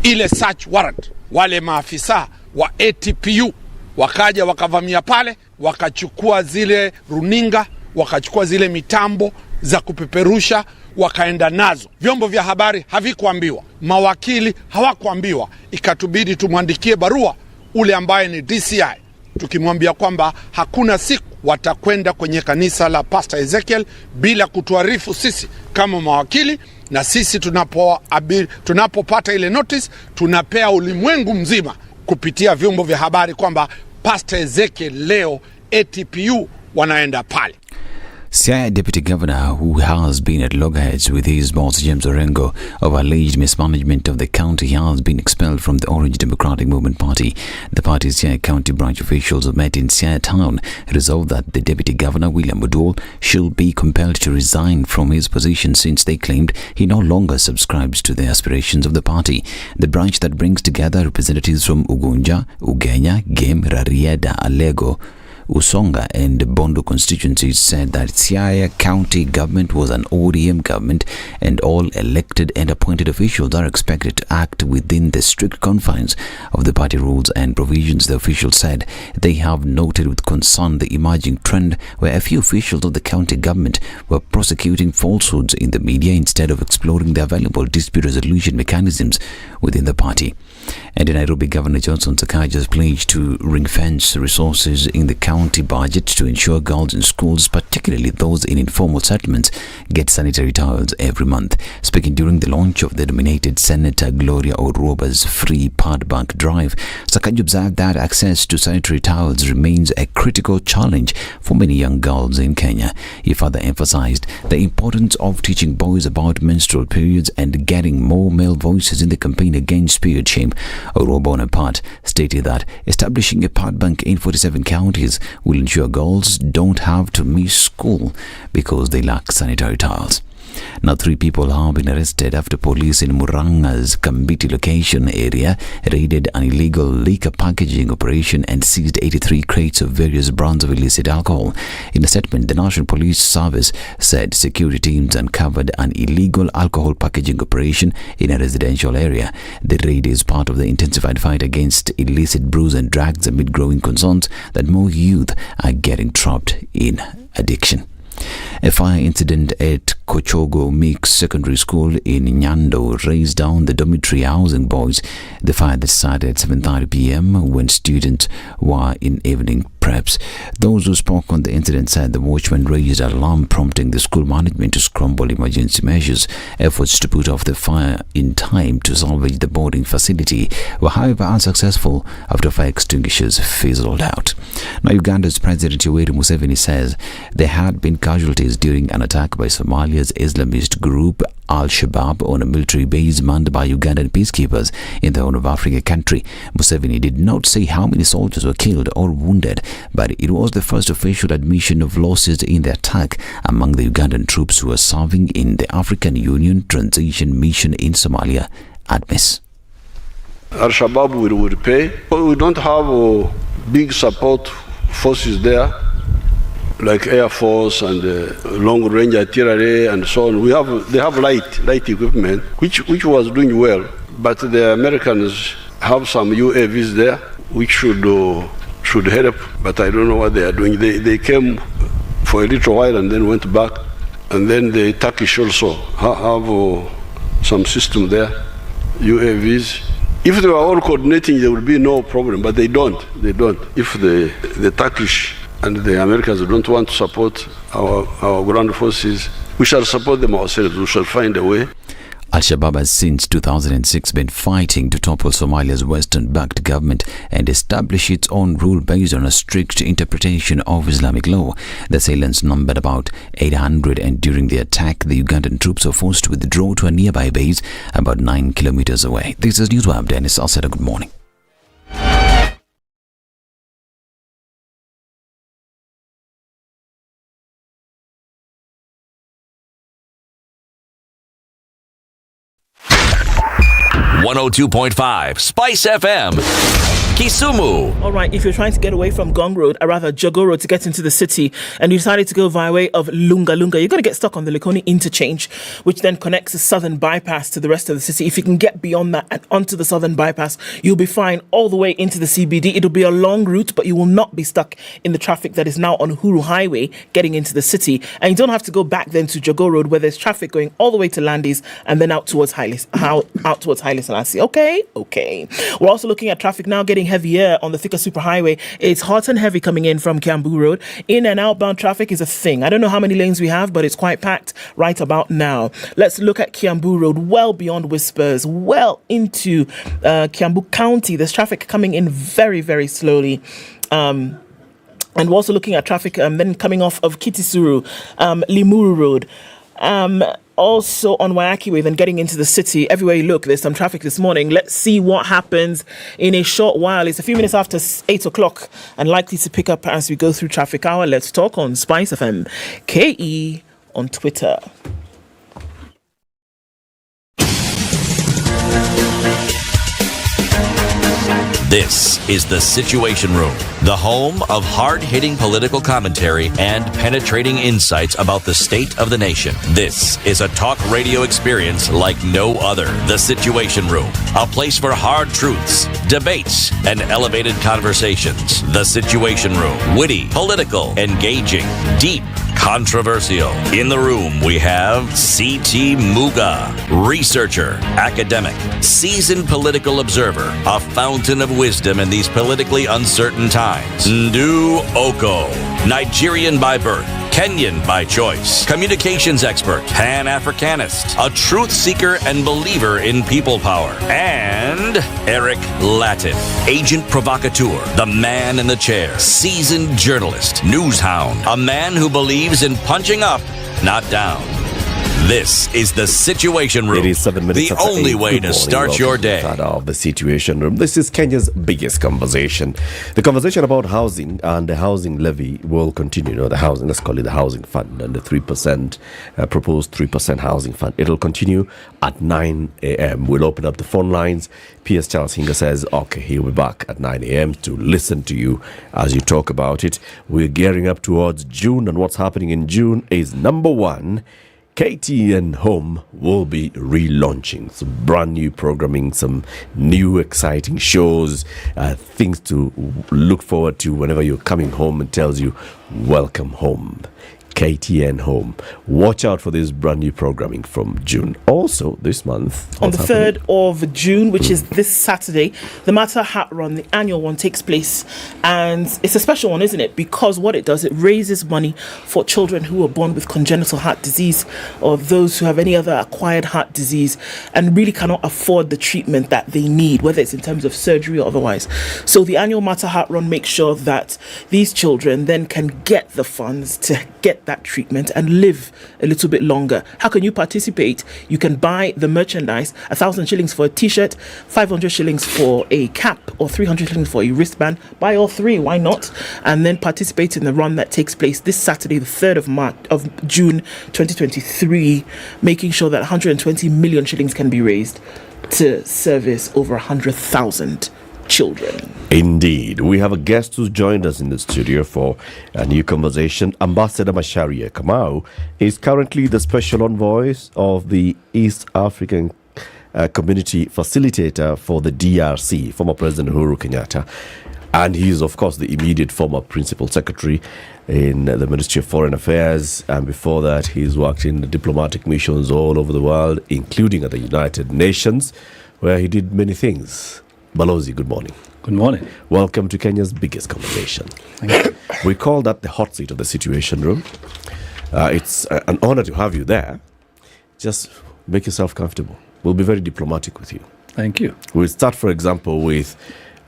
Ile search warrant, wale maafisa wa ATPU wakaja wakavamia pale, wakachukua zile runinga, wakachukua zile mitambo za kupeperusha, wakaenda nazo. Vyombo vya habari havikuambiwa, mawakili hawakuambiwa, ikatubidi tumwandikie barua ule ambaye ni DCI tukimwambia kwamba hakuna siku watakwenda kwenye kanisa la Pastor Ezekiel bila kutuarifu sisi kama mawakili, na sisi tunapopata ile notice tunapea ulimwengu mzima kupitia vyombo vya habari kwamba Pastor Ezekiel leo ATPU wanaenda pale. Siaya Deputy Governor, who has been at loggerheads with his boss James Orengo over alleged mismanagement of the county, has been expelled from the Orange Democratic Movement Party. The party's Siaya County branch officials met in Siaya Town resolved that the Deputy Governor, William Udol, should be compelled to resign from his position since they claimed he no longer subscribes to the aspirations of the party. The branch that brings together representatives from Ugunja, Ugenya, Gem, Rarieda, Alego, Usonga and Bondo constituencies said that Siaya County government was an ODM government and all elected and appointed officials are expected to act within the strict confines of the party rules and provisions. The officials said they have noted with concern the emerging trend where a few officials of the county government were prosecuting falsehoods in the media instead of exploring the available dispute resolution mechanisms within the party. And in Nairobi, Governor Johnson Sakaja has pledged to ring-fence resources in the county budget to ensure girls in schools, particularly those in informal settlements, get sanitary towels every month. Speaking during the launch of the nominated Senator Gloria Oroba's free pad bank drive, Sakaja observed that access to sanitary towels remains a critical challenge for many young girls in Kenya. He further emphasized the importance of teaching boys about menstrual periods and getting more male voices in the campaign against period shame. Oroba, on a part, stated that establishing a pad bank in 47 counties will ensure girls don't have to miss school because they lack sanitary towels. Now, 3 people have been arrested after police in Muranga's Kambiti location area raided an illegal liquor packaging operation and seized 83 crates of various brands of illicit alcohol. In a statement, the National Police Service said security teams uncovered an illegal alcohol packaging operation in a residential area. The raid is part of the intensified fight against illicit brews and drugs amid growing concerns that more youth are getting trapped in addiction. A fire incident at Kochogo Mix Secondary School in Nyando raised down the dormitory housing boys. The fire that started at 7:30 p.m. when students were in evening preps. Those who spoke on the incident said the watchman raised an alarm, prompting the school management to scramble emergency measures. Efforts to put off the fire in time to salvage the boarding facility were however unsuccessful after fire extinguishers fizzled out. Now, Uganda's President Yoweri Museveni says there had been casualties during an attack by Somalia's Islamist group Al-Shabaab on a military base manned by Ugandan peacekeepers in the Horn of Africa country. Museveni did not say how many soldiers were killed or wounded, but it was the first official admission of losses in the attack among the Ugandan troops who are serving in the African Union Transition Mission in Somalia, ATMIS. Al-Shabaab will repay. We don't have big support forces there, like Air Force and long-range artillery and so on. They have light equipment, which was doing well. But the Americans have some UAVs there, which should help. But I don't know what they are doing. They came for a little while and then went back. And then the Turkish also have some system there, UAVs. If they were all coordinating, there would be no problem. But they don't. If the Turkish and the Americans don't want to support our ground forces, we shall support them ourselves. We shall find a way. Al-Shabaab has since 2006 been fighting to topple Somalia's Western-backed government and establish its own rule based on a strict interpretation of Islamic law. The assailants numbered about 800, and during the attack, the Ugandan troops were forced to withdraw to a nearby base about 9 kilometers away. This is Newswire. Dennis Alceda, good morning. .5 Spice FM, Kisumu. All right, if you're trying to get away from Gong Road, or rather Jogo Road, to get into the city, and you decided to go via way of Lunga, you're going to get stuck on the Likoni interchange, which then connects the southern bypass to the rest of the city. If you can get beyond that and onto the southern bypass, you'll be fine all the way into the CBD. It'll be a long route, but you will not be stuck in the traffic that is now on Uhuru Highway getting into the city. And you don't have to go back then to Jogo Road, where there's traffic going all the way to Landis and then out towards Haile Selassie. Okay. We're also looking at traffic now getting heavier on the Thika Superhighway. It's hot and heavy coming in from Kiambu Road. In and outbound traffic is a thing. I don't know how many lanes we have, but it's quite packed right about now. Let's look at Kiambu Road, well beyond Whispers, well into Kiambu County. There's traffic coming in very, very slowly. And we're also looking at traffic then coming off of Kitisuru, Limuru Road. Also on Waiaki Way, then getting into the city. Everywhere you look, there's some traffic this morning. Let's see what happens in a short while. It's a few minutes after 8 o'clock and likely to pick up as we go through traffic hour. Let's talk on Spice FM KE on Twitter. This is The Situation Room, the home of hard-hitting political commentary and penetrating insights about the state of the nation. This is a talk radio experience like no other. The Situation Room, a place for hard truths, debates, and elevated conversations. The Situation Room, witty, political, engaging, deep, controversial. In the room, we have C.T. Muga, researcher, academic, seasoned political observer, a fountain of wisdom in these politically uncertain times. Ndu Oko, Nigerian by birth, Kenyan by choice, communications expert, Pan-Africanist, a truth seeker and believer in people power, and Eric Latin, agent provocateur, the man in the chair, seasoned journalist, news hound, a man who believes in punching up, not down. This is The Situation Room. It is 7 minutes the after only 8. way Good to morning. start Welcome your to day. The Situation Room. This is Kenya's biggest conversation. The conversation about housing and the housing levy will continue. The housing, let's call it the housing fund, and the 3% proposed 3% housing fund. It'll continue at 9 a.m. We'll open up the phone lines. PS Charles Hinga says, okay, he'll be back at 9 a.m. to listen to you as you talk about it. We're gearing up towards June, and what's happening in June is number one, KTN Home will be relaunching some brand new programming, some new exciting shows, things to look forward to whenever you're coming home and tells you, welcome home. KTN Home. Watch out for this brand new programming from June. Also, this month, on the 3rd of June, which is this Saturday, the Matter Hat Run, the annual one, takes place. And it's a special one, isn't it? Because what it does, it raises money for children who are born with congenital heart disease or those who have any other acquired heart disease and really cannot afford the treatment that they need, whether it's in terms of surgery or otherwise. So the annual Matter Hat Run makes sure that these children then can get the funds to get that treatment and live a little bit longer. How can you participate? You can buy the merchandise, 1,000 shillings for a t-shirt, 500 shillings for a cap, or 300 shillings for a wristband. Buy all three, why not? And then participate in the run that takes place this Saturday, the 3rd of June 2023, making sure that 120 million shillings can be raised to service over 100,000 children. Indeed. We have a guest who's joined us in the studio for a new conversation. Ambassador Macharia Kamau is currently the special envoy of the East African Community Facilitator for the DRC, former President Uhuru Kenyatta. And he is, of course, the immediate former Principal Secretary in the Ministry of Foreign Affairs. And before that, he's worked in diplomatic missions all over the world, including at the United Nations, where he did many things. Balozi, good morning. Good morning. Welcome to Kenya's biggest conversation. We call that the hot seat of the Situation Room. It's an honor to have you there. Just make yourself comfortable. We'll be very diplomatic with you. Thank you. We'll start, for example, with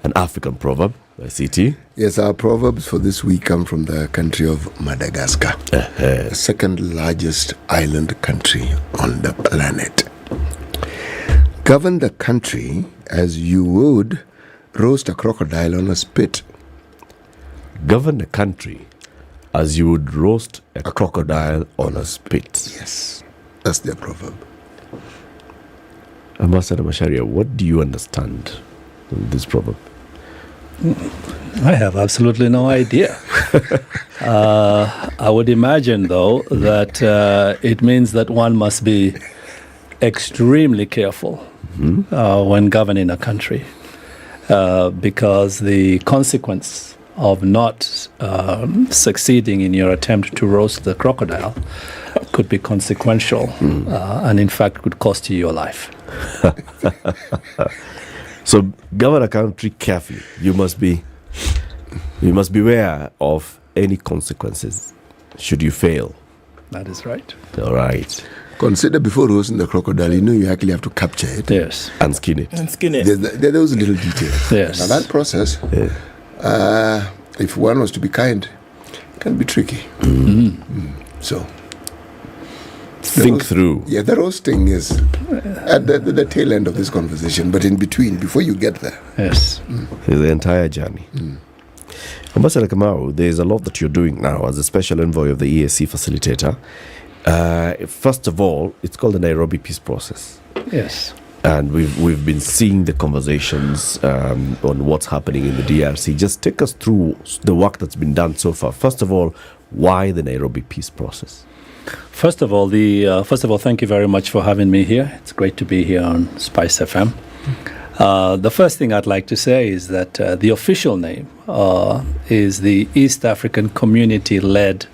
an African proverb. CT? Yes, our proverbs for this week come from the country of Madagascar, the second largest island country on the planet. Govern the country as you would roast a crocodile on a spit. Govern the country as you would roast a crocodile on a spit. Yes, that's their proverb. Ambassador Macharia, what do you understand in this proverb? I have absolutely no idea. I would imagine, though, that it means that one must be extremely careful when governing a country, because the consequence of not succeeding in your attempt to roast the crocodile could be consequential, and in fact could cost you your life. So govern a country carefully. You must be aware of any consequences should you fail. That is right. All right. Consider before roasting the crocodile, you actually have to capture it. Yes. And skin it. There are those little details. Yes. Now that process, if one was to be kind, can be tricky. So think through. Yeah, the roasting is at the tail end of this conversation, but in between, before you get there. Yes. The entire journey. Ambassador Kamau, there's a lot that you're doing now as a special envoy of the EAC facilitator. First of all, it's called the Nairobi Peace Process. Yes. And we've been seeing the conversations on what's happening in the DRC. Just take us through the work that's been done so far. First of all, why the Nairobi Peace Process? First of all, thank you very much for having me here. It's great to be here on Spice FM. The first thing I'd like to say is that the official name is the East African Community-led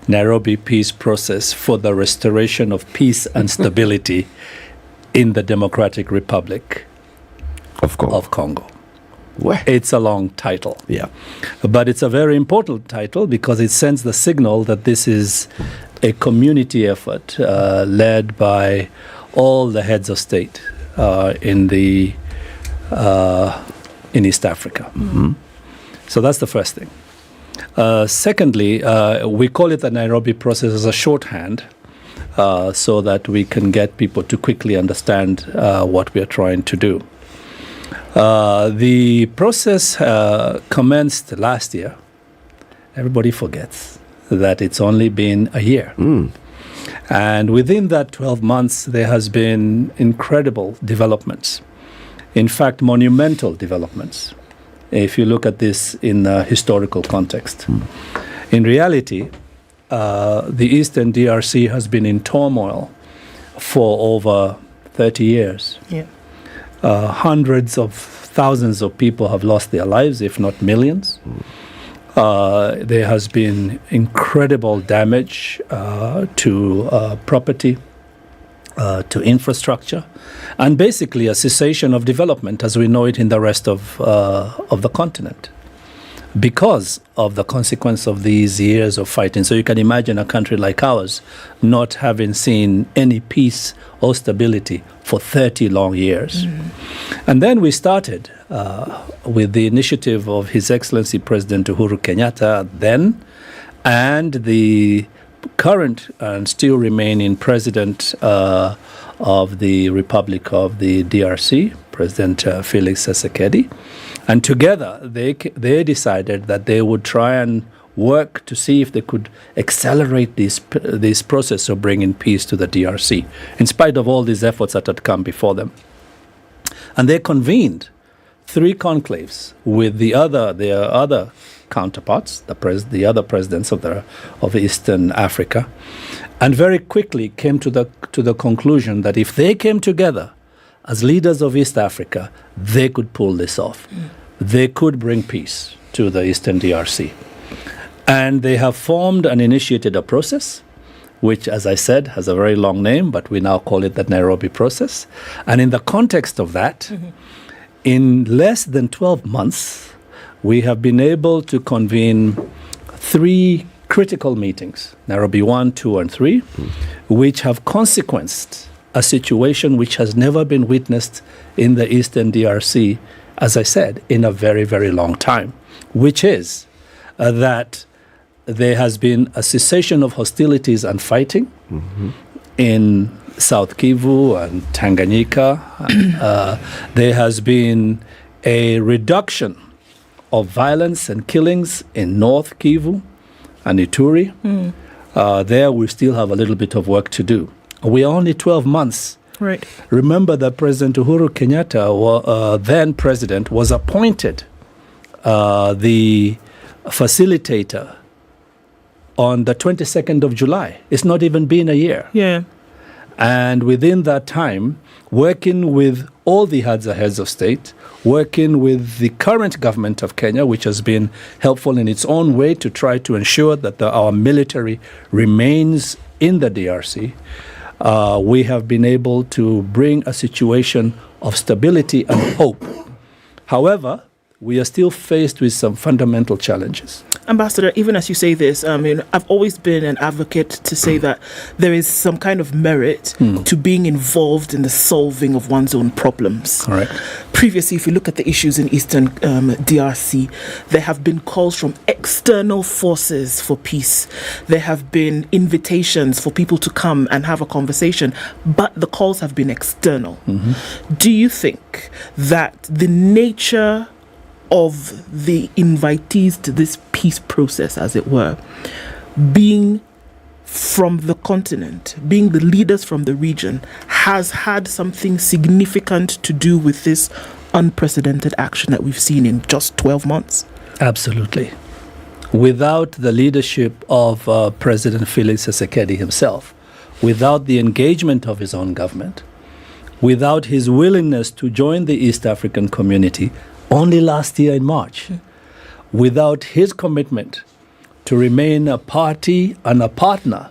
Nairobi Peace Process for the Restoration of Peace and Stability in the Democratic Republic of Congo. It's a long title. Yeah. But it's a very important title because it sends the signal that this is a community effort led by all the heads of state in East Africa. So that's the first thing. Secondly, we call it the Nairobi process as a shorthand so that we can get people to quickly understand what we are trying to do. The process commenced last year. Everybody forgets that it's only been a year. And within that 12 months, there has been incredible developments. In fact, monumental developments, if you look at this in a historical context. In reality, the Eastern DRC has been in turmoil for over 30 years. Yeah. Hundreds of thousands of people have lost their lives, if not millions. There has been incredible damage to property, to infrastructure, and basically a cessation of development as we know it in the rest of the continent because of the consequence of these years of fighting. So you can imagine a country like ours not having seen any peace or stability for 30 long years. And then we started with the initiative of His Excellency President Uhuru Kenyatta then, and the current and still remaining President of the Republic of the DRC, President Felix Tshisekedi. And together they decided that they would try and work to see if they could accelerate this process of bringing peace to the DRC, in spite of all these efforts that had come before them. And they convened 3 conclaves with their other counterparts, the other presidents of Eastern Africa, and very quickly came to the conclusion that if they came together as leaders of East Africa, they could pull this off. They could bring peace to the Eastern DRC. And they have formed and initiated a process, which, as I said, has a very long name, but we now call it the Nairobi process. And in the context of that, In less than 12 months, we have been able to convene 3 critical meetings, Nairobi 1, 2, and 3, which have consequenced a situation which has never been witnessed in the Eastern DRC, as I said, in a very, very long time, which is that there has been a cessation of hostilities and fighting in South Kivu and Tanganyika. There has been a reduction of violence and killings in North Kivu and Ituri. There we still have a little bit of work to do. We are only 12 months. Right. Remember that President Uhuru Kenyatta, then president, was appointed the facilitator on the 22nd of July. It's not even been a year. Yeah. And within that time, working with all the heads of state, working with the current government of Kenya, which has been helpful in its own way to try to ensure that our military remains in the DRC, we have been able to bring a situation of stability and hope. However, we are still faced with some fundamental challenges. Ambassador, even as you say this, I mean, I've always been an advocate to say that there is some kind of merit to being involved in the solving of one's own problems. Correct. Previously, if you look at the issues in Eastern DRC, there have been calls from external forces for peace. There have been invitations for people to come and have a conversation, but the calls have been external. Do you think that the nature of the invitees to this peace process, as it were, being from the continent, being the leaders from the region, has had something significant to do with this unprecedented action that we've seen in just 12 months? Absolutely. Without the leadership of President Felix Tshisekedi himself, without the engagement of his own government, without his willingness to join the East African community only last year in March, without his commitment to remain a party and a partner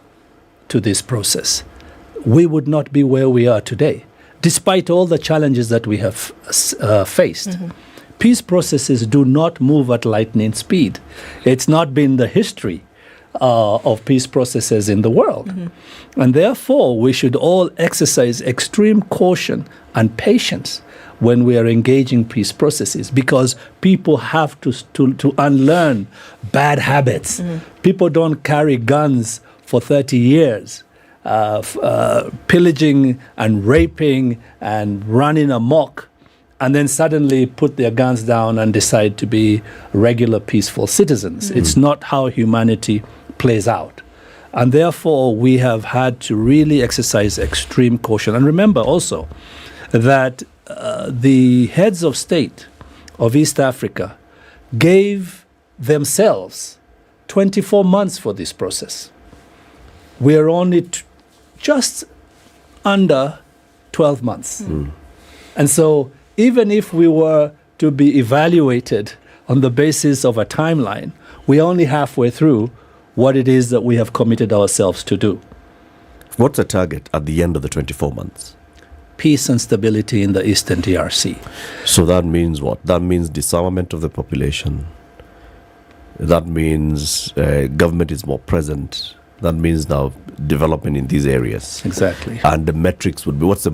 to this process, we would not be where we are today, despite all the challenges that we have faced. Peace processes do not move at lightning speed. It's not been the history of peace processes in the world. And therefore, we should all exercise extreme caution and patience when we are engaging peace processes, because people have to unlearn bad habits. People don't carry guns for 30 years, pillaging and raping and running amok, and then suddenly put their guns down and decide to be regular peaceful citizens. It's not how humanity plays out. And therefore, we have had to really exercise extreme caution. And remember also that the heads of state of East Africa gave themselves 24 months for this process. We are only just under 12 months. And so even if we were to be evaluated on the basis of a timeline, we're only halfway through what it is that we have committed ourselves to do. What's the target at the end of the 24 months? Peace and stability in the Eastern DRC. So that means what? That means disarmament of the population. That means government is more present. That means now development in these areas. Exactly. And the metrics would be, what's the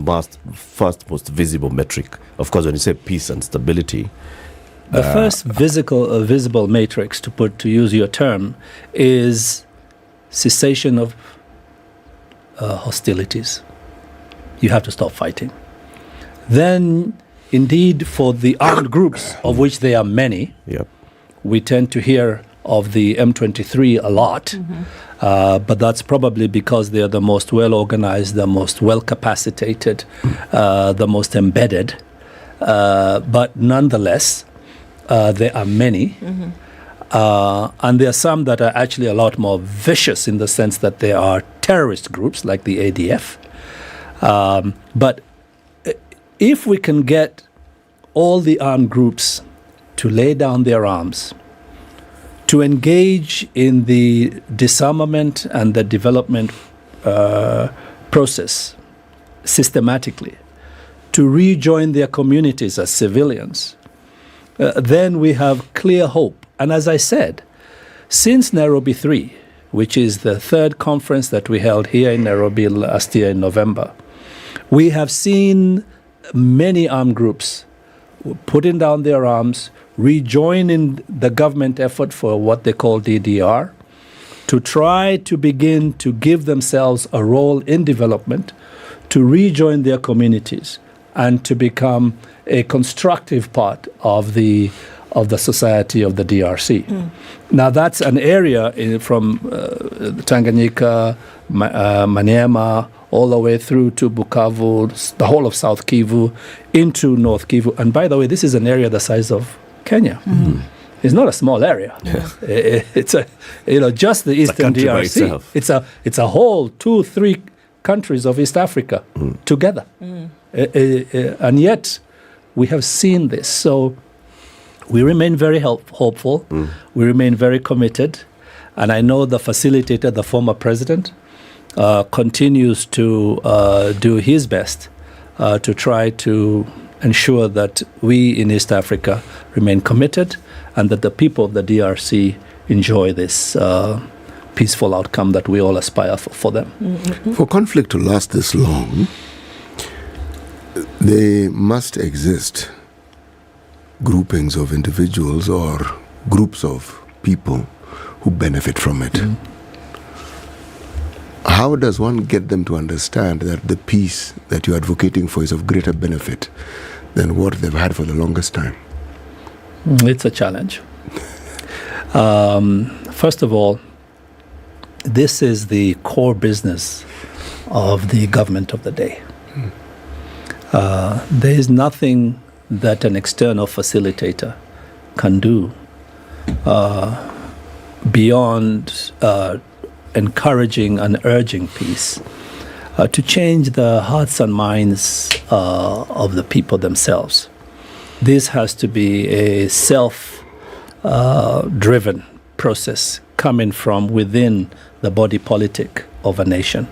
first most visible metric? Of course, when you say peace and stability, the first visible matrix, to use your term, is cessation of hostilities. You have to stop fighting. Then, indeed, for the armed groups, of which there are many, we tend to hear of the M23 a lot, but that's probably because they are the most well-organized, the most well-capacitated, the most embedded. But nonetheless, there are many. And there are some that are actually a lot more vicious in the sense that they are terrorist groups like the ADF. But if we can get all the armed groups to lay down their arms, to engage in the disarmament and the development process systematically, to rejoin their communities as civilians, then we have clear hope. And as I said, since Nairobi 3, which is the third conference that we held here in Nairobi last year in November, we have seen many armed groups putting down their arms, rejoining the government effort for what they call DDR, to try to begin to give themselves a role in development, to rejoin their communities, and to become a constructive part of the society of the DRC. Now that's an area from Tanganyika, Maniema, all the way through to Bukavu, the whole of South Kivu, into North Kivu. And by the way, this is an area the size of Kenya. It's not a small area. It's a, just the Eastern DRC. It's a whole 2-3 countries of East Africa together. And yet we have seen this. So we remain very hopeful. We remain very committed. And I know the facilitator, the former president, continues to do his best to try to ensure that we in East Africa remain committed and that the people of the DRC enjoy this peaceful outcome that we all aspire for them. For conflict to last this long, there must exist groupings of individuals or groups of people who benefit from it. How does one get them to understand that the peace that you're advocating for is of greater benefit than what they've had for the longest time? It's a challenge. First of all, this is the core business of the government of the day. There is nothing that an external facilitator can do beyond encouraging and urging peace to change the hearts and minds of the people themselves. This has to be a self-driven process coming from within the body politic of a nation.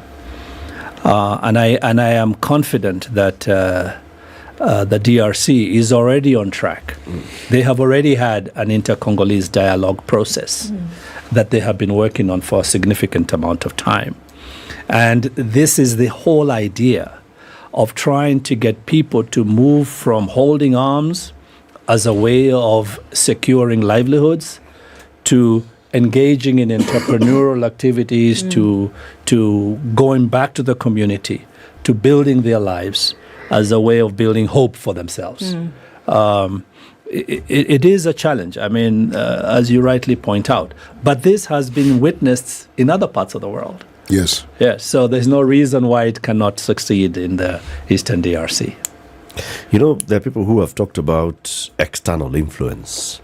And I am confident that the DRC is already on track. They have already had an inter-Congolese dialogue process that they have been working on for a significant amount of time. And this is the whole idea of trying to get people to move from holding arms as a way of securing livelihoods to engaging in entrepreneurial activities, to going back to the community, to building their lives as a way of building hope for themselves. It is a challenge, I mean, as you rightly point out. But this has been witnessed in other parts of the world. Yes. Yes, so there's no reason why it cannot succeed in the Eastern DRC. There are people who have talked about external influence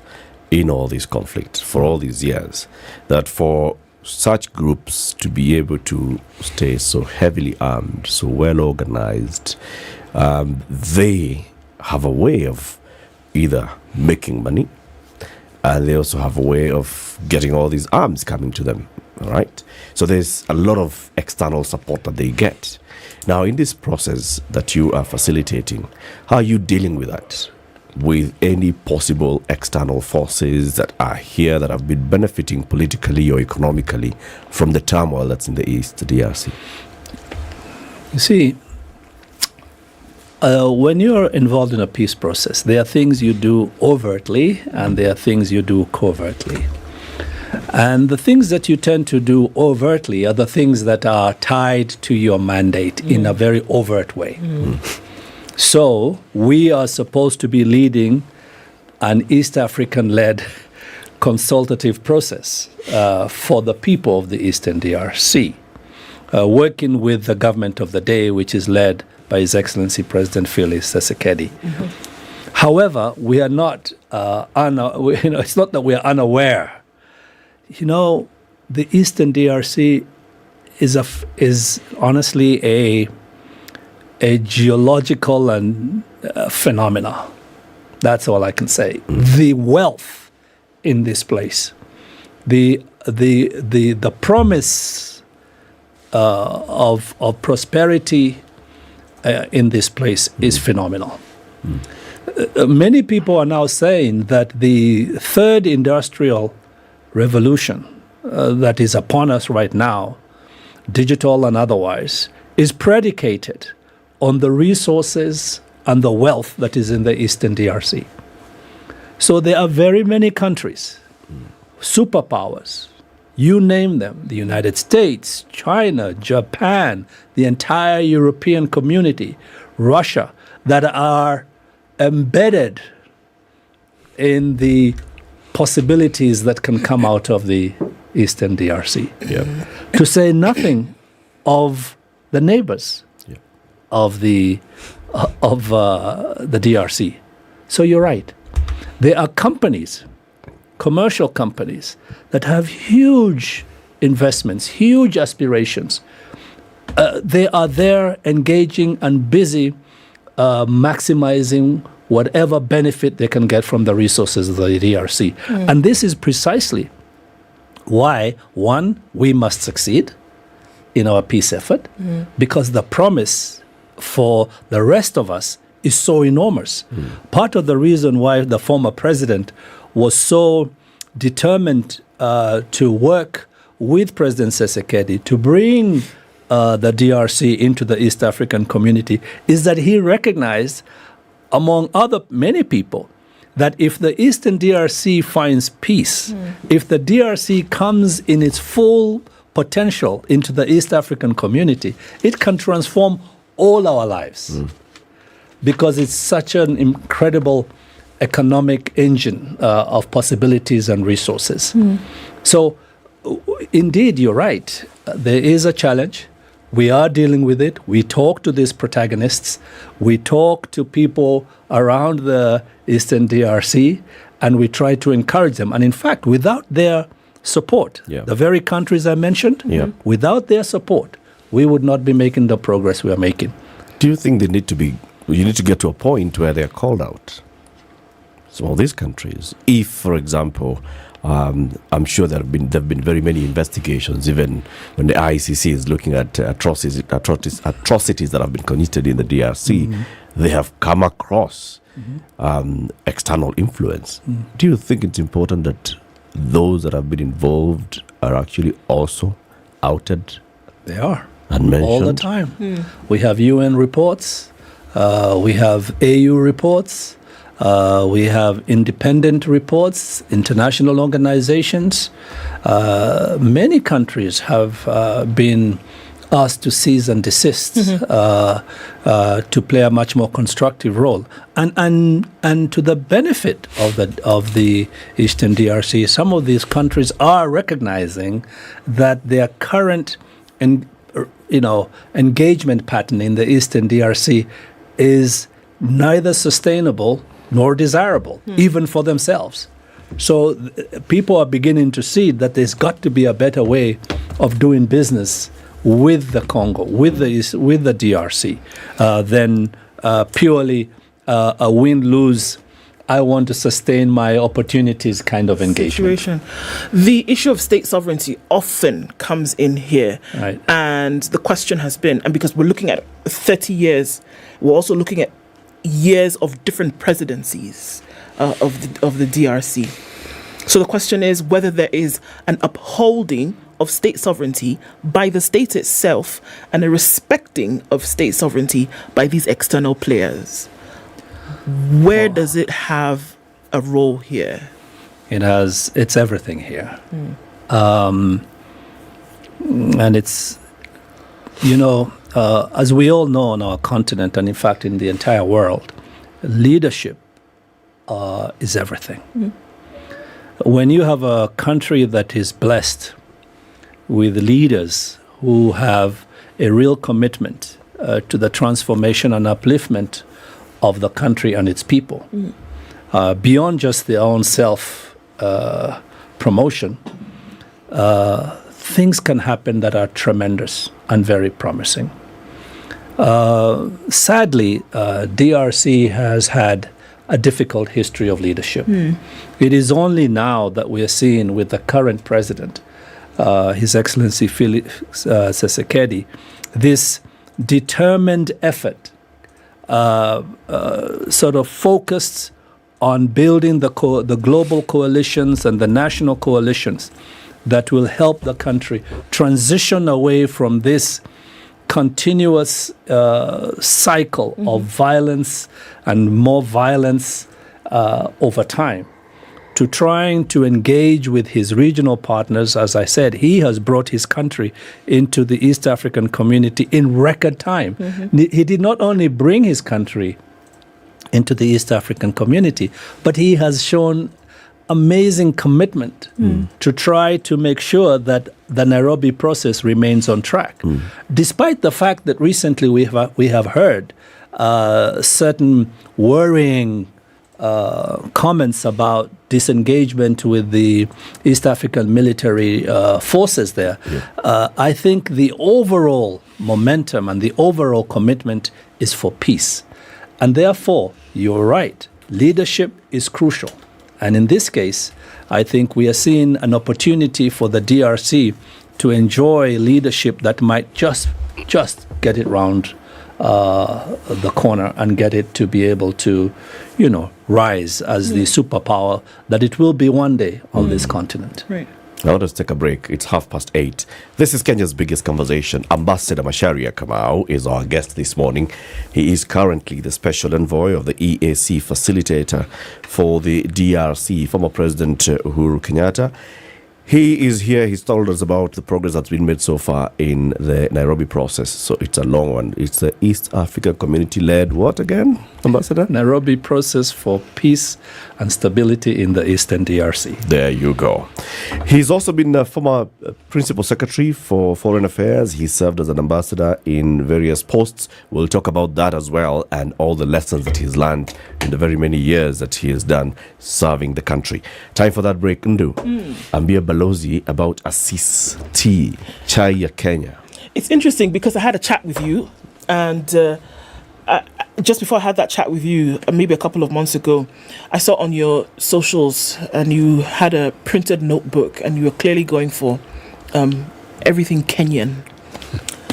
in all these conflicts for all these years, that for such groups to be able to stay so heavily armed, so well organized, they have a way of either making money, and they also have a way of getting all these arms coming to them, all right? So there's a lot of external support that they get. Now, in this process that you are facilitating, how are you dealing with that? With any possible external forces that are here that have been benefiting politically or economically from the turmoil that's in the East, the DRC? You see, when you're involved in a peace process, there are things you do overtly and there are things you do covertly. And the things that you tend to do overtly are the things that are tied to your mandate in a very overt way. So we are supposed to be leading an East African-led consultative process for the people of the Eastern DRC, working with the government of the day, which is led by His Excellency President Felix Tshisekedi. However, we are not, it's not that we are unaware. The Eastern DRC is honestly a geological and phenomena. That's all I can say. The wealth in this place, the promise of prosperity in this place is phenomenal. Many people are now saying that the third industrial revolution that is upon us right now, digital and otherwise, is predicated on the resources and the wealth that is in the Eastern DRC. So there are very many countries, superpowers, you name them, the United States, China, Japan, the entire European community, Russia, that are embedded in the possibilities that can come out of the Eastern DRC. To say nothing of the neighbors of the DRC. So you're right. There are companies, commercial companies, that have huge investments, huge aspirations. They are there engaging and busy maximizing whatever benefit they can get from the resources of the DRC. And this is precisely why, one, we must succeed in our peace effort, because the promise for the rest of us is so enormous. Part of the reason why the former president was so determined to work with President Tshisekedi to bring the DRC into the East African community is that he recognized, among many people, that if the Eastern DRC finds peace, if the DRC comes in its full potential into the East African community, it can transform all our lives because it's such an incredible economic engine of possibilities and resources. So indeed, you're right. There is a challenge. We are dealing with it. We talk to these protagonists. We talk to people around the Eastern DRC, and we try to encourage them. And in fact, without their support, the very countries I mentioned, without their support, we would not be making the progress we are making. Do you think you need to get to a point where they're called out? Some of these countries, if, for example, I'm sure there have been very many investigations, even when the ICC is looking at atrocities that have been committed in the DRC, they have come across external influence. Do you think it's important that those that have been involved are actually also outed? They are. And mentioned? All the time. We have UN reports, we have AU reports, we have independent reports, international organizations. Many countries have been asked to cease and desist, to play a much more constructive role, and to the benefit of the Eastern DRC. Some of these countries are recognizing that their current engagement pattern in the Eastern DRC is neither sustainable nor desirable, even for themselves. So people are beginning to see that there's got to be a better way of doing business with the Congo, with the DRC, than purely a win-lose, I want to sustain my opportunities kind of engagement. Situation. The issue of state sovereignty often comes in here. Right. And the question has been, and because we're looking at 30 years, we're also looking at years of different presidencies of the DRC. So the question is whether there is an upholding of state sovereignty by the state itself and a respecting of state sovereignty by these external players. Where does it have a role here? It's everything here. And it's, as we all know on our continent, and in fact in the entire world, leadership is everything. When you have a country that is blessed with leaders who have a real commitment to the transformation and upliftment of the country and its people, beyond just their own self-promotion, things can happen that are tremendous and very promising. Sadly, DRC has had a difficult history of leadership. It is only now that we are seeing with the current president, His Excellency Felix Tshisekedi, this determined effort sort of focused on building the global coalitions and the national coalitions that will help the country transition away from this continuous cycle of violence and more violence over time, to trying to engage with his regional partners. As I said, he has brought his country into the East African community in record time. He did not only bring his country into the East African community, but he has shown amazing commitment to try to make sure that the Nairobi process remains on track. Despite the fact that recently we have heard certain worrying comments about disengagement with the East African military forces there, I think the overall momentum and the overall commitment is for peace. And therefore, you're right, leadership is crucial. And in this case, I think we are seeing an opportunity for the DRC to enjoy leadership that might just get it round the corner and get it to be able to, rise as the superpower that it will be one day on this continent. Right. Now let's take a break. It's 8:30. This is Kenya's biggest conversation. Ambassador Macharia Kamau is our guest this morning. He is currently the special envoy of the EAC facilitator for the DRC, former President Uhuru Kenyatta. He is here. He's told us about the progress that's been made so far in the Nairobi process. So it's a long one. It's the East Africa Community-led what again, Ambassador? Nairobi process for peace and stability in the Eastern DRC. There you go. He's also been a former Principal Secretary for Foreign Affairs. He served as an ambassador in various posts. We'll talk about that as well and all the lessons that he's learned in the very many years that he has done serving the country. Time for that break, Ndu. Ambia Balozi about Assis Tea, Chai ya Kenya. It's interesting because I had a chat with you, and just before I had that chat with you, maybe a couple of months ago, I saw on your socials and you had a printed notebook and you were clearly going for everything Kenyan.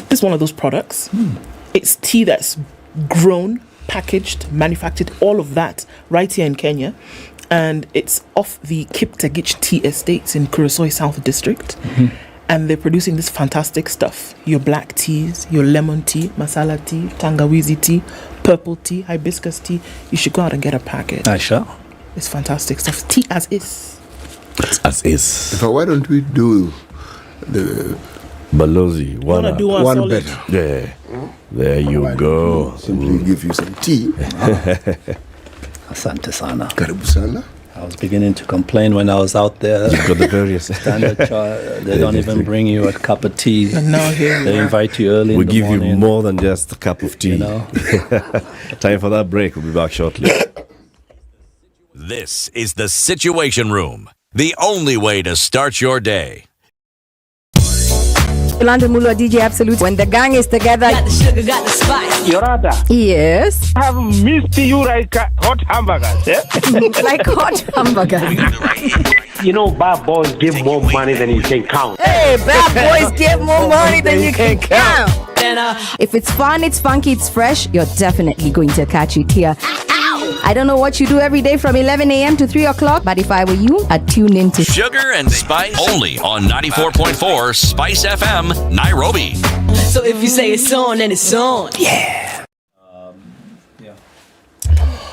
This is one of those products. It's tea that's grown, packaged, manufactured, all of that right here in Kenya. And it's off the Kiptagich Tea Estates in Kurosoi South District. And they're producing this fantastic stuff. Your black teas, your lemon tea, masala tea, tangawizi tea, purple tea, hibiscus tea. You should go out and get a packet. I shall. It's fantastic stuff. Tea as is. As is. But why don't we do the Balozi? One better. Yeah. There you go. Simply give you some tea. Asante sana. Karibu sana. I was beginning to complain when I was out there. You've got the various Standard they don't even bring you a cup of tea. And now here they invite you early in the morning. We give you more than just a cup of tea. Time for that break. We'll be back shortly. This is the Situation Room, the only way to start your day. London Mulwa DJ Absolute. When the gang is together, got the sugar, got the spice. Yorada. Yes. I have missed you like hot hamburgers. Yeah? Like hot hamburgers. You know, bad boys give more money than you can count. Hey, bad boys give more money than you can count. If it's fun, it's funky, it's fresh, you're definitely going to catch it here. I don't know what you do every day from 11 a.m. to 3 o'clock, but if I were you, I'd tune in to Sugar and Spice only on 94.4 Spice FM, Nairobi. So if you say it's on, then it's on. Yeah.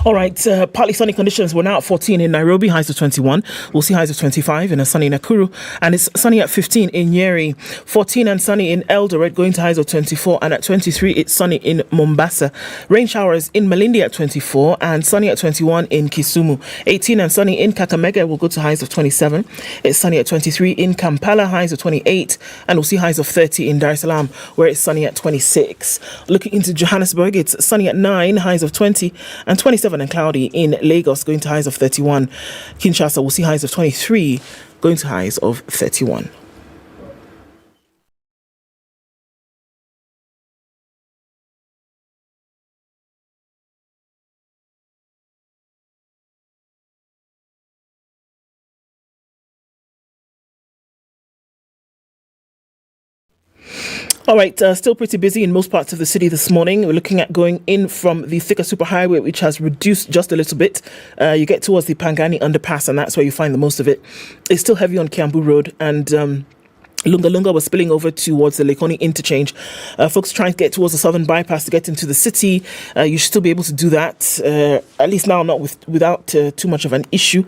All right, partly sunny conditions. We're now at 14 in Nairobi, highs of 21. We'll see highs of 25 in a sunny Nakuru. And it's sunny at 15 in Nyeri. 14 and sunny in Eldoret, going to highs of 24. And at 23, it's sunny in Mombasa. Rain showers in Malindi at 24 and sunny at 21 in Kisumu. 18 and sunny in Kakamega will go to highs of 27. It's sunny at 23 in Kampala, highs of 28. And we'll see highs of 30 in Dar es Salaam, where it's sunny at 26. Looking into Johannesburg, it's sunny at 9, highs of 20 and 27 and cloudy in Lagos, going to highs of 31. Kinshasa will see highs of 23, going to highs of 31. All right, still pretty busy in most parts of the city this morning. We're looking at going in from the Thika Superhighway, which has reduced just a little bit. You get towards the Pangani underpass, and that's where you find the most of it. It's still heavy on Kiambu Road, and Lunga Lunga was spilling over towards the Lekoni interchange. Folks trying to get towards the southern bypass to get into the city. You should still be able to do that, at least now, not without too much of an issue.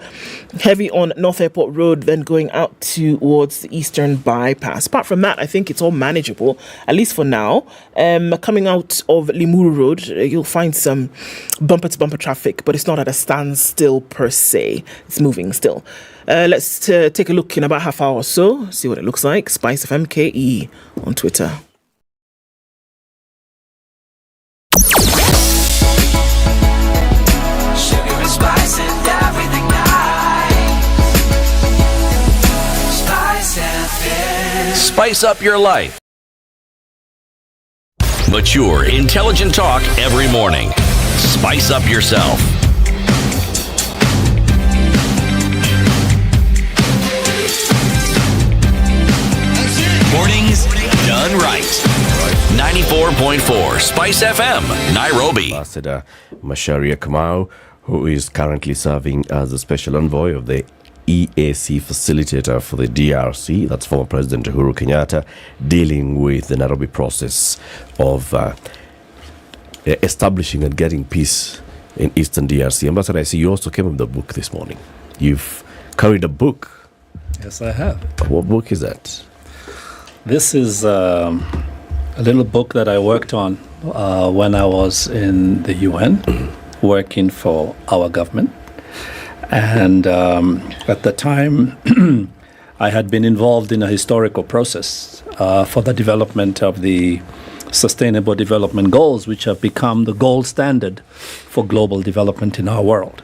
Heavy on North Airport Road, then going out towards the eastern bypass. Apart from that, I think it's all manageable, at least for now. Coming out of Limuru Road, you'll find some bumper-to-bumper traffic, but it's not at a standstill per se. It's moving still. Let's take a look in about half hour or so, see what it looks like. Spice of MKE on Twitter. Sugar and spice and everything nice. Spice FM. Spice up your life. Mature, intelligent talk every morning. Spice up yourself. Mornings done right. 94.4 Spice FM, Nairobi. Ambassador Macharia Kamau, who is currently serving as the special envoy of the EAC facilitator for the DRC, that's former President Uhuru Kenyatta, dealing with the Nairobi process of establishing and getting peace in Eastern DRC. Ambassador, I see you also came with a book this morning. You've carried a book. Yes, I have. What book is that? This is a little book that I worked on when I was in the UN, working for our government. And at the time, I had been involved in a historical process for the development of the Sustainable Development Goals, which have become the gold standard for global development in our world.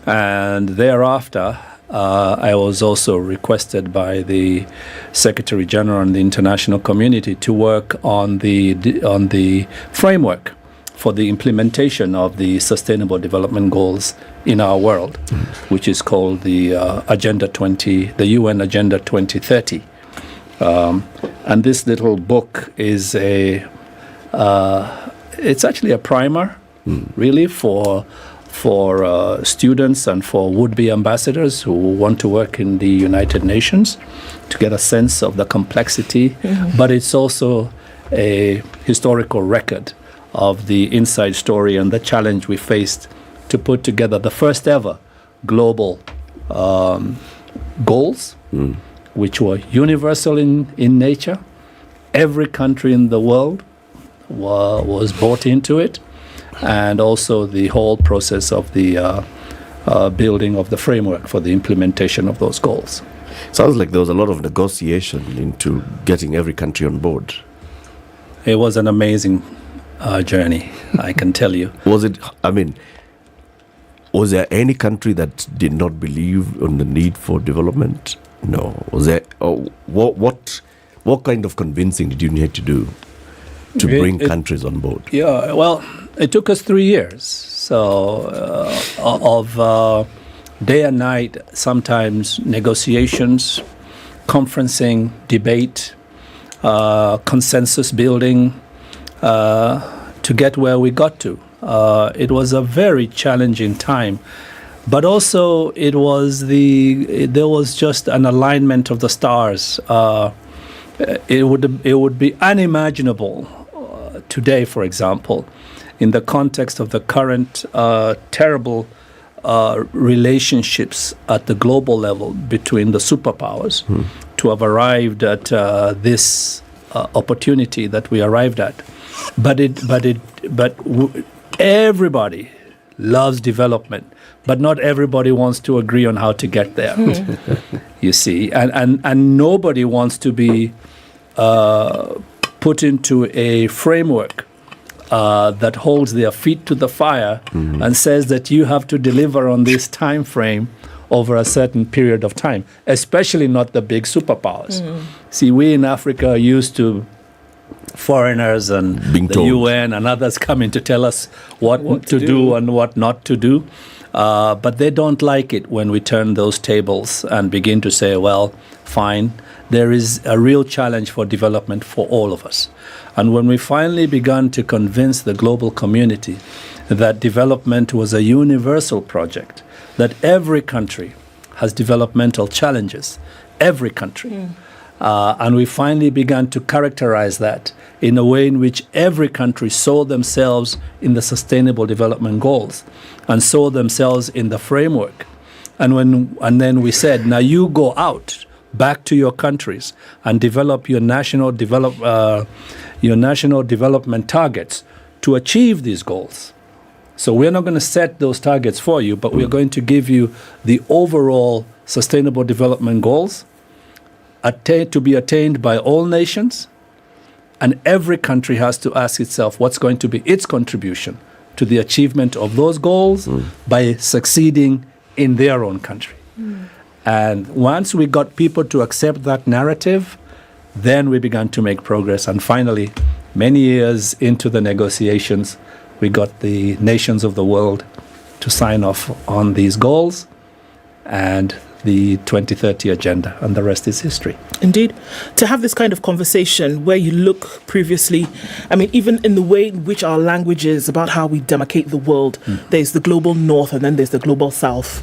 And thereafter, I was also requested by the Secretary General and the international community to work on the framework for the implementation of the Sustainable Development Goals in our world, which is called the the UN Agenda 2030. And this little book is it's actually a primer, really, for students and for would-be ambassadors who want to work in the United Nations to get a sense of the complexity, but it's also a historical record of the inside story and the challenge we faced to put together the first ever global goals, which were universal in nature. Every country in the world was bought into it, and also the whole process of the building of the framework for the implementation of those goals. Sounds like there was a lot of negotiation into getting every country on board. It was an amazing journey, I can tell you. Was there any country that did not believe on the need for development? No. Was there? What kind of convincing did you need to do to bring countries on board? Yeah, well, it took us 3 years. So of day and night, sometimes negotiations, conferencing, debate, consensus building to get where we got to. It was a very challenging time, but also there was just an alignment of the stars. It would be unimaginable today, for example, in the context of the current terrible relationships at the global level between the superpowers, to have arrived at this opportunity that we arrived at. But everybody loves development, but not everybody wants to agree on how to get there. You see, and nobody wants to be put into a framework that holds their feet to the fire and says that you have to deliver on this time frame over a certain period of time, especially not the big superpowers. See, we in Africa are used to foreigners and the UN and others coming to tell us what to do and what not to do. But they don't like it when we turn those tables and begin to say, well, fine, there is a real challenge for development for all of us. And when we finally began to convince the global community that development was a universal project, that every country has developmental challenges, every country. And we finally began to characterize that in a way in which every country saw themselves in the Sustainable Development Goals and saw themselves in the framework. And then we said, now you go out back to your countries and develop your national development targets to achieve these goals. So we're not going to set those targets for you, but we're going to give you the overall Sustainable Development Goals to be attained by all nations, and every country has to ask itself what's going to be its contribution to the achievement of those goals by succeeding in their own country. And once we got people to accept that narrative, then we began to make progress. And finally, many years into the negotiations, we got the nations of the world to sign off on these goals and the 2030 agenda, and the rest is history. Indeed. To have this kind of conversation where you look previously, I mean, even in the way in which our language is about how we demarcate the world, there's the global north and then there's the global south.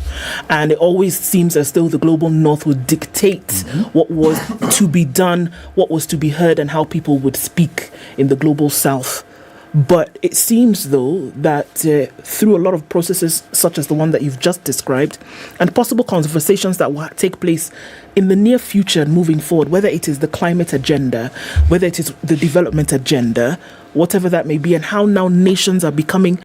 And it always seems as though the global north would dictate what was to be done, what was to be heard, and how people would speak in the global south. But it seems, though, that through a lot of processes such as the one that you've just described, and possible conversations that will take place in the near future and moving forward, whether it is the climate agenda, whether it is the development agenda, whatever that may be, and how now nations are becoming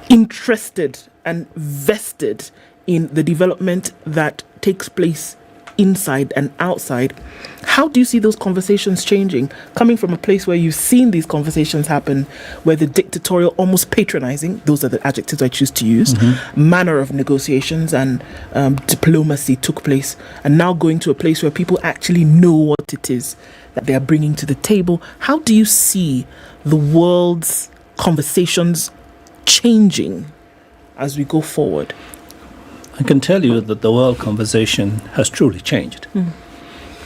interested and vested in the development that takes place inside and outside. How do you see those conversations changing, coming from a place where you've seen these conversations happen, where the dictatorial, almost patronizing, those are the adjectives I choose to use, manner of negotiations and diplomacy took place, and now going to a place where people actually know what it is that they are bringing to the table? How do you see the world's conversations changing as we go forward? I can tell you that the world conversation has truly changed.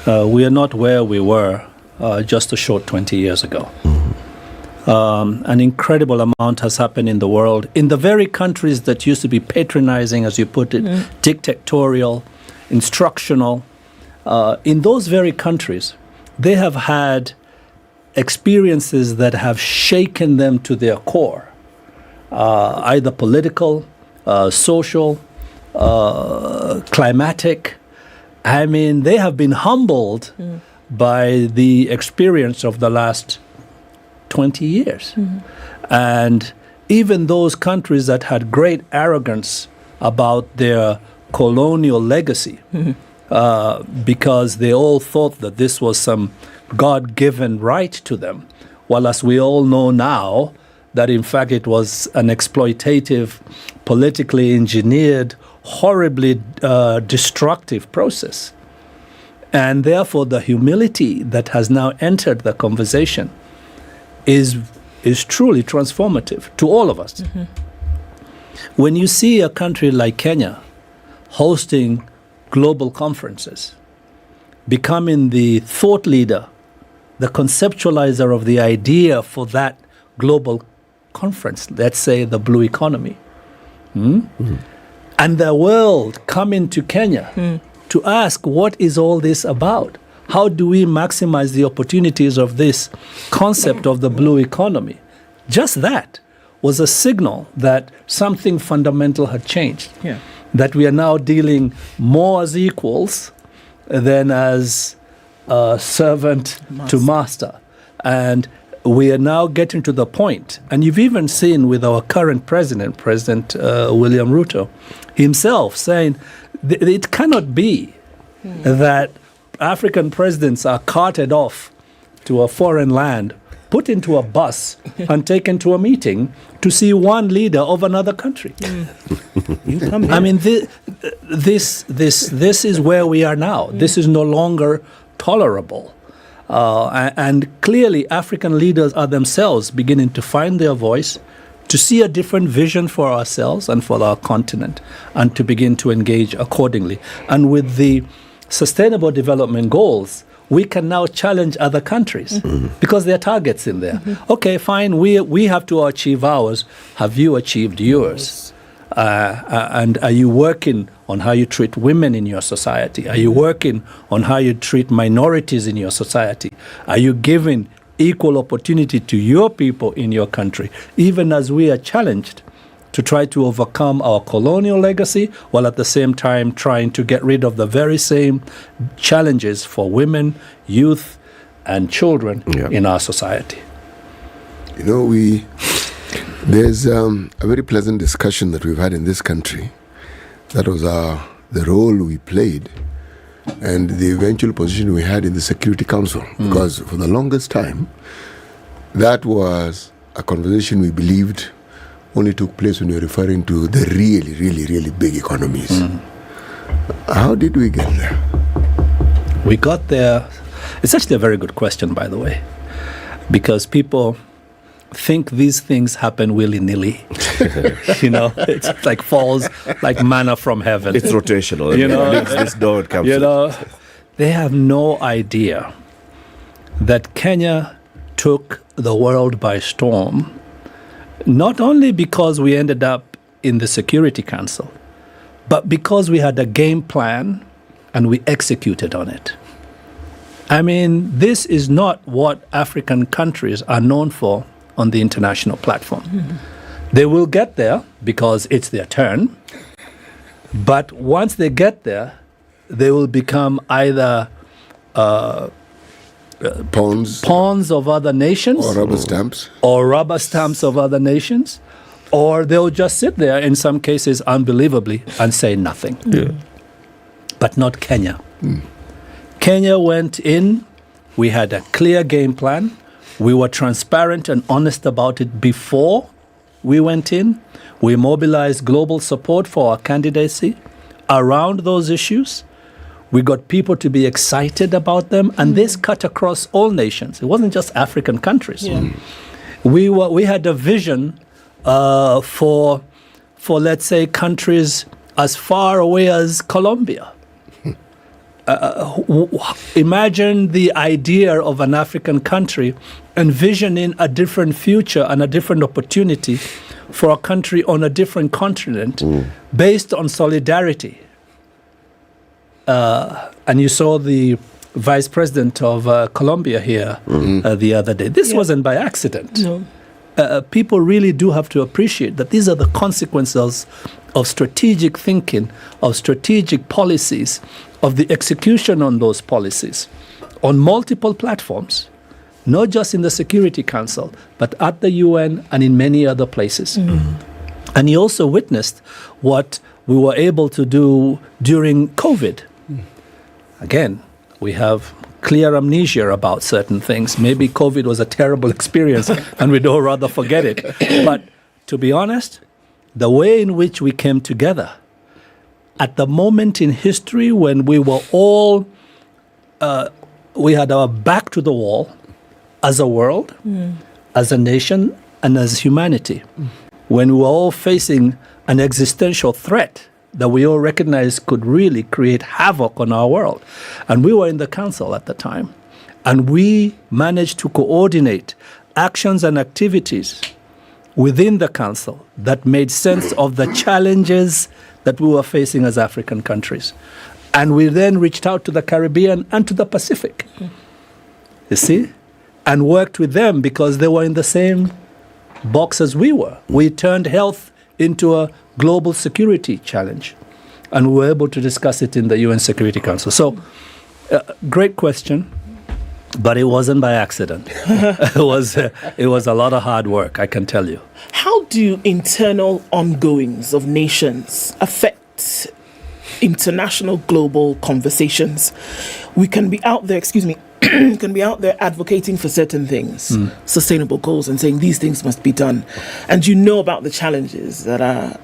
We are not where we were just a short 20 years ago. An incredible amount has happened in the world, in the very countries that used to be patronizing, as you put it, dictatorial, instructional. In those very countries, they have had experiences that have shaken them to their core, either political, social, climatic. I mean, they have been humbled by the experience of the last 20 years. And even those countries that had great arrogance about their colonial legacy, because they all thought that this was some God-given right to them, while as we all know now, that in fact it was an exploitative, politically engineered, horribly destructive process. And therefore the humility that has now entered the conversation is truly transformative to all of us. When you see a country like Kenya hosting global conferences, becoming the thought leader, the conceptualizer of the idea for that global conference, let's say the blue economy, and the world coming to Kenya to ask, what is all this about? How do we maximize the opportunities of this concept of the blue economy? Just that was a signal that something fundamental had changed. That we are now dealing more as equals than as servant to master. And we are now getting to the point, and you've even seen with our current President William Ruto himself saying it cannot be that African presidents are carted off to a foreign land, put into a bus and taken to a meeting to see one leader of another country. I mean, this is where we are now. This is no longer tolerable. And clearly African leaders are themselves beginning to find their voice, to see a different vision for ourselves and for our continent, and to begin to engage accordingly. And with the Sustainable Development Goals, we can now challenge other countries because there are targets in there. Okay, fine, we have to achieve ours. Have you achieved yours? And are you working on how you treat women in your society? Are you working on how you treat minorities in your society? Are you giving equal opportunity to your people in your country, even as we are challenged to try to overcome our colonial legacy, while at the same time trying to get rid of the very same challenges for women, youth, and children in our society? You know, there's a very pleasant discussion that we've had in this country. That was the role we played and the eventual position we had in the Security Council. Because for the longest time, that was a conversation we believed only took place when you're referring to the really, really, really big economies. How did we get there? We got there. It's actually a very good question, by the way, because people think these things happen willy-nilly. You know, it's like falls like manna from heaven. It's rotational. You know, this door comes. You know, they have no idea that Kenya took the world by storm, not only because we ended up in the Security Council, but because we had a game plan and we executed on it. I mean, this is not what African countries are known for on the international platform. They will get there because it's their turn, but once they get there, they will become either pawns of other nations, or rubber stamps, of other nations, or they'll just sit there, in some cases unbelievably, and say nothing. But not Kenya. Kenya went in, we had a clear game plan, we were transparent and honest about it before we went in. We mobilized global support for our candidacy around those issues. We got people to be excited about them, and this cut across all nations. It wasn't just African countries. We had a vision for let's say countries as far away as Colombia. Imagine the idea of an African country envisioning a different future and a different opportunity for a country on a different continent based on solidarity. And you saw the vice president of Colombia here the other day. This wasn't by accident. No. People really do have to appreciate that these are the consequences of strategic thinking, of strategic policies, of the execution on those policies on multiple platforms, not just in the Security Council, but at the UN and in many other places. And he also witnessed what we were able to do during COVID. Again, we have clear amnesia about certain things. Maybe COVID was a terrible experience and we'd all rather forget it. But to be honest, the way in which we came together at the moment in history when we were all, we had our back to the wall as a world, as a nation, and as humanity, when we were all facing an existential threat that we all recognized could really create havoc on our world. And we were in the council at the time. And we managed to coordinate actions and activities within the council that made sense of the challenges that we were facing as African countries. And we then reached out to the Caribbean and to the Pacific, you see, and worked with them because they were in the same box as we were. We turned health into a global security challenge, and we were able to discuss it in the UN Security Council. So, great question, but it wasn't by accident. It was a lot of hard work, I can tell you. How do internal ongoings of nations affect international global conversations? We can be out there, can be out there advocating for certain things, sustainable goals, and saying these things must be done. And you know about the challenges that are,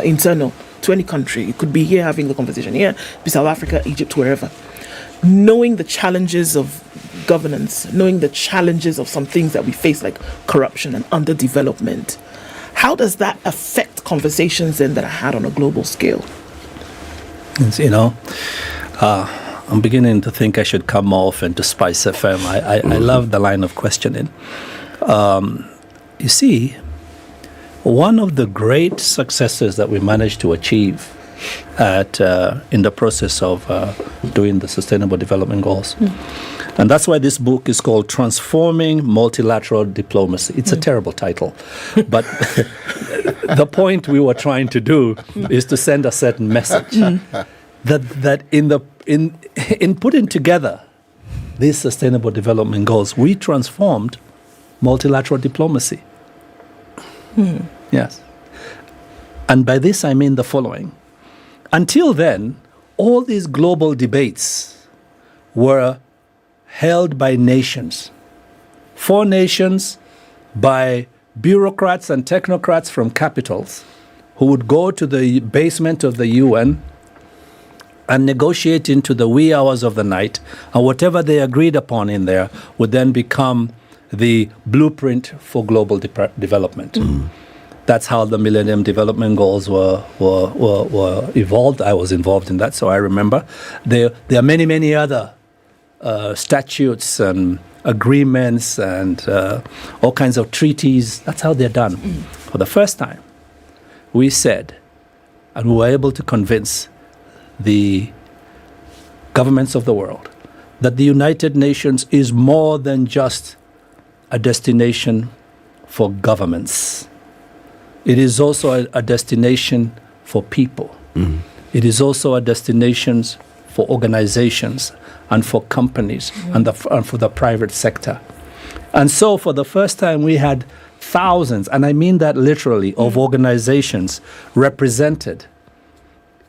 internal to any country. You could be here having the conversation here, be South Africa, Egypt, wherever. knowing the challenges of governance, knowing the challenges of some things that we face like corruption and underdevelopment, how does that affect conversations then that are had on a global scale? You know, I'm beginning to think I should come off into Spice FM. I love the line of questioning. You see, one of the great successes that we managed to achieve in the process of doing the Sustainable Development Goals, and that's why this book is called Transforming Multilateral Diplomacy. It's a terrible title, but the point we were trying to do is to send a certain message that in putting together these Sustainable Development Goals, we transformed multilateral diplomacy. Yes. And by this I mean the following. Until then, all these global debates were held by nations. 4 nations, by bureaucrats and technocrats from capitals who would go to the basement of the UN and negotiate into the wee hours of the night, and whatever they agreed upon in there would then become the blueprint for global development. That's how the Millennium Development Goals were evolved. I was involved in that, so I remember. There are many, many other statutes and agreements and all kinds of treaties. That's how they're done. For the first time, we said, and we were able to convince the governments of the world that the United Nations is more than just a destination for governments. It is also a destination for people. It is also a destination for organizations and for companies and for the private sector. And so for the first time we had thousands, and I mean that literally, of organizations represented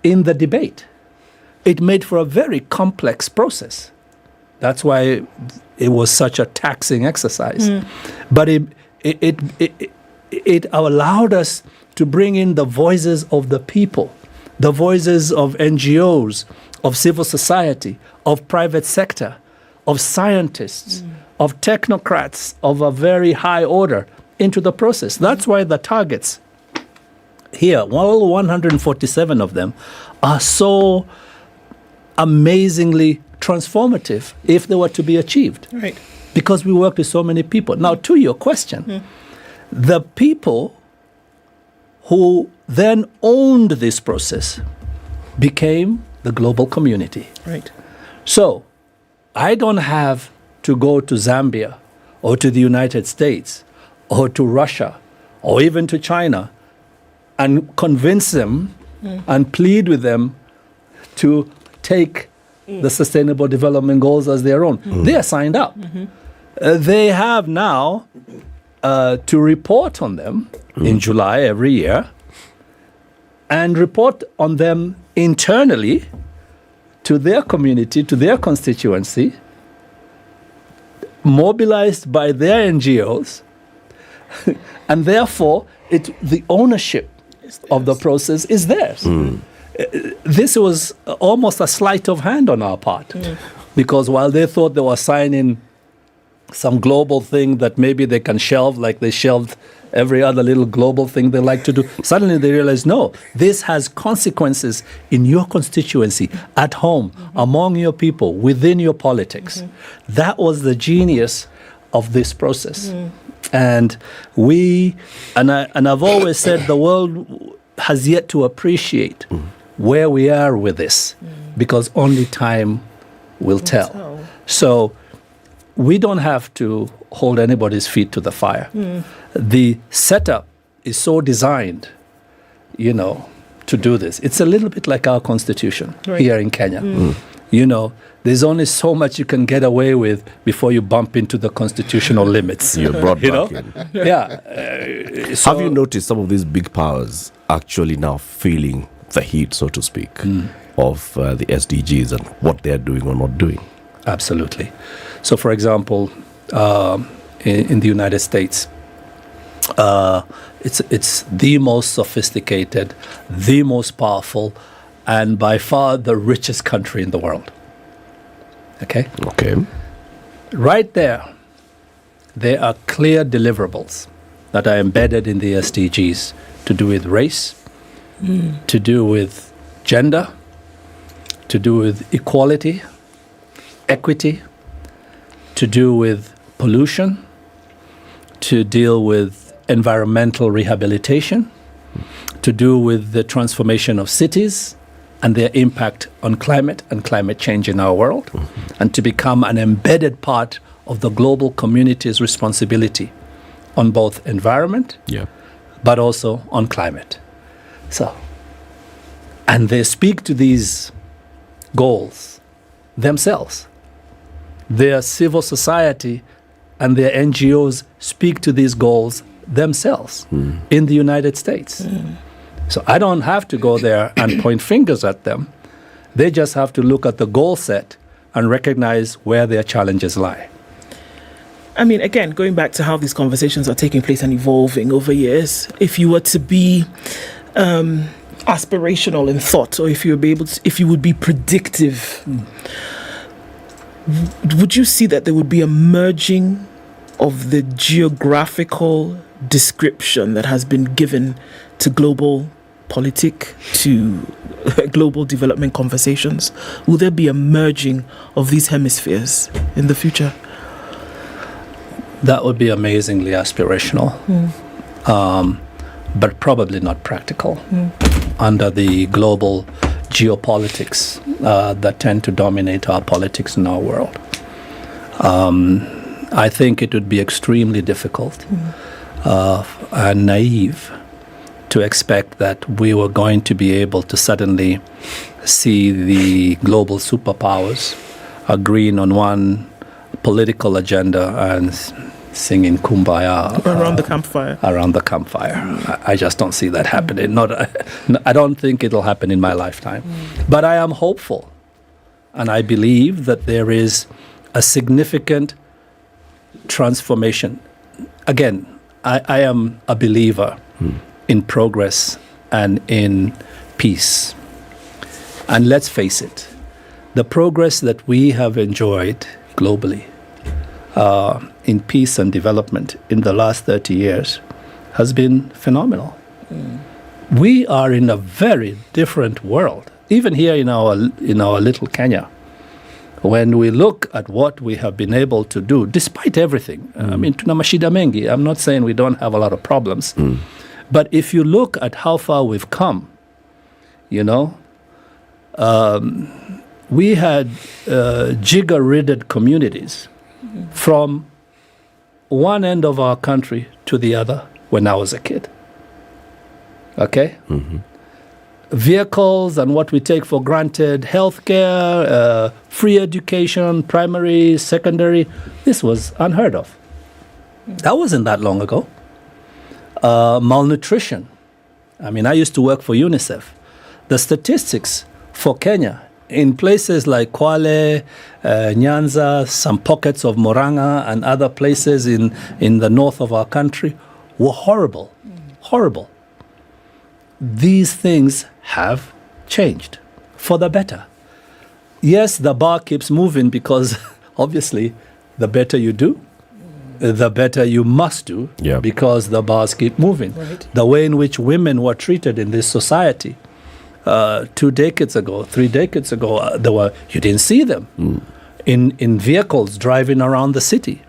in the debate. It made for a very complex process. That's why it was such a taxing exercise. But it allowed us to bring in the voices of the people, the voices of NGOs, of civil society, of private sector, of scientists, of technocrats of a very high order into the process. That's why the targets here, all 147 of them, are so amazingly transformative if they were to be achieved. Right. Because we work with so many people. Now, to your question, the people who then owned this process became the global community. Right. So, I don't have to go to Zambia or to the United States or to Russia or even to China and convince them and plead with them to take the Sustainable Development Goals as their own. They are signed up. They have now to report on them in July every year and report on them internally to their community, to their constituency, mobilized by their NGOs, and therefore the ownership of the process is theirs. This was almost a sleight of hand on our part, because while they thought they were signing some global thing that maybe they can shelve like they shelved every other little global thing they like to do, suddenly they realize, no, this has consequences in your constituency, at home, among your people, within your politics. That was the genius of this process. And I've always said the world has yet to appreciate where we are with this, because only time will tell. So we don't have to hold anybody's feet to the fire. The setup is so designed, to do this. It's a little bit like our constitution here in Kenya. There's only so much you can get away with before you bump into the constitutional limits. You're brought back in. Have you noticed some of these big powers actually now feeling the heat, so to speak, of the SDGs and what they're doing or not doing? Absolutely. So, for example, in the United States, it's the most sophisticated, the most powerful, and by far the richest country in the world. Okay? Okay. Right there are clear deliverables that are embedded in the SDGs to do with race, to do with gender, to do with equality, equity, to do with pollution, to deal with environmental rehabilitation, to do with the transformation of cities and their impact on climate and climate change in our world, and to become an embedded part of the global community's responsibility on both environment, but also on climate. So, and they speak to these goals themselves. Their civil society and their NGOs speak to these goals themselves in the United States. So I don't have to go there and point fingers at them. They just have to look at the goal set and recognize where their challenges lie. I mean, again, going back to how these conversations are taking place and evolving over years, if you were to be aspirational in thought, or if you would be predictive, would you see that there would be a merging of the geographical description that has been given to global politic, to global development conversations? Will there be a merging of these hemispheres in the future? That would be amazingly aspirational, but probably not practical under the global geopolitics that tend to dominate our politics in our world. I think it would be extremely difficult and naive to expect that we were going to be able to suddenly see the global superpowers agreeing on one political agenda and singing Kumbaya around the campfire. I just don't see that happening. I don't think it'll happen in my lifetime. But I am hopeful, and I believe that there is a significant transformation. Again, I am a believer in progress and in peace. And let's face it, the progress that we have enjoyed globally in peace and development in the last 30 years has been phenomenal. We are in a very different world, even here in our little Kenya. When we look at what we have been able to do, despite everything, I mean, tuna mashida mengi. I'm not saying we don't have a lot of problems, but if you look at how far we've come, we had jigger-ridded communities from one end of our country to the other when I was a kid. Okay? Vehicles and what we take for granted, healthcare, free education, primary, secondary, this was unheard of. That wasn't that long ago. Malnutrition. I mean, I used to work for UNICEF. The statistics for Kenya in places like Kwale, Nyanza, some pockets of Murang'a and other places in the north of our country were horrible. Horrible. These things have changed for the better. Yes, the bar keeps moving because obviously the better you do, the better you must do, because the bars keep moving. Right. The way in which women were treated in this society 2 decades ago, 3 decades ago, you didn't see them in vehicles driving around the city.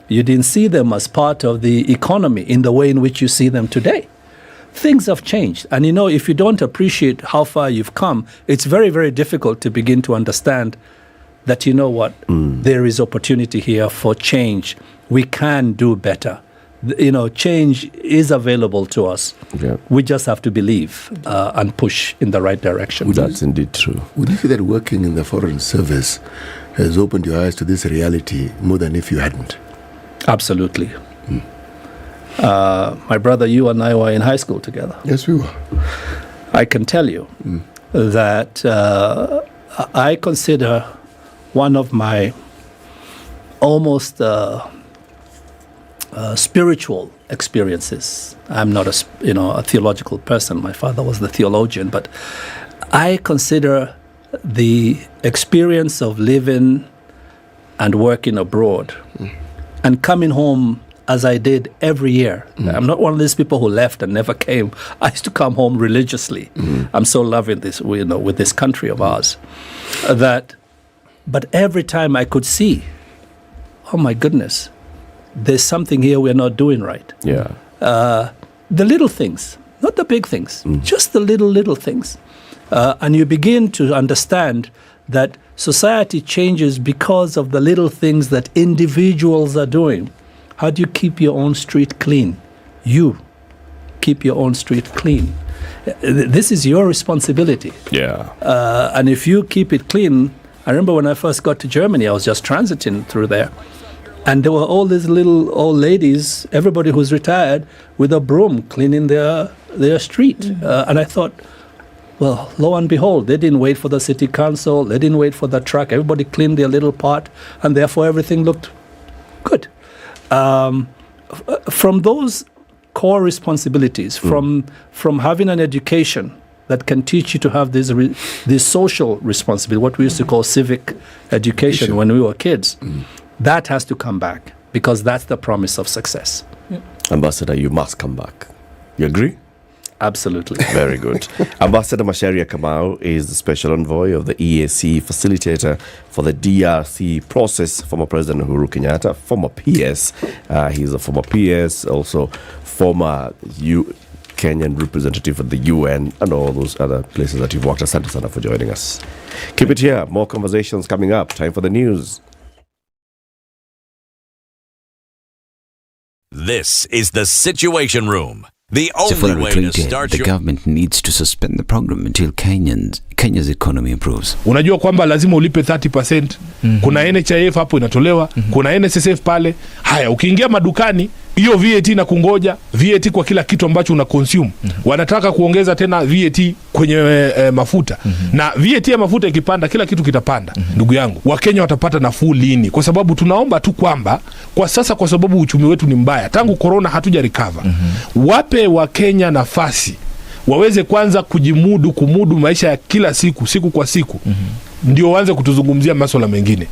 You didn't see them as part of the economy in the way in which you see them today. Things have changed. And if you don't appreciate how far you've come, it's very, very difficult to begin to understand that, there is opportunity here for change. We can do better. Change is available to us. Yeah. We just have to believe and push in the right direction. That's indeed true. Would you say that working in the Foreign Service has opened your eyes to this reality more than if you hadn't? Absolutely. My brother, you and I were in high school together. Yes, we were. I can tell you that I consider one of my almost spiritual experiences. I'm not a theological person. My father was the theologian, but I consider the experience of living and working abroad and coming home as I did every year. I'm not one of these people who left and never came. I used to come home religiously. I'm so loving this, with this country of ours. But every time I could see, oh my goodness, there's something here we're not doing right. Yeah. The little things, not the big things, just the little things. And you begin to understand that society changes because of the little things that individuals are doing. How do you keep your own street clean? You keep your own street clean. This is your responsibility. Yeah. And if you keep it clean, I remember when I first got to Germany, I was just transiting through there. And there were all these little old ladies, everybody who's retired, with a broom cleaning their street. And I thought, well, lo and behold, they didn't wait for the city council, they didn't wait for the truck, everybody cleaned their little part, and therefore everything looked good. From those core responsibilities, from having an education that can teach you to have this social responsibility, what we used to call civic education when we were kids, that has to come back, because that's the promise of success. Ambassador, you must come back. You agree? Absolutely. Very good. Ambassador Macharia Kamau is the special envoy of the EAC, facilitator for the DRC process. Former President Uhuru Kenyatta, former PS. He's a former PS, also former Kenyan representative at the UN and all those other places that you've worked. Asante sana for joining us. Keep it here. More conversations coming up. Time for the news. This is the Situation Room. The only way to start the government needs to suspend the program until Kenya's economy improves. Unajua kwamba lazima ulipe 30%. Kuna NHIF hapo inatolewa, kuna NSSF pale. Haya, ukiingia madukani, hiyo VAT na kungoja, VAT kwa kila kitu ambacho una consume. Wanataka kuongeza tena VAT kwenye mafuta. Na VAT ya mafuta ikipanda, kila kitu kitapanda. Ndugu yangu, Wakenya watapata nafuu lini? Kwa sababu tunaomba tu kwamba kwa sasa, kwa sababu uchumi wetu ni mbaya, tangu corona hatuja recover. Wape Wakenya nafasi waweze kwanza kumudu maisha ya kila siku kwa siku. Ndio waanze kutuzungumzia masuala mengine.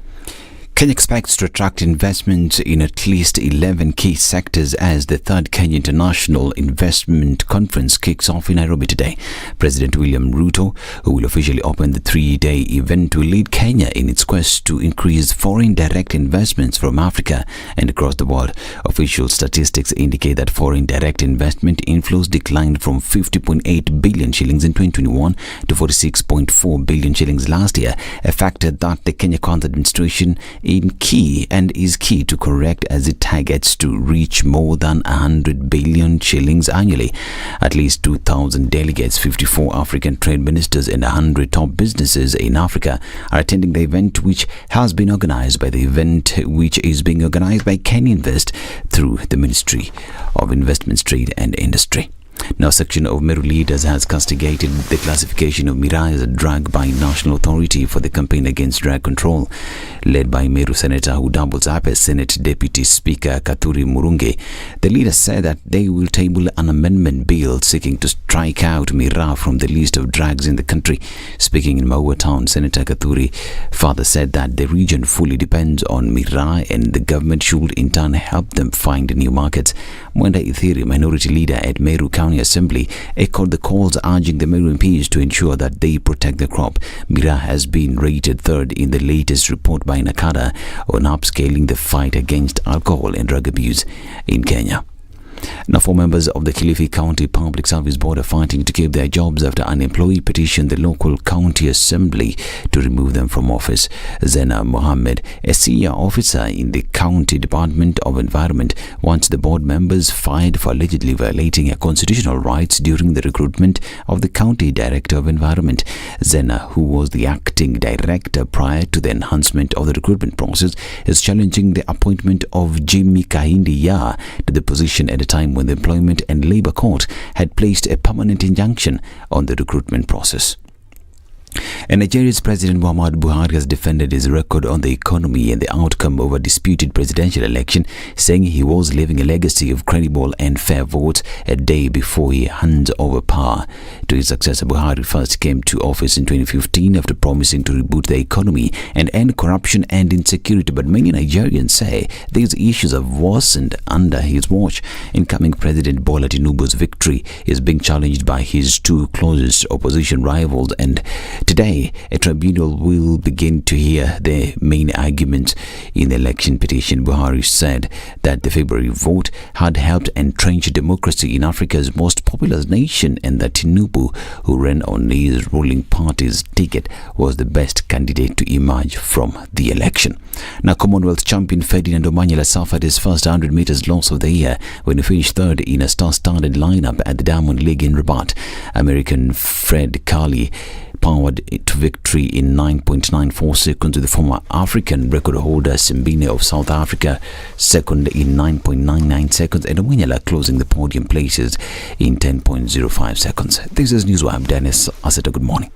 Kenya expects to attract investment in at least 11 key sectors as the third Kenya International Investment Conference kicks off in Nairobi today. President William Ruto, who will officially open the 3-day event, will lead Kenya in its quest to increase foreign direct investments from Africa and across the world. Official statistics indicate that foreign direct investment inflows declined from 50.8 billion shillings in 2021 to 46.4 billion shillings last year, a factor that the Kenya County Administration is key to correct as it targets to reach more than 100 billion shillings annually. At least 2,000 delegates, 54 African trade ministers and 100 top businesses in Africa are attending the event, which is being organized by Kenya Invest through the Ministry of Investment, Trade and Industry. Now, a section of Meru leaders has castigated the classification of Miraa as a drug by National Authority for the Campaign Against Drug Control, led by Meru Senator who doubles up as Senate Deputy Speaker Katuri Murungi. The leaders said that they will table an amendment bill seeking to strike out Miraa from the list of drugs in the country. Speaking in Maua Town, Senator Katuri further said that the region fully depends on Miraa and the government should in turn help them find new markets. Mwenda Ithiri, minority leader at Meru County Assembly, echoed the calls urging the Meru MPs to ensure that they protect the crop. Miraa has been rated third in the latest report by Nakuru on upscaling the fight against alcohol and drug abuse in Kenya. Now, 4 members of the Kilifi County Public Service Board are fighting to keep their jobs after an employee petitioned the local county assembly to remove them from office. Zena Mohammed, a senior officer in the County Department of Environment, wants the board members fired for allegedly violating her constitutional rights during the recruitment of the County Director of Environment. Zena, who was the acting director prior to the enhancement of the recruitment process, is challenging the appointment of Jimmy Kahindi Ya to the position at a time when the Employment and Labour Court had placed a permanent injunction on the recruitment process. And Nigeria's President Muhammadu Buhari has defended his record on the economy and the outcome of a disputed presidential election, saying he was leaving a legacy of credible and fair votes a day before he hands over power to his successor. Buhari first came to office in 2015 after promising to reboot the economy and end corruption and insecurity. But many Nigerians say these issues have worsened under his watch. Incoming President Bola Tinubu's victory is being challenged by his two closest opposition rivals, and today a tribunal will begin to hear the main arguments in the election petition. Buhari said that the February vote had helped entrench democracy in Africa's most populous nation, and that Tinubu, who ran on his ruling party's ticket, was the best candidate to emerge from the election. Now, Commonwealth champion Ferdinand Omanyala suffered his first 100 meters loss of the year when he finished third in a star-studded lineup at the Diamond League in Rabat. American Fred Carley powered to victory in 9.94 seconds, with the former African record holder Simbine of South Africa second in 9.99 seconds, and Omanyala closing the podium places in 10.05 seconds. This is Newswire. I'm Dennis Aseta. Good morning.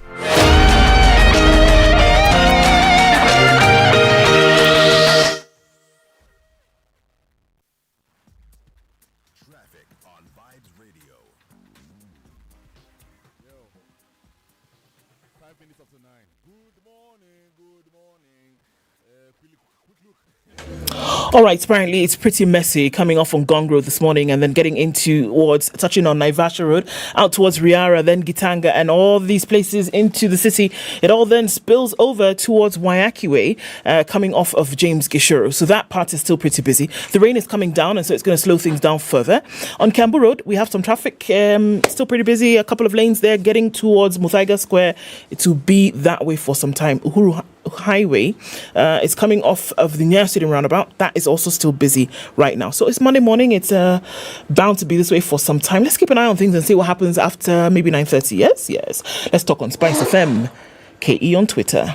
All right, apparently it's pretty messy coming off on Gong Road this morning and then getting into towards, touching on Naivasha Road, out towards Riara, then Gitanga, and all these places into the city. It all then spills over towards Waiaki Way, coming off of James Gishuru. So that part is still pretty busy. The rain is coming down, and so it's going to slow things down further. On Cambo Road, we have some traffic, still pretty busy. A couple of lanes there getting towards Muthaiga Square. It will be that way for some time. Uhuru Highway is coming off of the Nyeri Stadium roundabout. That is also still busy right now. So it's Monday morning. It's bound to be this way for some time. Let's keep an eye on things and see what happens after maybe 9:30. Yes. Let's talk on Spice FM. KE on Twitter.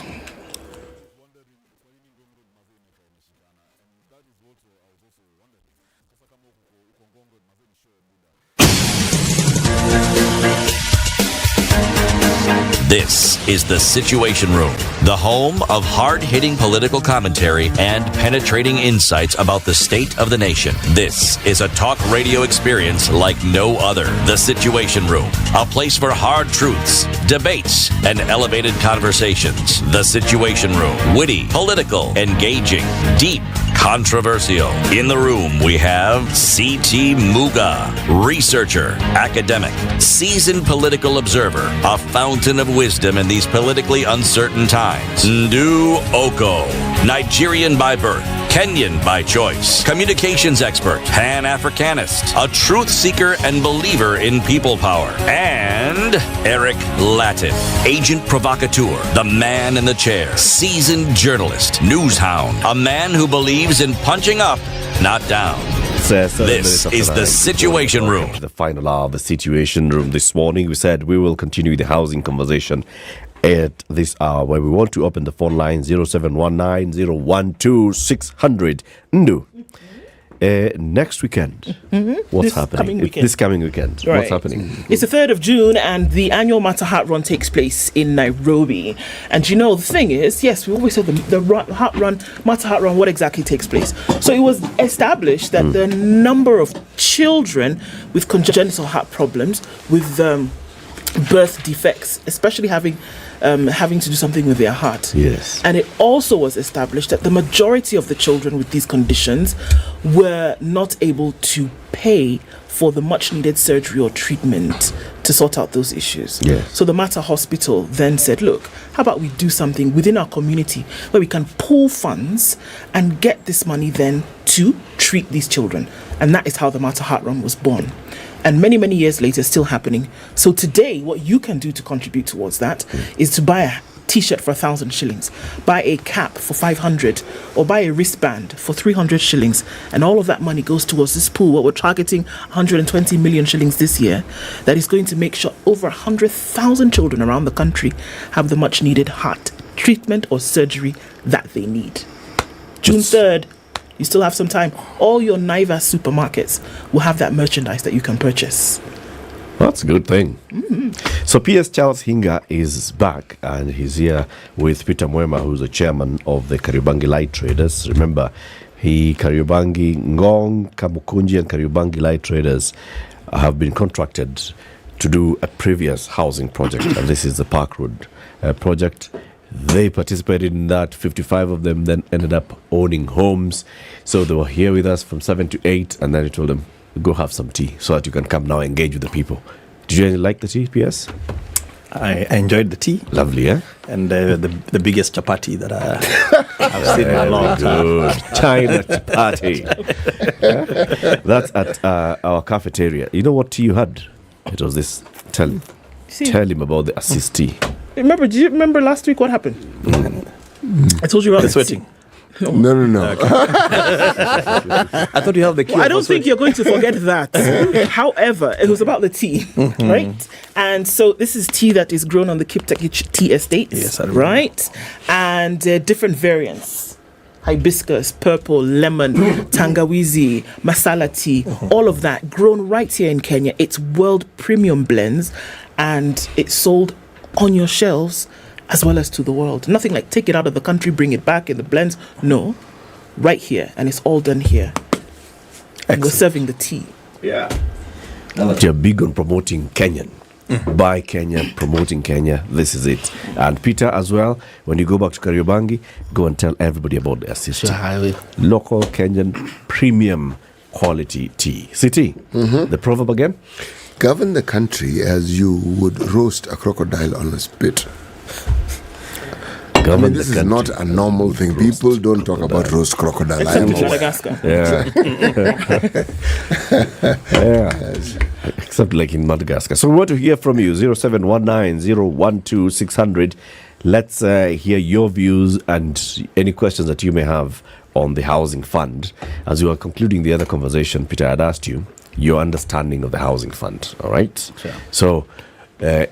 This is the Situation Room, the home of hard-hitting political commentary and penetrating insights about the state of the nation. This is a talk radio experience like no other. The Situation Room, a place for hard truths, debates, and elevated conversations. The Situation Room, witty, political, engaging, deep, controversial. In the room, we have C.T. Muga, researcher, academic, seasoned political observer, a fountain of wisdom in these politically uncertain times. Ndu Oko, Nigerian by birth, Kenyan by choice, communications expert, Pan-Africanist, a truth seeker and believer in people power, and Eric Latif, agent provocateur, the man in the chair, seasoned journalist, news hound, a man who believes in punching up, not down. This is the Situation Room. The final hour of the Situation Room this morning. We said we will continue the housing conversation at this hour, where we want to open the phone line 0719-012-600. Ndu, next weekend, what's happening? This coming weekend, right. What's happening? It's the 3rd of June, and the annual Mata Hat Run takes place in Nairobi. And you know, the thing is, yes, we always said the Mata Hat Run, what exactly takes place? So it was established that the number of children with congenital heart problems, with birth defects, especially having to do something with their heart. Yes. And it also was established that the majority of the children with these conditions were not able to pay for the much needed surgery or treatment to sort out those issues. Yes. So the Mater Hospital then said, look, how about we do something within our community where we can pool funds and get this money then to treat these children. And that is how the Mater Heart Run was born. And many, many years later, still happening. So today, what you can do to contribute towards that is to buy a t-shirt for 1,000 shillings, buy a cap for 500, or buy a wristband for 300 shillings. And all of that money goes towards this pool, what we're targeting 120 million shillings this year, that is going to make sure over 100,000 children around the country have the much needed heart treatment or surgery that they need. June 3rd. You still have some time. All your Naivas supermarkets will have that merchandise that you can purchase. That's a good thing. So PS Charles Hinga is back, and he's here with Peter Mwema, who's the chairman of the Kariobangi Light Traders. Remember, Kariobangi, Ngong, Kamukunji and Kariobangi Light Traders have been contracted to do a previous housing project, and this is the Park Road project. They participated in that. 55 of them then ended up owning homes. So they were here with us from 7 to 8, and then I told them, go have some tea so that you can come now and engage with the people. Did you like the tea, PS? I enjoyed the tea. Lovely, eh? And the biggest chapati that I've seen in a long time. Good. China chapati. That's at our cafeteria. You know what tea you had? It was this. Tell him about the assist tea. Do you remember last week what happened? I told you about the sweating. No. Okay. I thought you have the key. I don't think you're going to forget that. However, it was about the tea, right? And so this is tea that is grown on the Kiptaki tea estates, yes, I remember. right? And different variants. Hibiscus, purple, lemon, tangawizi, masala tea, all of that grown right here in Kenya. It's world premium blends, and it's sold on your shelves as well as to the world. Nothing like take it out of the country, bring it back in the blends. No, right here, and it's all done here. And we're serving the tea. Yeah. You're big on promoting Kenyan. Buy Kenya, promoting Kenya. This is it. And Peter as well, when you go back to Kariobangi, go and tell everybody about the assist. Sure, I will. Local Kenyan premium quality tea. City, the proverb again? Govern the country as you would roast a crocodile on a spit. This is not a normal thing. People don't talk about roast crocodile. Except in Madagascar. Yeah. Yes. Except like in Madagascar. So we want to hear from you. 0719-012-600. Let's hear your views and any questions that you may have on the housing fund. As we were concluding the other conversation, Peter had asked you your understanding of the housing fund. All right? Sure. So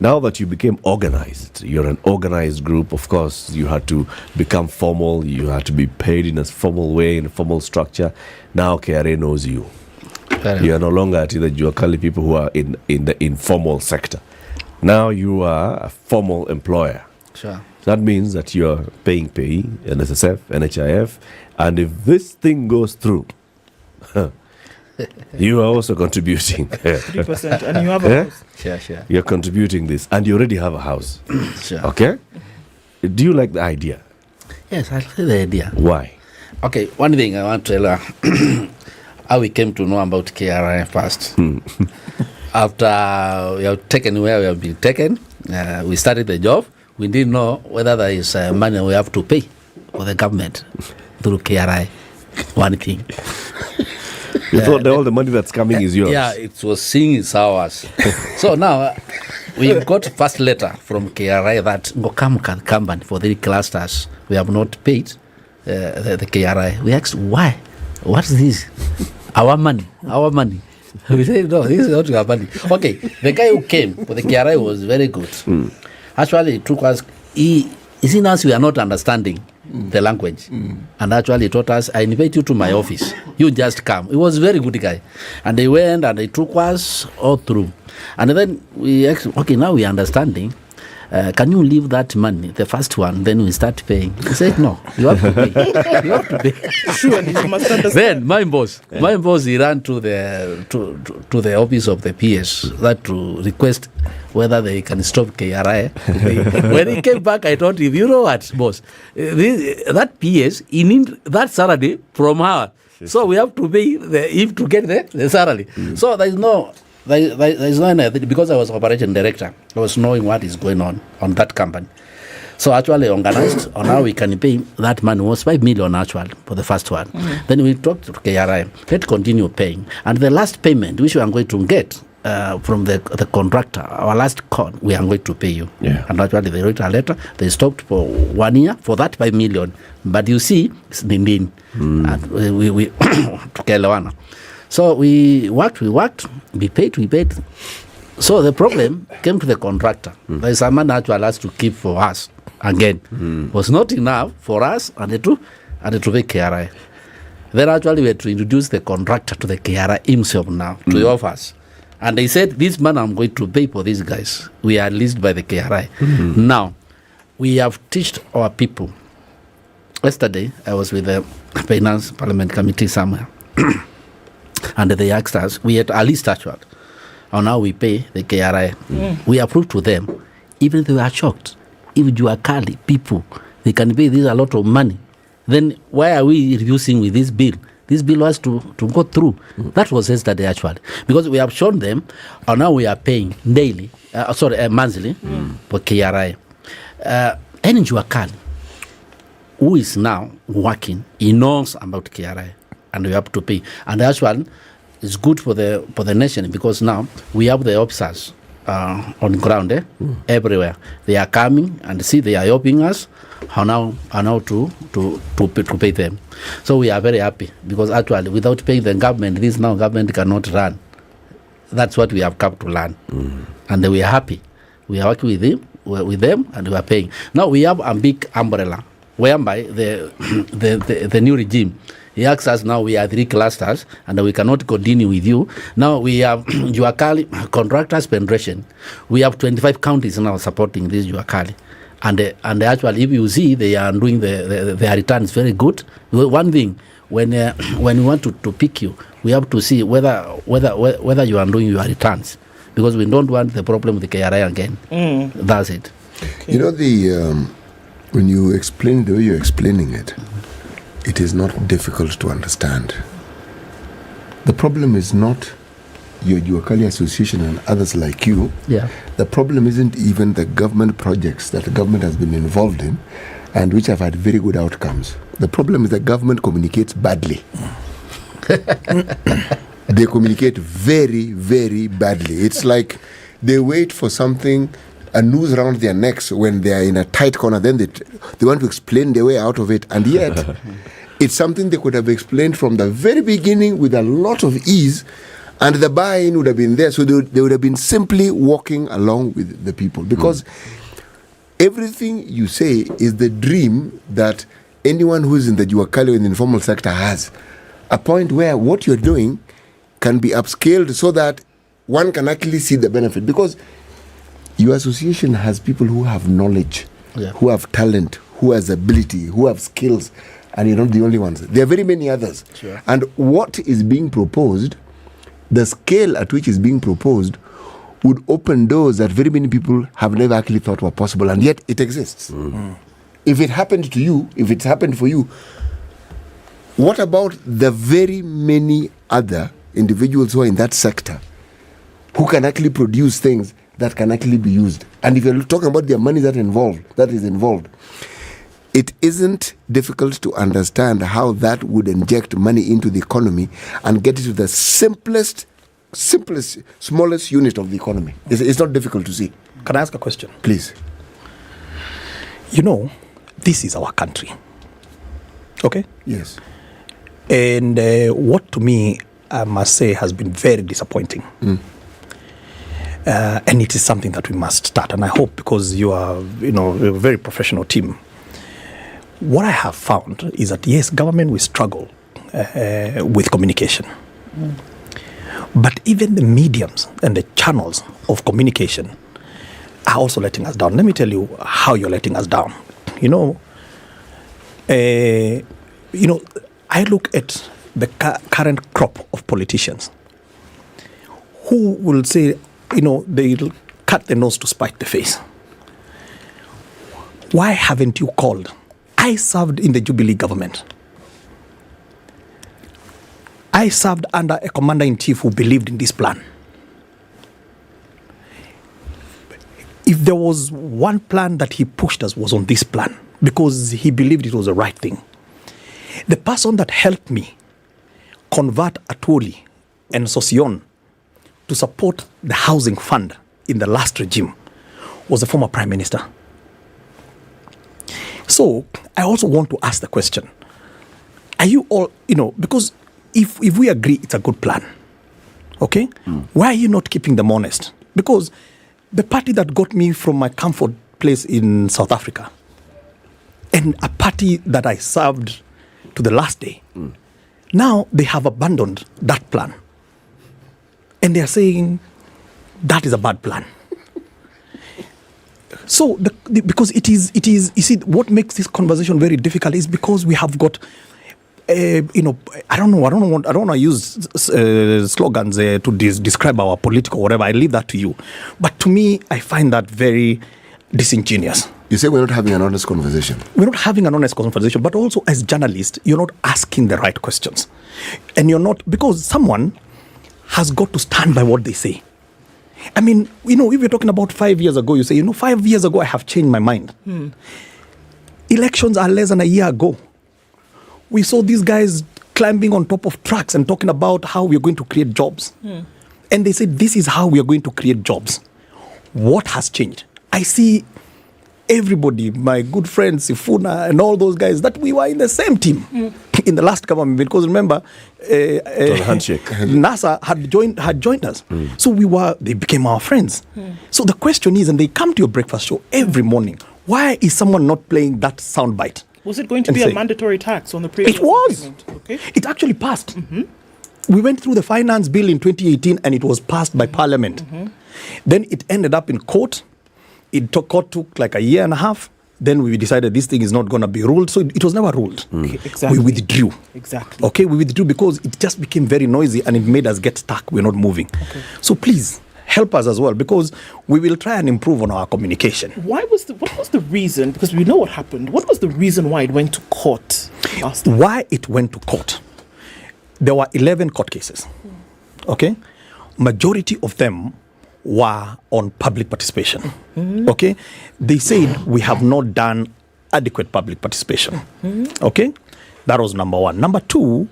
now that you became organized, you're an organized group, of course, you had to become formal, you had to be paid in a formal way, in a formal structure. Now KRA knows you. You are no longer the Juakali people who are in the informal sector. Now you are a formal employer. Sure. That means that you are paying pay, NSSF, NHIF, and if this thing goes through, you are also contributing 3%, and you have a house. Sure. You're contributing this, and you already have a house. Sure. Okay? Do you like the idea? Yes, I like the idea. Why? Okay, one thing I want to tell how we came to know about KRI first. After we have taken where we have been taken, we started the job. We didn't know whether there is money we have to pay for the government through KRI. One thing. You thought all the money that's coming is yours? Yeah, it was seeing it's ours. So now we got first letter from KRI that Ngokam company for the clusters we have not paid the KRI. We asked why? What's this? Our money. We said no, this is not your money. Okay, the guy who came for the KRI was very good. Actually, it took us. He seen us we are not understanding the language, and actually taught us. I invite you to my office. You just come. He was a very good guy, and they went and they took us all through. And then we asked, okay, now we are understanding. Can you leave that money, the first one, then we start paying? He said, no, you have to pay. You have to pay. Surely you must understand. Then my boss, he ran to the office of the PS that to request whether they can stop KRI. When he came back, I told him, you know what, boss, that PS, he need that salary from her. So we have to pay him to get the salary. So there is no... There is no anything, because I was operation director, I was knowing what is going on that company. So actually organized on how we can pay that money was 5 million actually for the first one. Then we talked to KRI, let's continue paying. And the last payment which we are going to get from the contractor, our last call, we are going to pay you. Yeah. And actually they wrote a letter, they stopped for 1 year for that 5 million. But you see, it's Nindin. And we to Kelewana. So we worked, we paid. So the problem came to the contractor. There is a money actually has to keep for us again. Was not enough for us and to pay KRI. Then actually we had to introduce the contractor to the KRI himself now to the office. And they said, this money I'm going to pay for these guys. We are released by the KRI. Now, we have teached our people. Yesterday, I was with the Finance Parliament Committee somewhere. And they asked us, we had at least actually, and now we pay the KRI. We approved to them, even though they are shocked. If you are Kali people, they can pay this a lot of money. Then why are we reducing with this bill? This bill has to go through. That was yesterday actually. Because we have shown them, and now we are paying daily, monthly for KRI. And you are Kali, who is now working, he knows about KRI. And we have to pay. And actually, it's good for the nation because now we have the officers on ground everywhere. They are coming and see they are helping us how now to pay them. So we are very happy because actually without paying the government, this now government cannot run. That's what we have come to learn. And we are happy. We are working with them and we are paying. Now we have a big umbrella whereby the new regime, he asks us now we are 3 clusters and we cannot continue with you. Now we have Juakali contractors penetration. We have 25 counties now supporting this Juakali. And actually, if you see, they are doing their returns very good. One thing, when we want to pick you, we have to see whether you are doing your returns. Because we don't want the problem with the KRI again. That's it. Okay. You know, when you explain the way you're explaining it, it is not difficult to understand. The problem is not your Juakali Association and others like you. Yeah. The problem isn't even the government projects that the government has been involved in and which have had very good outcomes. The problem is the government communicates badly. They communicate very, very badly. It's like they wait for something, a noose around their necks when they are in a tight corner, then they want to explain their way out of it, and yet it's something they could have explained from the very beginning with a lot of ease, and the buy-in would have been there, so they would have been simply walking along with the people. Because everything you say is the dream that anyone who is in the Juakali or in the informal sector has. A point where what you're doing can be upscaled so that one can actually see the benefit. Because your association has people who have knowledge, who have talent, who has ability, who have skills, and you're not the only ones. There are very many others. Sure. And what is being proposed, the scale at which is being proposed, would open doors that very many people have never actually thought were possible, and yet it exists. If it happened to you, if it's happened for you, what about the very many other individuals who are in that sector who can actually produce things that can actually be used? And if you're talking about the money that is involved, it isn't difficult to understand how that would inject money into the economy and get it to the simplest, smallest unit of the economy. It's not difficult to see. Can I ask a question? Please. You know, this is our country. Okay? Yes. And what to me, I must say, has been very disappointing. And it is something that we must start. And I hope, because you are, a very professional team, what I have found is that, yes, government will struggle with communication. But even the mediums and the channels of communication are also letting us down. Let me tell you how you're letting us down. I look at the current crop of politicians who will say, they'll cut the nose to spite the face. Why haven't you called? I served in the Jubilee government. I served under a commander-in-chief who believed in this plan. If there was one plan that he pushed us, was on this plan, because he believed it was the right thing. The person that helped me convert Atwoli and Sosion to support the housing fund in the last regime was the former Prime Minister. So I also want to ask the question, are you all, because if we agree it's a good plan, okay, why are you not keeping them honest? Because the party that got me from my comfort place in South Africa and a party that I served to the last day, now they have abandoned that plan. And they are saying that is a bad plan. So, because it is, you see, what makes this conversation very difficult is because we have got, I don't want to use slogans to describe our political whatever. I leave that to you. But to me, I find that very disingenuous. You say we're not having an honest conversation. We're not having an honest conversation, but also as journalists, you're not asking the right questions. And you're not, because someone has got to stand by what they say. I mean, if you're talking about 5 years ago, you say, 5 years ago, I have changed my mind. Elections are less than a year ago. We saw these guys climbing on top of trucks and talking about how we're going to create jobs. And they said, this is how we are going to create jobs. What has changed? I see everybody, my good friends, Sifuna and all those guys, that we were in the same team in the last government. Because remember, handshake. NASA had joined us. So they became our friends. So the question is, and they come to your breakfast show every morning, why is someone not playing that soundbite? Was it going to be a mandatory tax on the previous It was. Agreement? Okay. It actually passed. We went through the finance bill in 2018 and it was passed by Parliament. Then it ended up in court. Court took like a year and a half. Then we decided this thing is not going to be ruled. So it was never ruled. Okay, exactly. We withdrew. Exactly. Okay, we withdrew because it just became very noisy and it made us get stuck. We're not moving. Okay. So please help us as well, because we will try and improve on our communication. What was the reason? Because we know what happened. What was the reason why it went to court last time? Why it went to court? There were 11 court cases. Okay? Majority of them were on public participation. Okay? They said we have not done adequate public participation. Okay? That was number one. Number two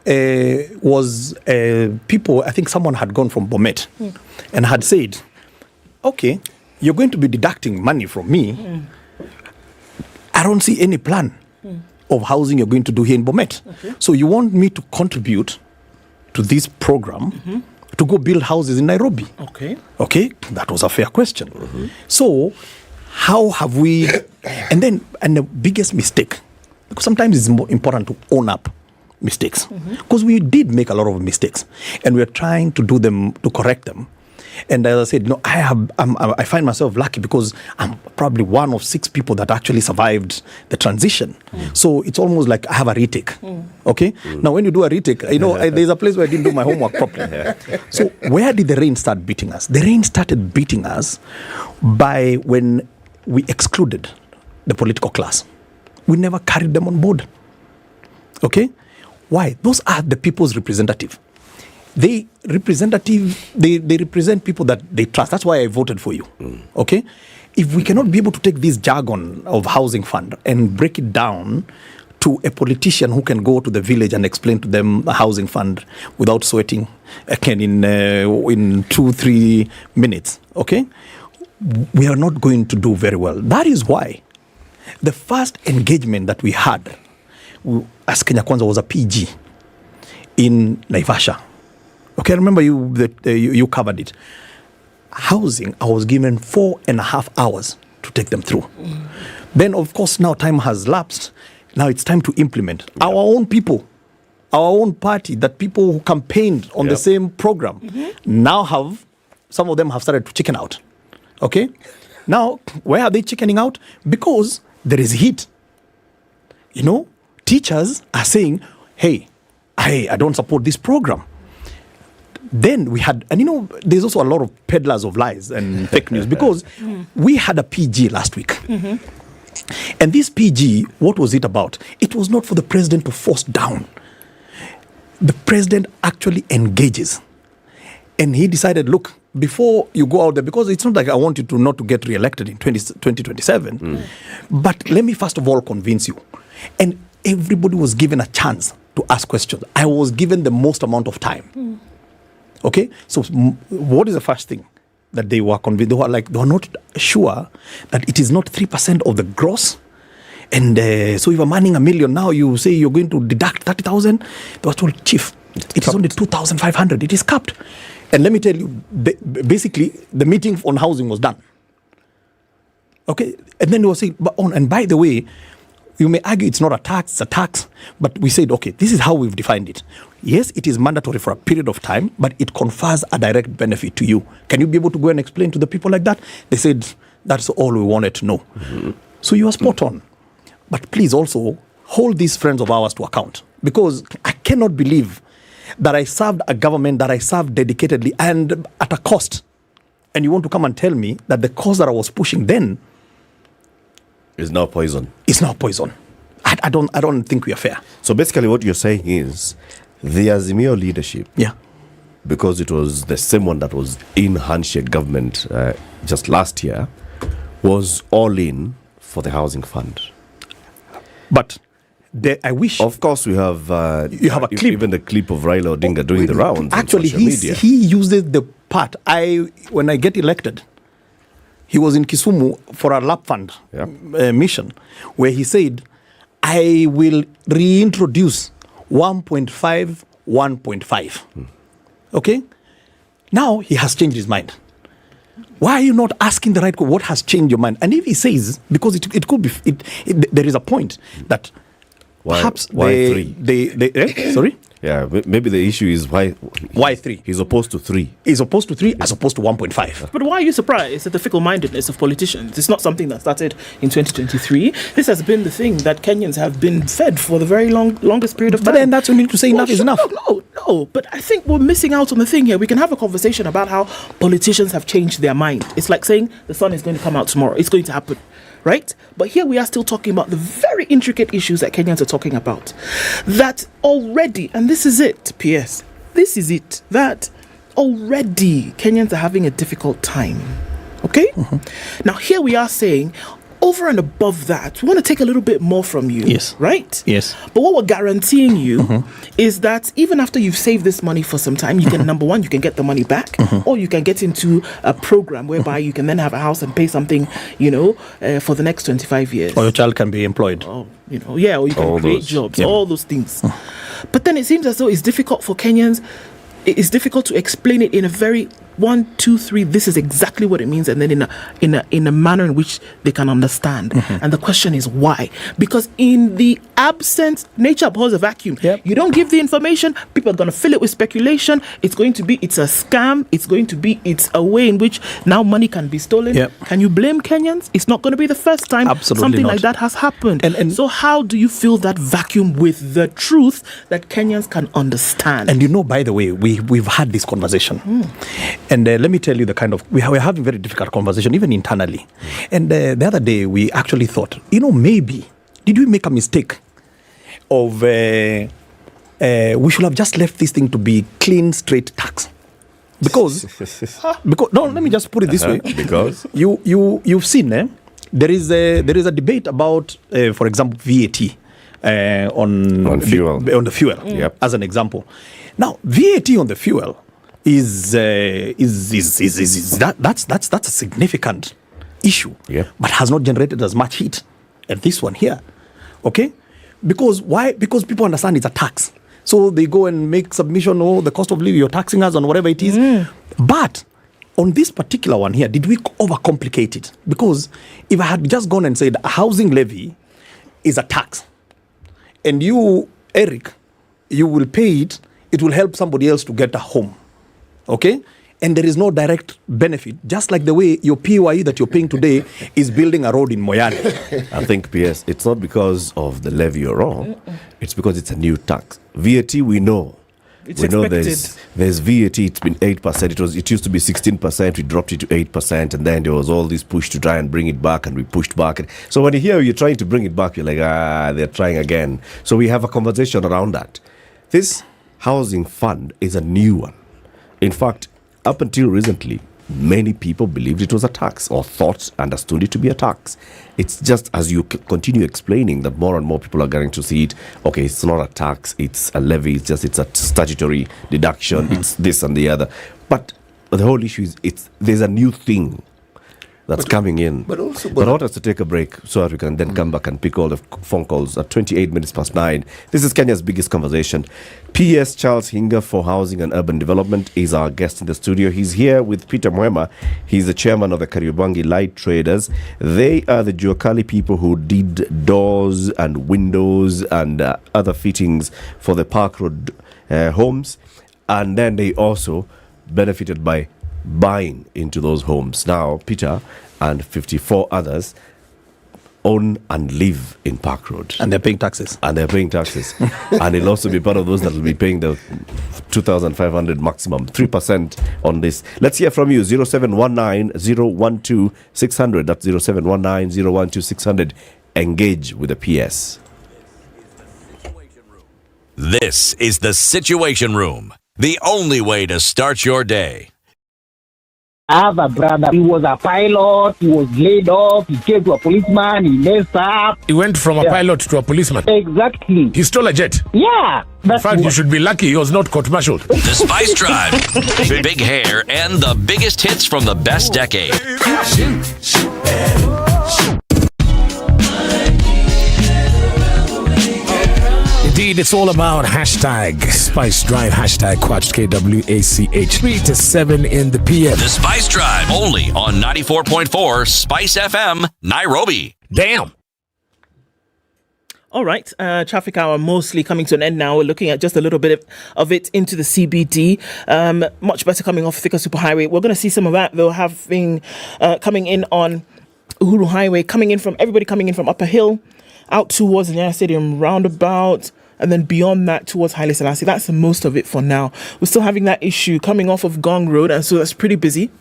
was people, I think someone had gone from Bomet and had said, okay, you're going to be deducting money from me. I don't see any plan of housing you're going to do here in Bomet. Okay. So you want me to contribute to this program to go build houses in Nairobi. Okay. Okay, that was a fair question. So how have we, and the biggest mistake, because sometimes it's more important to own up mistakes, because we did make a lot of mistakes and we're trying to do them, to correct them. And as I said, I find myself lucky because I'm probably one of 6 people that actually survived the transition. So it's almost like I have a retake. Okay? Now, when you do a retake, there's a place where I didn't do my homework properly. So where did the rain start beating us? The rain started beating us by when we excluded the political class. We never carried them on board. Okay? Why? Those are the people's representative. They represent people that they trust. That's why I voted for you. Okay? If we cannot be able to take this jargon of housing fund and break it down to a politician who can go to the village and explain to them a housing fund without sweating again in 2-3 minutes, okay? We are not going to do very well. That is why the first engagement that we had as Kenya Kwanza was a PG in Naivasha. Okay, I remember you covered it. Housing, I was given 4.5 hours to take them through. Then, of course, now time has lapsed. Now it's time to implement. Our own people, our own party, that people who campaigned on the same program, now some of them have started to chicken out. Okay? Now, why are they chickening out? Because there is heat. Teachers are saying, hey, I don't support this program. Then we had, and there's also a lot of peddlers of lies and fake news, because we had a PG last week. And this PG, what was it about? It was not for the president to force down. The president actually engages. And he decided, look, before you go out there, because it's not like I want you to not to get re-elected in 2027, but let me first of all convince you. And everybody was given a chance to ask questions. I was given the most amount of time. Okay? So what is the first thing that they were convinced? They were not sure that it is not 3% of the gross. And so if you're manning $1 million now, you say you're going to deduct 30,000. They were told, Chief, it is only 2,500. It is capped. And let me tell you, basically, the meeting on housing was done. Okay? And then they were saying, and by the way, You may argue it's not a tax, it's a tax, but we said, okay, this is how we've defined it. Yes, it is mandatory for a period of time, but it confers a direct benefit to you. Can you be able to go and explain to the people like that? They said, that's all we wanted to know. Mm-hmm. So you are spot on. But please also hold these friends of ours to account, because I cannot believe that I served a government that I served dedicatedly and at a cost. And you want to come and tell me that the cause that I was pushing then is now poison. It's now poison. I don't think we are fair. So basically what you're saying is the Azimio leadership, because it was the same one that was in handshake government just last year, was all in for the housing fund. But I wish... Of course, we have... you have a clip. Even the clip of Raila Odinga doing the rounds actually, on social media. He uses the part. When I get elected, he was in Kisumu for a lap fund mission, where he said, I will reintroduce 1.5. Okay? Now he has changed his mind. Why are you not asking the right question? What has changed your mind? And if he says, because it could be, there is a point that perhaps why 3? Sorry? Yeah, maybe the issue is why 3? He's opposed to 3. He's opposed to 3 as opposed to 1.5. But why are you surprised at the fickle-mindedness of politicians? It's not something that started in 2023. This has been the thing that Kenyans have been fed for the very longest period of time. But then that's when you need to say enough is enough. No. But I think we're missing out on the thing here. We can have a conversation about how politicians have changed their mind. It's like saying the sun is going to come out tomorrow. It's going to happen. Right? But here we are still talking about the very intricate issues that Kenyans are talking about. That already, and this is it, PS, this is it, that already Kenyans are having a difficult time. Okay? Mm-hmm. Now here we are saying, over and above that, we want to take a little bit more from you. Yes. Right? Yes. But what we're guaranteeing you is that even after you've saved this money for some time, you can, number one, you can get the money back, or you can get into a program whereby you can then have a house and pay something, for the next 25 years. Or your child can be employed. Or you can create jobs, all those things. But then it seems as though it's difficult for Kenyans. It's difficult to explain it in a very 1, 2, 3. This is exactly what it means, and then in a manner in which they can understand. And the question is why? Because in the absence, nature abhors a vacuum. You don't give the information, people are going to fill it with speculation. It's a scam. It's a way in which now money can be stolen. Can you blame Kenyans? It's not going to be the first time something like that has happened. And so how do you fill that vacuum with the truth that Kenyans can understand? And by the way, we've had this conversation. And let me tell you we're having very difficult conversation, even internally. And the other day, we actually thought, maybe, did we make a mistake of, we should have just left this thing to be clean, straight tax? Because no, let me just put it this way. Because? You've seen, there is a debate about, for example, VAT on fuel. On the fuel, as an example. Now, VAT on the fuel is that's a significant issue, but has not generated as much heat as this one here. Okay, because why? Because people understand it's a tax, so they go and make submission. The cost of living, you're taxing us on whatever it is. But on this particular one here, did we overcomplicate it? Because if I had just gone and said a housing levy is a tax, and you, Eric, you will pay it, it will help somebody else to get a home. Okay? And there is no direct benefit, just like the way your PYE that you're paying today is building a road in Moyale. I think, PS, it's not because of the levy you're wrong. It's because it's a new tax. VAT, we know. We know there's VAT, it's been 8%. It used to be 16%, we dropped it to 8%, and then there was all this push to try and bring it back, and we pushed back. So when you hear you're trying to bring it back, you're like, they're trying again. So we have a conversation around that. This housing fund is a new one. In fact, up until recently, many people believed it was a tax or understood it to be a tax. It's just as you continue explaining that more and more people are getting to see it. Okay, it's not a tax, it's a levy, it's a statutory deduction, it's this and the other. But the whole issue is there's a new thing that's coming in. But also, but I want us to take a break so that we can then come back and pick all the phone calls at 28 minutes past 9. This is Kenya's biggest conversation. PS Charles Hinga for Housing and Urban Development is our guest in the studio. He's here with Peter Mwema. He's the chairman of the Kariobangi Light Traders. They are the Juakali people who did doors and windows and other fittings for the Park Road homes. And then they also benefited by buying into those homes. Now, Peter and 54 others own and live in Park Road. And they're paying taxes. And it'll also be part of those that will be paying the 2,500 maximum, 3% on this. Let's hear from you, 0719-012-600. That's 0719-012-600. Engage with the PS. This is the Situation Room, the only way to start your day. I have a brother. He was a pilot. He was laid off. He came to a policeman. He messed up. He went from a pilot to a policeman. Exactly. He stole a jet. Yeah. In fact, you should be lucky he was not court-martialed. The Spice Drive. Big hair and the biggest hits from the best decade. Indeed, it's all about hashtag Spice Drive, hashtag Quatch KWACH. 3 to 7 in the PM. The Spice Drive, only on 94.4 Spice FM, Nairobi. Damn. All right, traffic hour mostly coming to an end now. We're looking at just a little bit of it into the CBD. Much better coming off Thika Superhighway. We're going to see some of that, though, coming in on Uhuru Highway, everybody coming in from Upper Hill, out towards the Nyeri Stadium roundabout, and then beyond that towards Haile Selassie. That's the most of it for now. We're still having that issue coming off of Gong Road, and so that's pretty busy.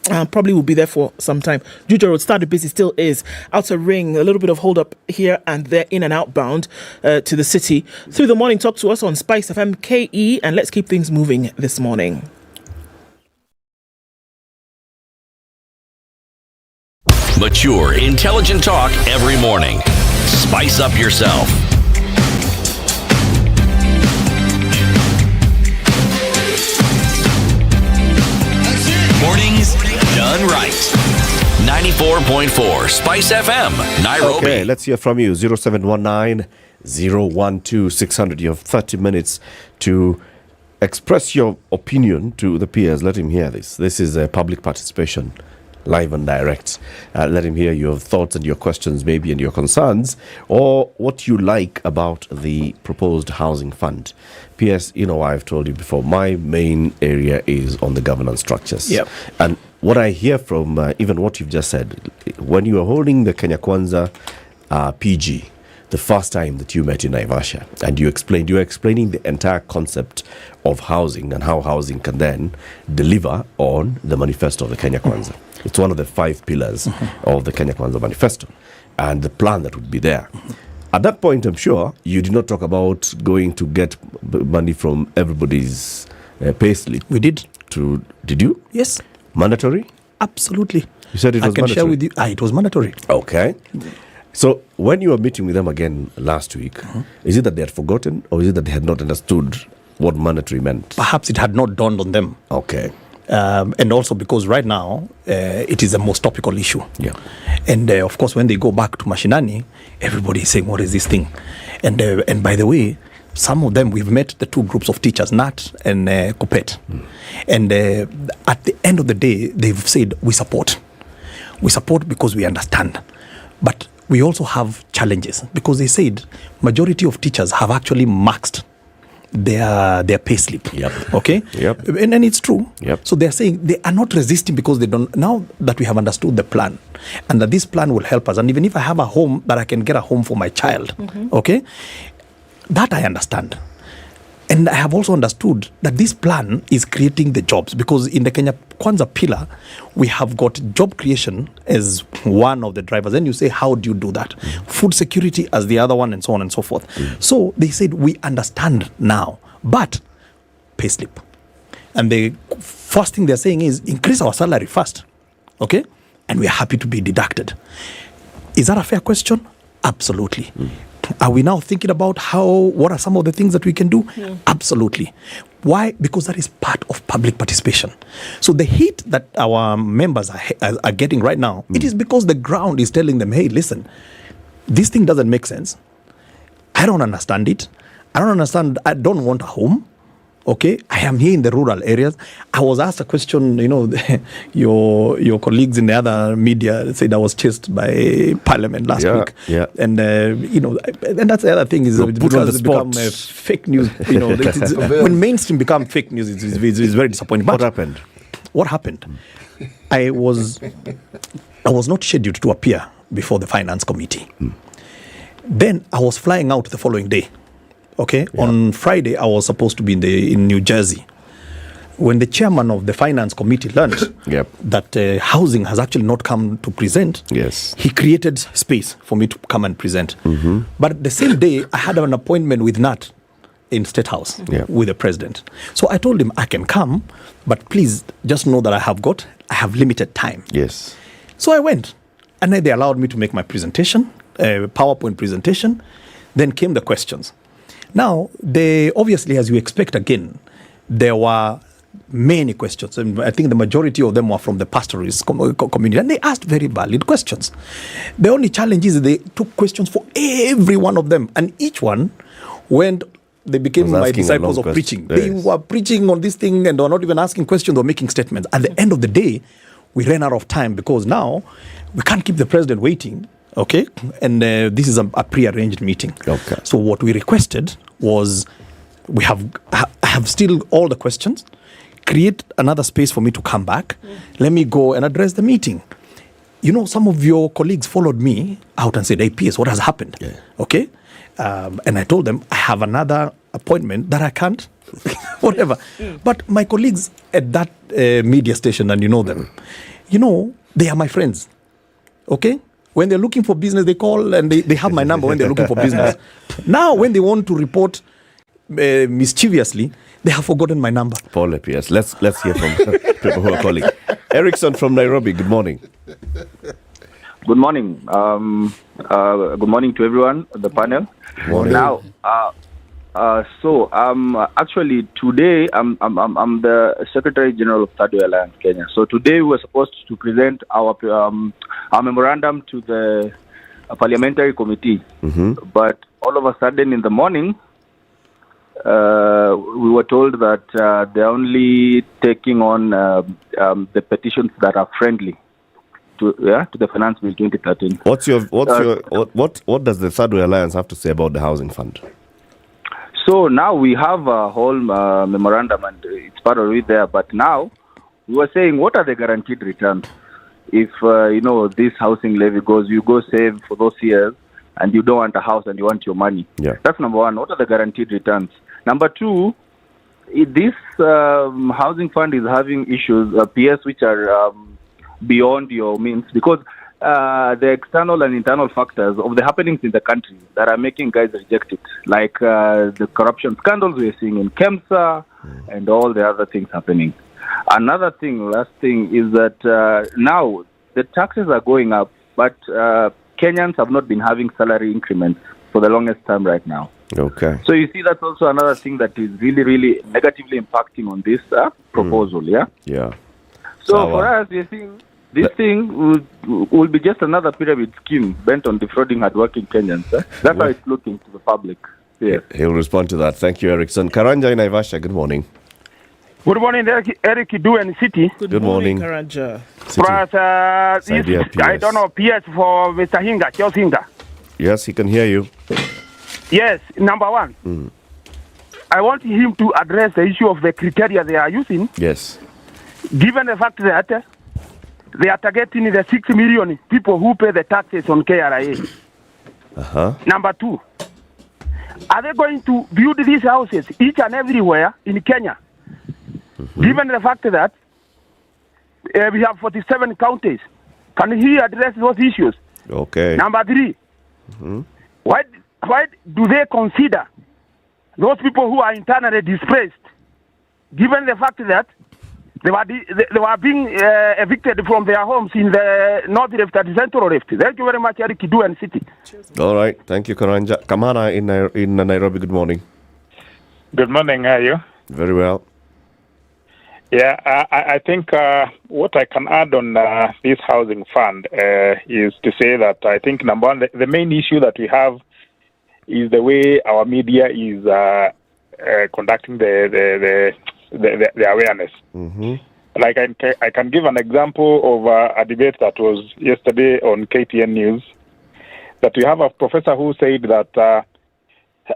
Probably will be there for some time. Juja Road started busy, still is. Outer Ring, a little bit of hold up here and there, in and outbound to the city. Through the morning, talk to us on Spice FM KE, and let's keep things moving this morning. Mature, intelligent talk every morning. Spice up yourself. Mornings done right. 94.4 Spice FM, Nairobi. Okay, let's hear from you. 0719-012-600. You have 30 minutes to express your opinion to the peers. Let him hear this. This is a public participation, live and direct. Let him hear your thoughts and your questions, maybe, and your concerns, or what you like about the proposed housing fund. P.S., I've told you before, my main area is on the governance structures. Yep. And what I hear from even what you've just said, when you were holding the Kenya Kwanza PG, the first time that you met in Naivasha, and you were explaining the entire concept of housing and how housing can then deliver on the manifesto of the Kenya Kwanza. It's one of the 5 pillars of the Kenya Kwanza manifesto and the plan that would be there. At that point, I'm sure you did not talk about going to get money from everybody's payslip. We did. Did you? Yes. Mandatory? Absolutely. You said it was mandatory? I can share with you. It was mandatory. Okay. So when you were meeting with them again last week, is it that they had forgotten, or is it that they had not understood what mandatory meant? Perhaps it had not dawned on them. Okay. And also because right now it is the most topical issue. Yeah. And of course, when they go back to Mashinani, everybody is saying, what is this thing? And by the way, some of them, we've met the 2 groups of teachers, Nat and Kupet. And at the end of the day, they've said, we support. We support because we understand. But we also have challenges, because they said majority of teachers have actually maxed their pay slip. Yep. Okay? Yep. And it's true. Yep. So they're saying they are not resisting because they don't. Now that we have understood the plan, and that this plan will help us, and even if I have a home, that I can get a home for my child, okay? That I understand. And I have also understood that this plan is creating the jobs, because in the Kenya Kwanza pillar, we have got job creation as one of the drivers. Then you say, how do you do that? Food security as the other one, and so on and so forth. So they said, we understand now, but pay slip. And the first thing they're saying is increase our salary first, okay? And we're happy to be deducted. Is that a fair question? Absolutely. Are we now thinking about what are some of the things that we can do? Yeah. Absolutely. Why? Because that is part of public participation. So the heat that our members are getting right now, it is because the ground is telling them, hey, listen, this thing doesn't make sense. I don't understand it. I don't want a home. Okay, I am here in the rural areas. I was asked a question, your colleagues in the other media said I was chased by Parliament last week. Yeah. And, and that's the other thing is because it's become fake news. When mainstream become fake news, it's very disappointing. But what happened? I was not scheduled to appear before the Finance Committee. Then I was flying out the following day. Okay, on Friday, I was supposed to be in New Jersey. When the chairman of the Finance Committee learned that housing has actually not come to present, he created space for me to come and present. But the same day, I had an appointment with Nat in State House with the president. So I told him I can come, but please just know that I have limited time. Yes. So I went, and then they allowed me to make my presentation, PowerPoint presentation. Then came the questions. Now, obviously, as you expect again, there were many questions. And I think the majority of them were from the pastoralist community. And they asked very valid questions. The only challenge is they took questions for every one of them. And each one they became my disciples of preaching. Yes. They were preaching on this thing and they were not even asking questions or making statements. At the end of the day, we ran out of time because now we can't keep the president waiting. Okay, and this is a pre-arranged meeting. Okay. So what we requested was, we have still all the questions. Create another space for me to come back. Let me go and address the meeting. Some of your colleagues followed me out and said, "Hey, PS, what has happened?" Yeah. Okay, and I told them I have another appointment that I can't, whatever. But my colleagues at that media station, and you know them, they are my friends. Okay. When they're looking for business, they call and they have my number when they're looking for business. Now, when they want to report mischievously, they have forgotten my number. Paul, yes. Let's hear from people who are calling. Erickson from Nairobi, good morning. Good morning. Good morning to everyone on the panel. Morning. Now, actually today I'm the Secretary General of Third Way Alliance Kenya. So today we were supposed to present our memorandum to the parliamentary committee, but all of a sudden in the morning we were told that they're only taking on the petitions that are friendly to the Finance Bill 2013. What does the Third Way Alliance have to say about the housing fund? So now we have a whole memorandum and it's part of it there. But now we were saying, what are the guaranteed returns? If, this housing levy goes, you go save for those years and you don't want a house and you want your money. Yeah. That's number one. What are the guaranteed returns? Number two, this housing fund is having issues, PS, which are beyond your means because the external and internal factors of the happenings in the country that are making guys reject it, like the corruption scandals we're seeing in KEMSA and all the other things happening. Last thing is that now the taxes are going up, but Kenyans have not been having salary increments for the longest time right now. Okay. So you see, that's also another thing that is really, really negatively impacting on this proposal, yeah? Yeah. So for us, we think this thing will be just another pyramid scheme bent on defrauding hardworking Kenyans. That's how it's looking to the public. Yes. He'll respond to that. Thank you, Erickson. Karanja in Naivasha, good morning. Good morning, Eric Idu and City. Good morning. Karanja. I don't know, PS for Mr. Hinga, Charles Hinga. Yes, he can hear you. Yes, number one. I want him to address the issue of the criteria they are using. Yes. Given the fact that they are targeting the 6 million people who pay the taxes on KRA. Number two, are they going to build these houses each and everywhere in Kenya? Given the fact that we have 47 counties, can he address those issues? Okay. Number three, why do they consider those people who are internally displaced, given the fact that They were being evicted from their homes in the North Rift and Central Rift. Thank you very much, Eric Kidu and City. All right. Thank you, Karanja. Kamana in Nairobi, good morning. Good morning. How are you? Very well. Yeah, I think what I can add on this housing fund is to say that I think, number one, the main issue that we have is the way our media is conducting the awareness. Mm-hmm. Like I can give an example of a debate that was yesterday on KTN News, that we have a professor who said that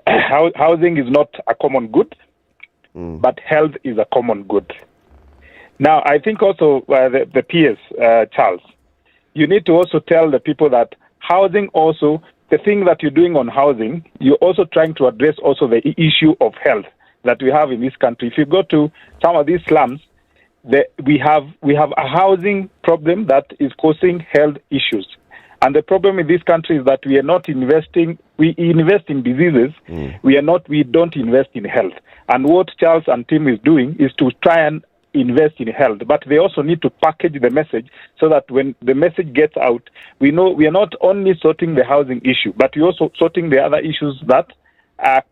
housing is not a common good, but health is a common good. Now, I think also the PS, Charles, you need to also tell the people that housing also, the thing that you're doing on housing, you're also trying to address also the issue of health that we have in this country. If you go to some of these slums, we have a housing problem that is causing health issues. And the problem in this country is that we are not investing. We invest in diseases. We don't invest in health. And what Charles and Tim is doing is to try and invest in health, but they also need to package the message so that when the message gets out, we know we are not only sorting the housing issue, but we're also sorting the other issues that are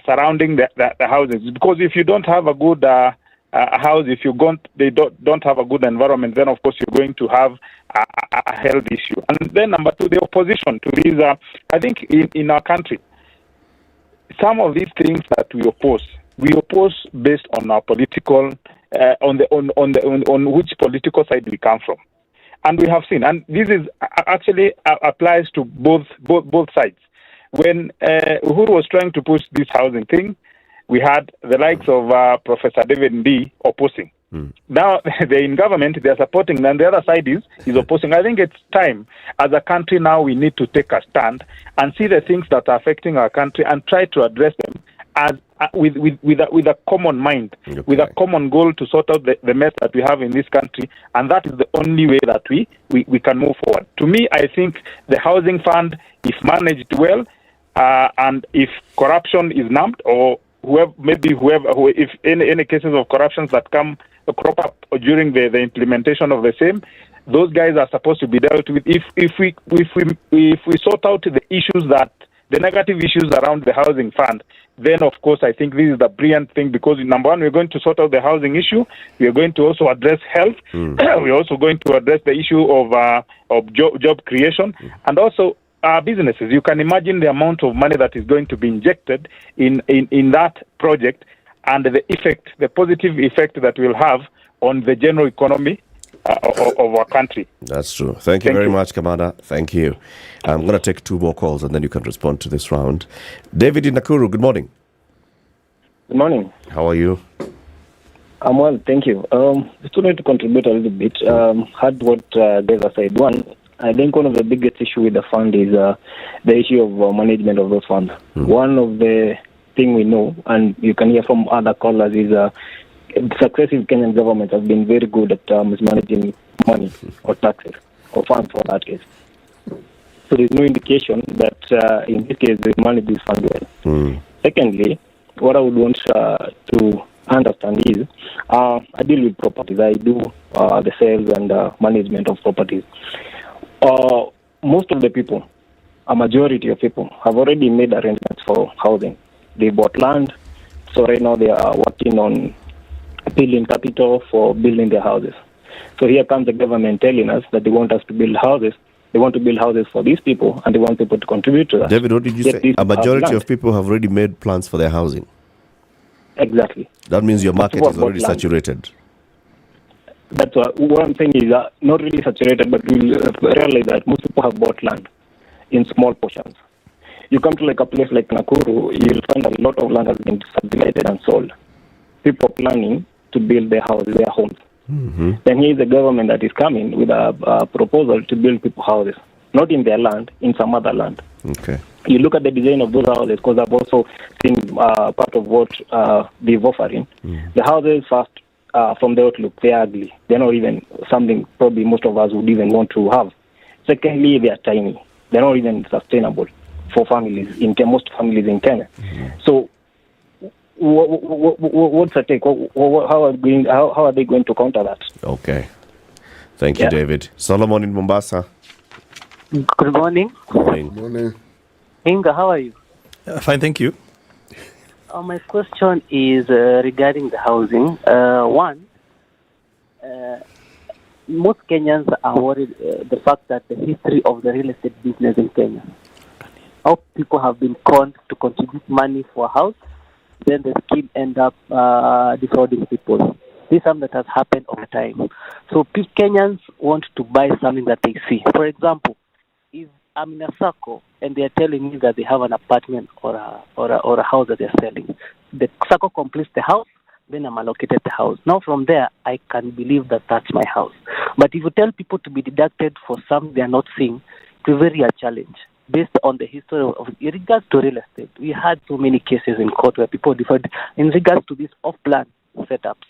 surrounding the houses. Because if you don't have a good house, if you don't have a good environment, then of course you're going to have a health issue. And then number two, the opposition to these. I think in our country, some of these things that we oppose based on our political, on which political side we come from, and we have seen, and this is actually applies to both sides. When Uhuru was trying to push this housing thing, we had the likes of Professor David Ndii opposing. Now they're in government, they're supporting, and the other side is opposing. I think it's time as a country now we need to take a stand and see the things that are affecting our country and try to address them as with a common mind, with a common goal to sort out the mess that we have in this country, and that is the only way that we can move forward. To me, I think the housing fund, if managed well, and if corruption is numbed, or if any cases of corruptions that crop up during the implementation of the same, those guys are supposed to be dealt with. If we sort out the negative issues around the housing fund, then of course I think this is the brilliant thing, because number one, we're going to sort out the housing issue. We are going to also address health. We're also going to address the issue of job creation, and also businesses. You can imagine the amount of money that is going to be injected in that project, and the positive effect that we'll have on the general economy of our country. That's true. Thank you very much, Kamada. Thank you. I'm going to take two more calls and then you can respond to this round. David in Nakuru, good morning. Good morning. How are you? I'm well, thank you. Just wanted to contribute a little bit. Heard what Deva said. One, I think one of the biggest issue with the fund is the issue of management of those funds. One of the thing we know, and you can hear from other callers, is successive Kenyan governments have been very good at mismanaging money or taxes or funds for that case. So there's no indication that in this case they manage this fund well. Secondly, what I would want to understand is I deal with properties. I do the sales and management of properties. Most of the people, a majority of people, have already made arrangements for housing. They bought land, so right now they are working on building capital for building their houses. So here comes the government telling us that they want us to build houses. They want to build houses for these people, and they want people to contribute to that. David, what did you say? A majority of people have already made plans for their housing. Exactly. That means your market is already saturated. That's what I'm saying is not really saturated, but we realize that most people have bought land in small portions. You come to like a place like Nakuru, you'll find a lot of land has been subdivided and sold. People planning to build their houses, their homes. Then here's the government that is coming with a proposal to build people houses, not in their land, in some other land. Okay. You look at the design of those houses, because I've also seen part of what they're offering. The houses, first, from the outlook, they're ugly. They're not even something probably most of us would even want to have. Secondly, they're tiny. They're not even sustainable for families, most families in Kenya. So what's the take? How are they going to counter that? Okay. Thank you, David. Solomon in Mombasa. Good morning. Morning. Inga, how are you? Fine, thank you. My question is regarding the housing. Most Kenyans are worried the fact that the history of the real estate business in Kenya. How people have been conned to contribute money for a house, then the scheme end up defrauding people. This is something that has happened over time. So Kenyans want to buy something that they see. For example, if I'm in a circle and they are telling me that they have an apartment or a house that they're selling, the circle completes the house, then I'm allocated the house. Now from there, I can believe that that's my house. But if you tell people to be deducted for something they are not seeing, it's a very challenge. Based on the history of in regards to real estate, we had so many cases in court where people deferred in regards to these off-plan setups.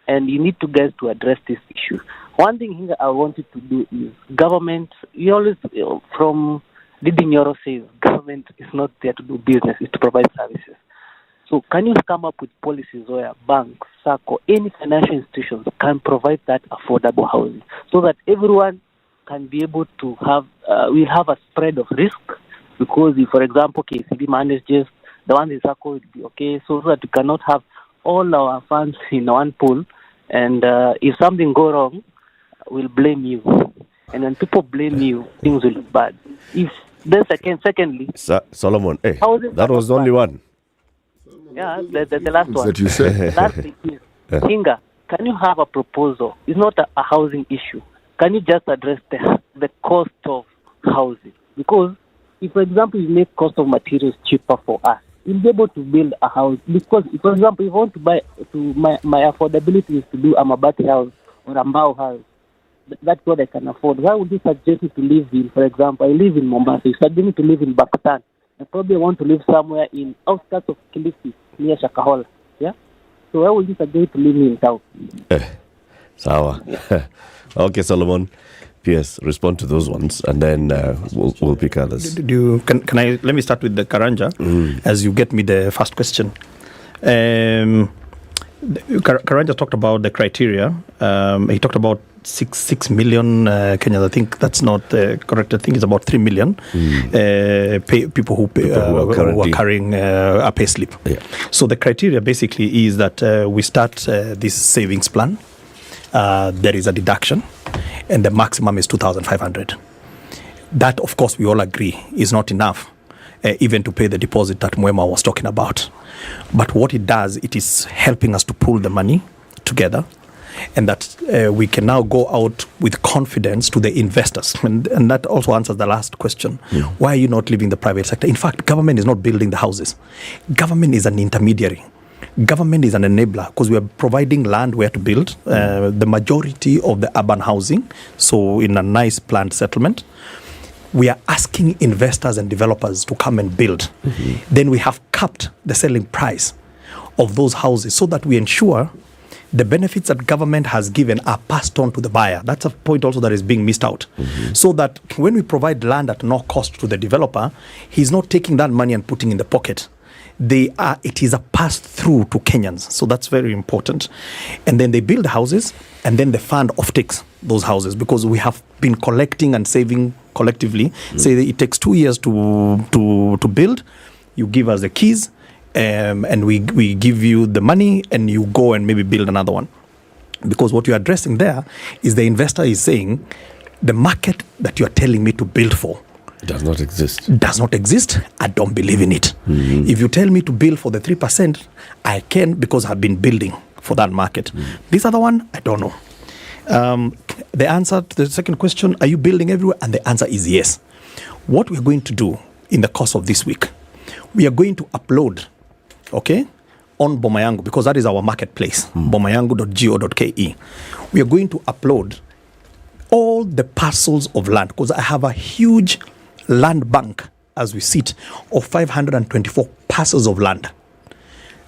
And you need to guys to address this issue. One thing here I wanted to do is government, you always, from Didi Nyoro says, government is not there to do business, it's to provide services. So can you come up with policies where banks, SACCO, any financial institutions can provide that affordable housing so that everyone can be able to have, we have a spread of risk because if, for example, KCB manages, the one in SACCO will be okay, so that we cannot have all our funds in one pool and if something go wrong, we'll blame you. And when people blame you, things will be bad. If then secondly... Solomon, that was only one. Yeah, the last one. That you said. That's the case. Hinga, can you have a proposal? It's not a housing issue. Can you just address the cost of housing? Because if, for example, you make cost of materials cheaper for us, we'll be able to build a house. Because, for example, if I want to buy, my affordability is to do a Mabati house or a Mbao house. That's what I can afford. Why would you suggest me to live in, for example, I live in Mombasa. You suggest me to live in Pakistan. I probably want to live somewhere in outskirts of Kilifi, near Shakahola. Yeah? So why would you suggest to live in town? Sawa. Okay, Solomon. Yes, respond to those ones, and then we'll pick others. Can I? Let me start with the Karanja, as you get me the first question. Karanja talked about the criteria. He talked about 6 million Kenyans. I think that's not correct. I think it's about 3 million people who are carrying a pay slip. Yeah. So the criteria basically is that we start this savings plan. There is a deduction, and the maximum is 2,500. That, of course, we all agree is not enough, even to pay the deposit that Mwema was talking about. But what it does, it is helping us to pool the money together, and that we can now go out with confidence to the investors. And that also answers the last question. Yeah. Why are you not leaving the private sector? In fact, government is not building the houses. Government is an intermediary. Government is an enabler because we are providing land where to build the majority of the urban housing, so in a nice planned settlement. We are asking investors and developers to come and build. Mm-hmm. Then we have capped the selling price of those houses so that we ensure the benefits that government has given are passed on to the buyer. That's a point also that is being missed out. Mm-hmm. So that when we provide land at no cost to the developer, he's not taking that money and putting in the pocket. It is a pass through to Kenyans. So that's very important. And then they build houses, and then the fund offtakes those houses, because we have been collecting and saving collectively. Say that it takes 2 years to build. You give us the keys, and we give you the money, and you go and maybe build another one. Because what you're addressing there is the investor is saying, the market that you're telling me to build for does not exist. I don't believe in it. Mm-hmm. If you tell me to build for the 3%, I can, because I've been building for that market. Mm-hmm. This other one, I don't know. The answer to the second question, are you building everywhere? And the answer is yes. What we're going to do in the course of this week, we are going to upload, on Bomayangu, because that is our marketplace, bomayangu.go.ke. We are going to upload all the parcels of land, because I have a huge land bank as we sit of 524 parcels of land.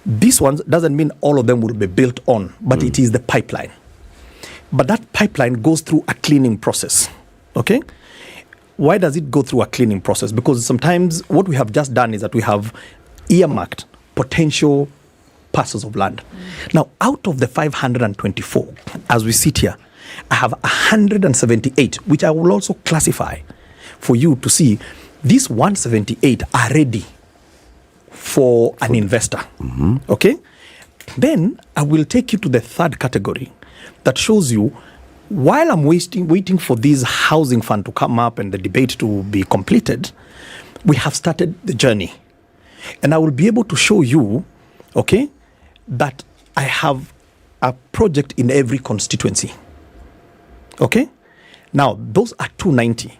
This one doesn't mean all of them will be built on, but it is the pipeline. But that pipeline goes through a cleaning process. Okay? Why does it go through a cleaning process? Because sometimes what we have just done is that we have earmarked potential parcels of land. Now, out of the 524, as we sit here, I have 178, which I will also classify for you to see. These 178 are ready for an investor. Okay? Then I will take you to the third category that shows you, while I'm waiting for this housing fund to come up and the debate to be completed, we have started the journey. And I will be able to show you, okay, that I have a project in every constituency. Okay? Now, those are 290.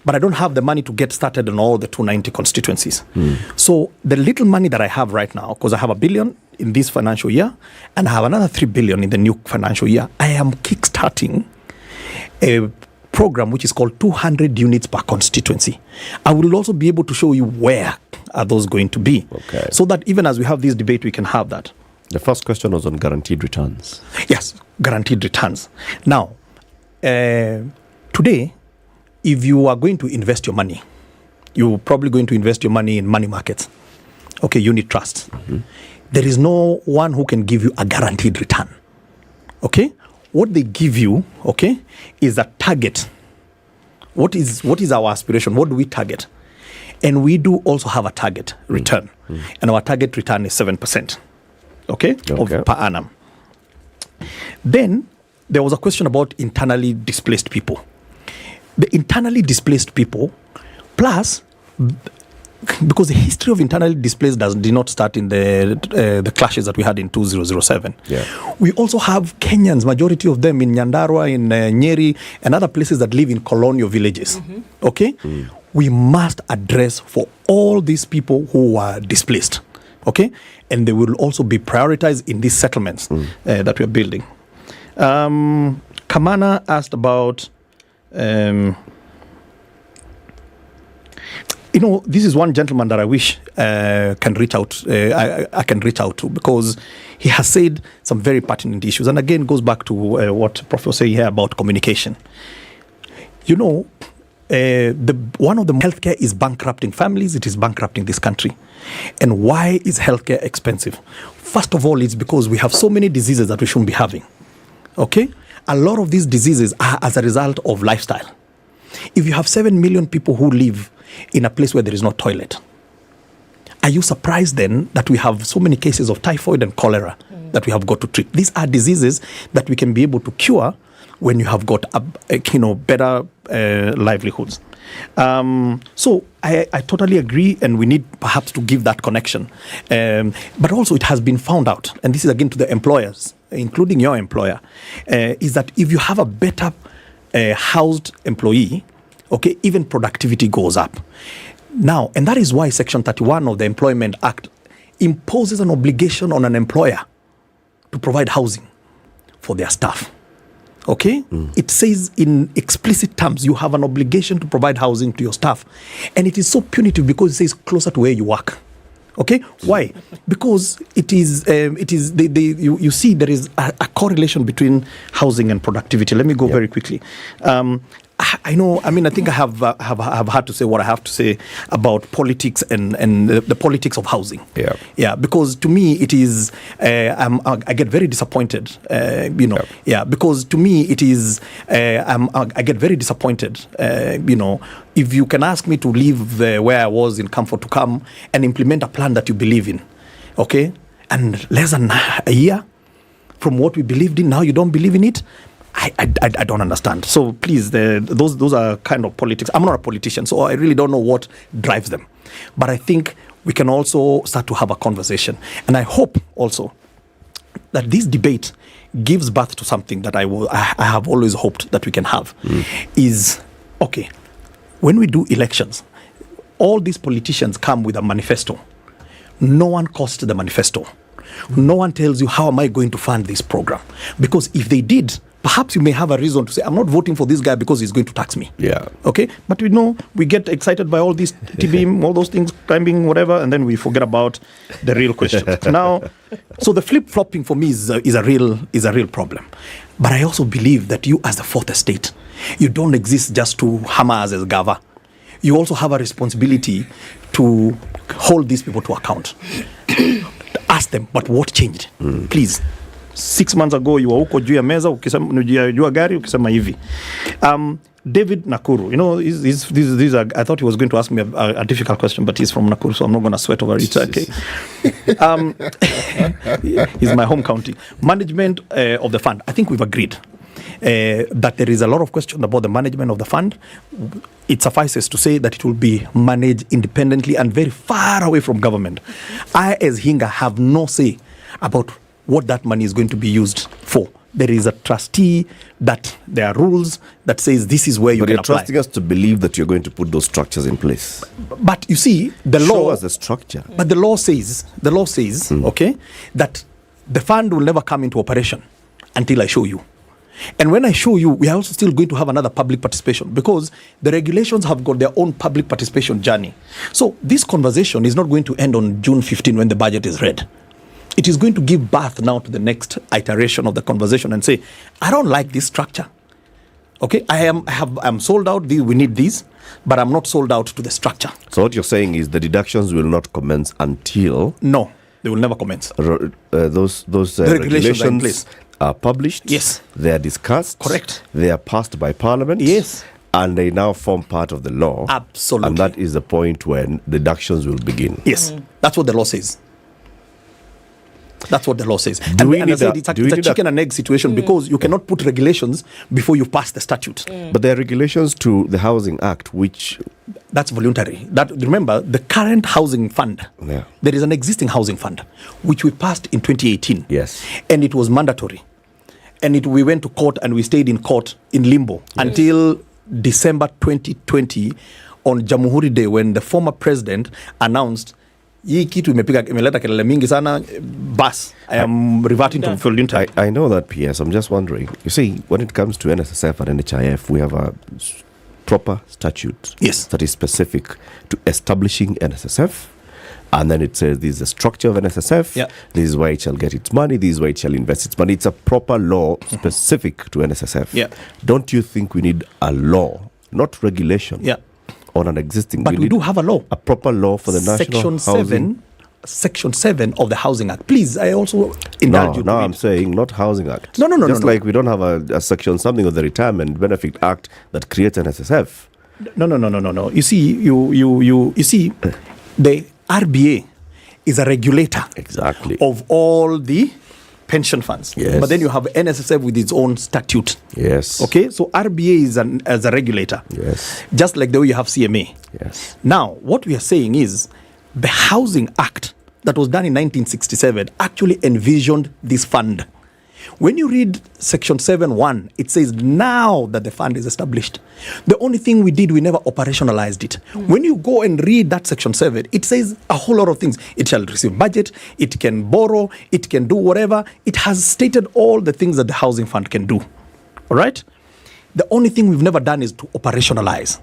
But I don't have the money to get started on all the 290 constituencies. So the little money that I have right now, because I have $1 billion in this financial year, and I have another $3 billion in the new financial year, I am kickstarting a program which is called 200 units per constituency. I will also be able to show you where are those going to be. Okay. So that even as we have this debate, we can have that. The first question was on guaranteed returns. Yes, guaranteed returns. Now, today, if you are going to invest your money, you're probably going to invest your money in money markets, okay, unit trusts. There is no one who can give you a guaranteed return, okay? What they give you, okay, is a target. What is our aspiration? What do we target? And we do also have a target return. And our target return is 7%, okay, per annum. Then there was a question about internally displaced people. The internally displaced people, plus, because the history of internally displaced did not start in the clashes that we had in 2007. We also have Kenyans, majority of them in Nyandarua, in Nyeri, and other places that live in colonial villages. Okay? We must address for all these people who are displaced. Okay? And they will also be prioritized in these settlements that we are building. Kamana asked about this is one gentleman that I wish can reach out. I can reach out to, because he has said some very pertinent issues, and again goes back to what Prof was saying here about communication. One of the healthcare is bankrupting families. It is bankrupting this country. And why is healthcare expensive? First of all, it's because we have so many diseases that we shouldn't be having. Okay. A lot of these diseases are as a result of lifestyle. If you have 7 million people who live in a place where there is no toilet, are you surprised then that we have so many cases of typhoid and cholera that we have got to treat? These are diseases that we can be able to cure when you have got better livelihoods. So I totally agree, and we need perhaps to give that connection. But also it has been found out, and this is again to the employers, including your employer, is that if you have a better housed employee, okay, even productivity goes up. Now, and that is why Section 31 of the Employment Act imposes an obligation on an employer to provide housing for their staff. Okay? It says in explicit terms, you have an obligation to provide housing to your staff. And it is so punitive because it says closer to where you work. Okay? Why? Because you see there is a correlation between housing and productivity. Let me go very quickly. I think I have had to say what I have to say about politics and the politics of housing. Because to me it is, I get very disappointed, because to me it is, I get very disappointed, if you can ask me to leave where I was in comfort to come and implement a plan that you believe in, okay, and less than a year from what we believed in, now you don't believe in it. I don't understand. So please, those are kind of politics. I'm not a politician, so I really don't know what drives them. But I think we can also start to have a conversation. And I hope also that this debate gives birth to something that I have always hoped that we can have. Is, okay, when we do elections, all these politicians come with a manifesto. No one costs the manifesto. No one tells you, how am I going to fund this program? Because if they did, perhaps you may have a reason to say, I'm not voting for this guy because he's going to tax me. Okay? But we get excited by all these TBM, all those things, climbing, whatever, and then we forget about the real question. Now, so the flip-flopping for me is a real problem. But I also believe that you, as the fourth estate, you don't exist just to hammer us as Gava. You also have a responsibility to hold these people to account. ask them, but what changed? Please. 6 months ago, you were huko juu ya meza, ukisema juu ya gari, ukisema hivi. David Nakuru, you know, these are, I thought he was going to ask me a difficult question, but he's from Nakuru, so I'm not going to sweat over it. Okay. He's my home county. Management of the fund, I think we've agreed that there is a lot of question about the management of the fund. It suffices to say that it will be managed independently and very far away from government. I, as Hinga, have no say about what that money is going to be used for. There is a trustee that there are rules that says this is where you can apply. But you're trusting us to believe that you're going to put those structures in place. But you see, the law... Show us the structure. But the law says, okay, that the fund will never come into operation until I show you. And when I show you, we are also still going to have another public participation because the regulations have got their own public participation journey. So this conversation is not going to end on June 15 when the budget is read. It is going to give birth now to the next iteration of the conversation and say, I don't like this structure. Okay, I'm sold out, we need these, but I'm not sold out to the structure. So what you're saying is the deductions will not commence until... No, they will never commence. Those regulations are published. Yes. They are discussed. Correct. They are passed by Parliament. Yes. And they now form part of the law. Absolutely. And that is the point when deductions will begin. Yes, that's what the law says. That's what the law says. It's a chicken and egg situation because you cannot put regulations before you pass the statute. But there are regulations to the Housing Act, which... That's voluntary. Remember, the current housing fund, there is an existing housing fund, which we passed in 2018. Yes. And it was mandatory. And we went to court and we stayed in court in limbo until December 2020 on Jamhuri Day when the former president announced hii kitu imeleta kelele mingi sana bus. I am reverting to voluntary. I know that, PS. I'm just wondering. You see, when it comes to NSSF and NHIF, we have a proper statute that is specific to establishing NSSF. And then it says this is the structure of NSSF. Yeah. This is where it shall get its money. This is where it shall invest its money. It's a proper law specific to NSSF. Yeah. Don't you think we need a law, not regulation? Yeah. On an existing, but we do have a law, a proper law for the national housing. Section 7 of the Housing Act. Please, I also indulge you. No, I'm saying not Housing Act. No. Just like we don't have a section something of the Retirement Benefit Act that creates an SSF. No. You see, you see, the RBA is a regulator of all the pension funds. Yes. But then you have NSSF with its own statute. Yes. Okay, so RBA is as a regulator. Yes. Just like the way you have CMA. Yes. Now, what we are saying is the Housing Act that was done in 1967 actually envisioned this fund. When you read Section 7.1, it says now that the fund is established. The only thing we did, we never operationalized it. When you go and read that Section 7, it says a whole lot of things. It shall receive budget, it can borrow, it can do whatever. It has stated all the things that the housing fund can do. All right? The only thing we've never done is to operationalize.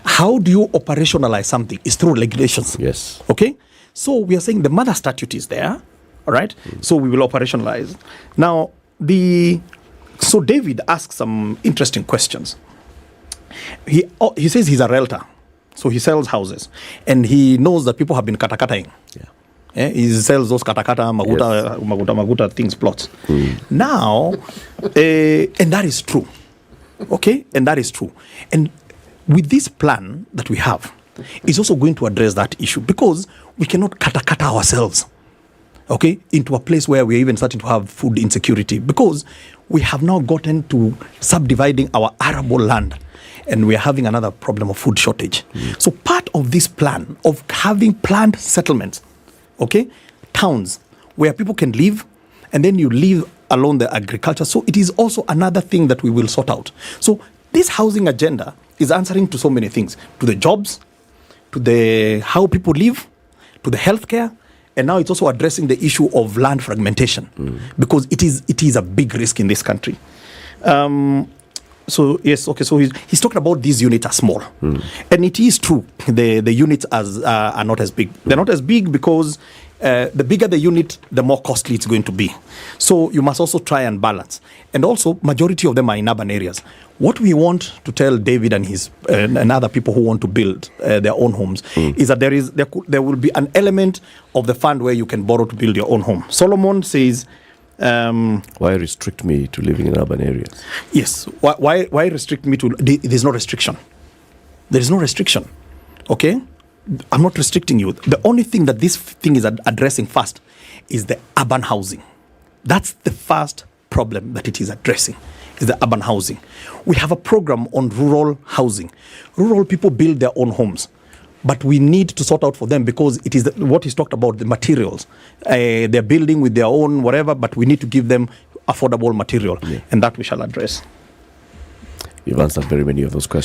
How do you operationalize something? It's through regulations. Yes. Okay? So we are saying the mother statute is there. All right? So we will operationalize. Now, so David asks some interesting questions. He says he's a realtor, so he sells houses, and he knows that people have been katakataing. He sells those katakata maguta things, plots. Now, and that is true. Okay, and that is true. And with this plan that we have, it's also going to address that issue because we cannot katakata ourselves. Okay, into a place where we're even starting to have food insecurity because we have now gotten to subdividing our arable land and we're having another problem of food shortage. So part of this plan of having planned settlements, okay, towns where people can live and then you live along the agriculture. So it is also another thing that we will sort out. So this housing agenda is answering to so many things, to the jobs, to the how people live, to the healthcare. And now it's also addressing the issue of land fragmentation because it is a big risk in this country. So yes, okay. So he's talking about these units are small, and it is true. The units are not as big. They're not as big because The bigger the unit, the more costly it's going to be. So you must also try and balance. And also, majority of them are in urban areas. What we want to tell David and his and other people who want to build their own homes is that there will be an element of the fund where you can borrow to build your own home. Solomon says, why restrict me to living in urban areas? Yes. Why restrict me to? There's no restriction. There is no restriction. Okay? I'm not restricting you. The only thing that this thing is addressing first is the urban housing. That's the first problem that it is addressing, is the urban housing. We have a program on rural housing. Rural people build their own homes, but we need to sort out for them because it is what he's talked about, the materials. They're building with their own whatever, but we need to give them affordable material, and that we shall address. You've answered very many of those questions.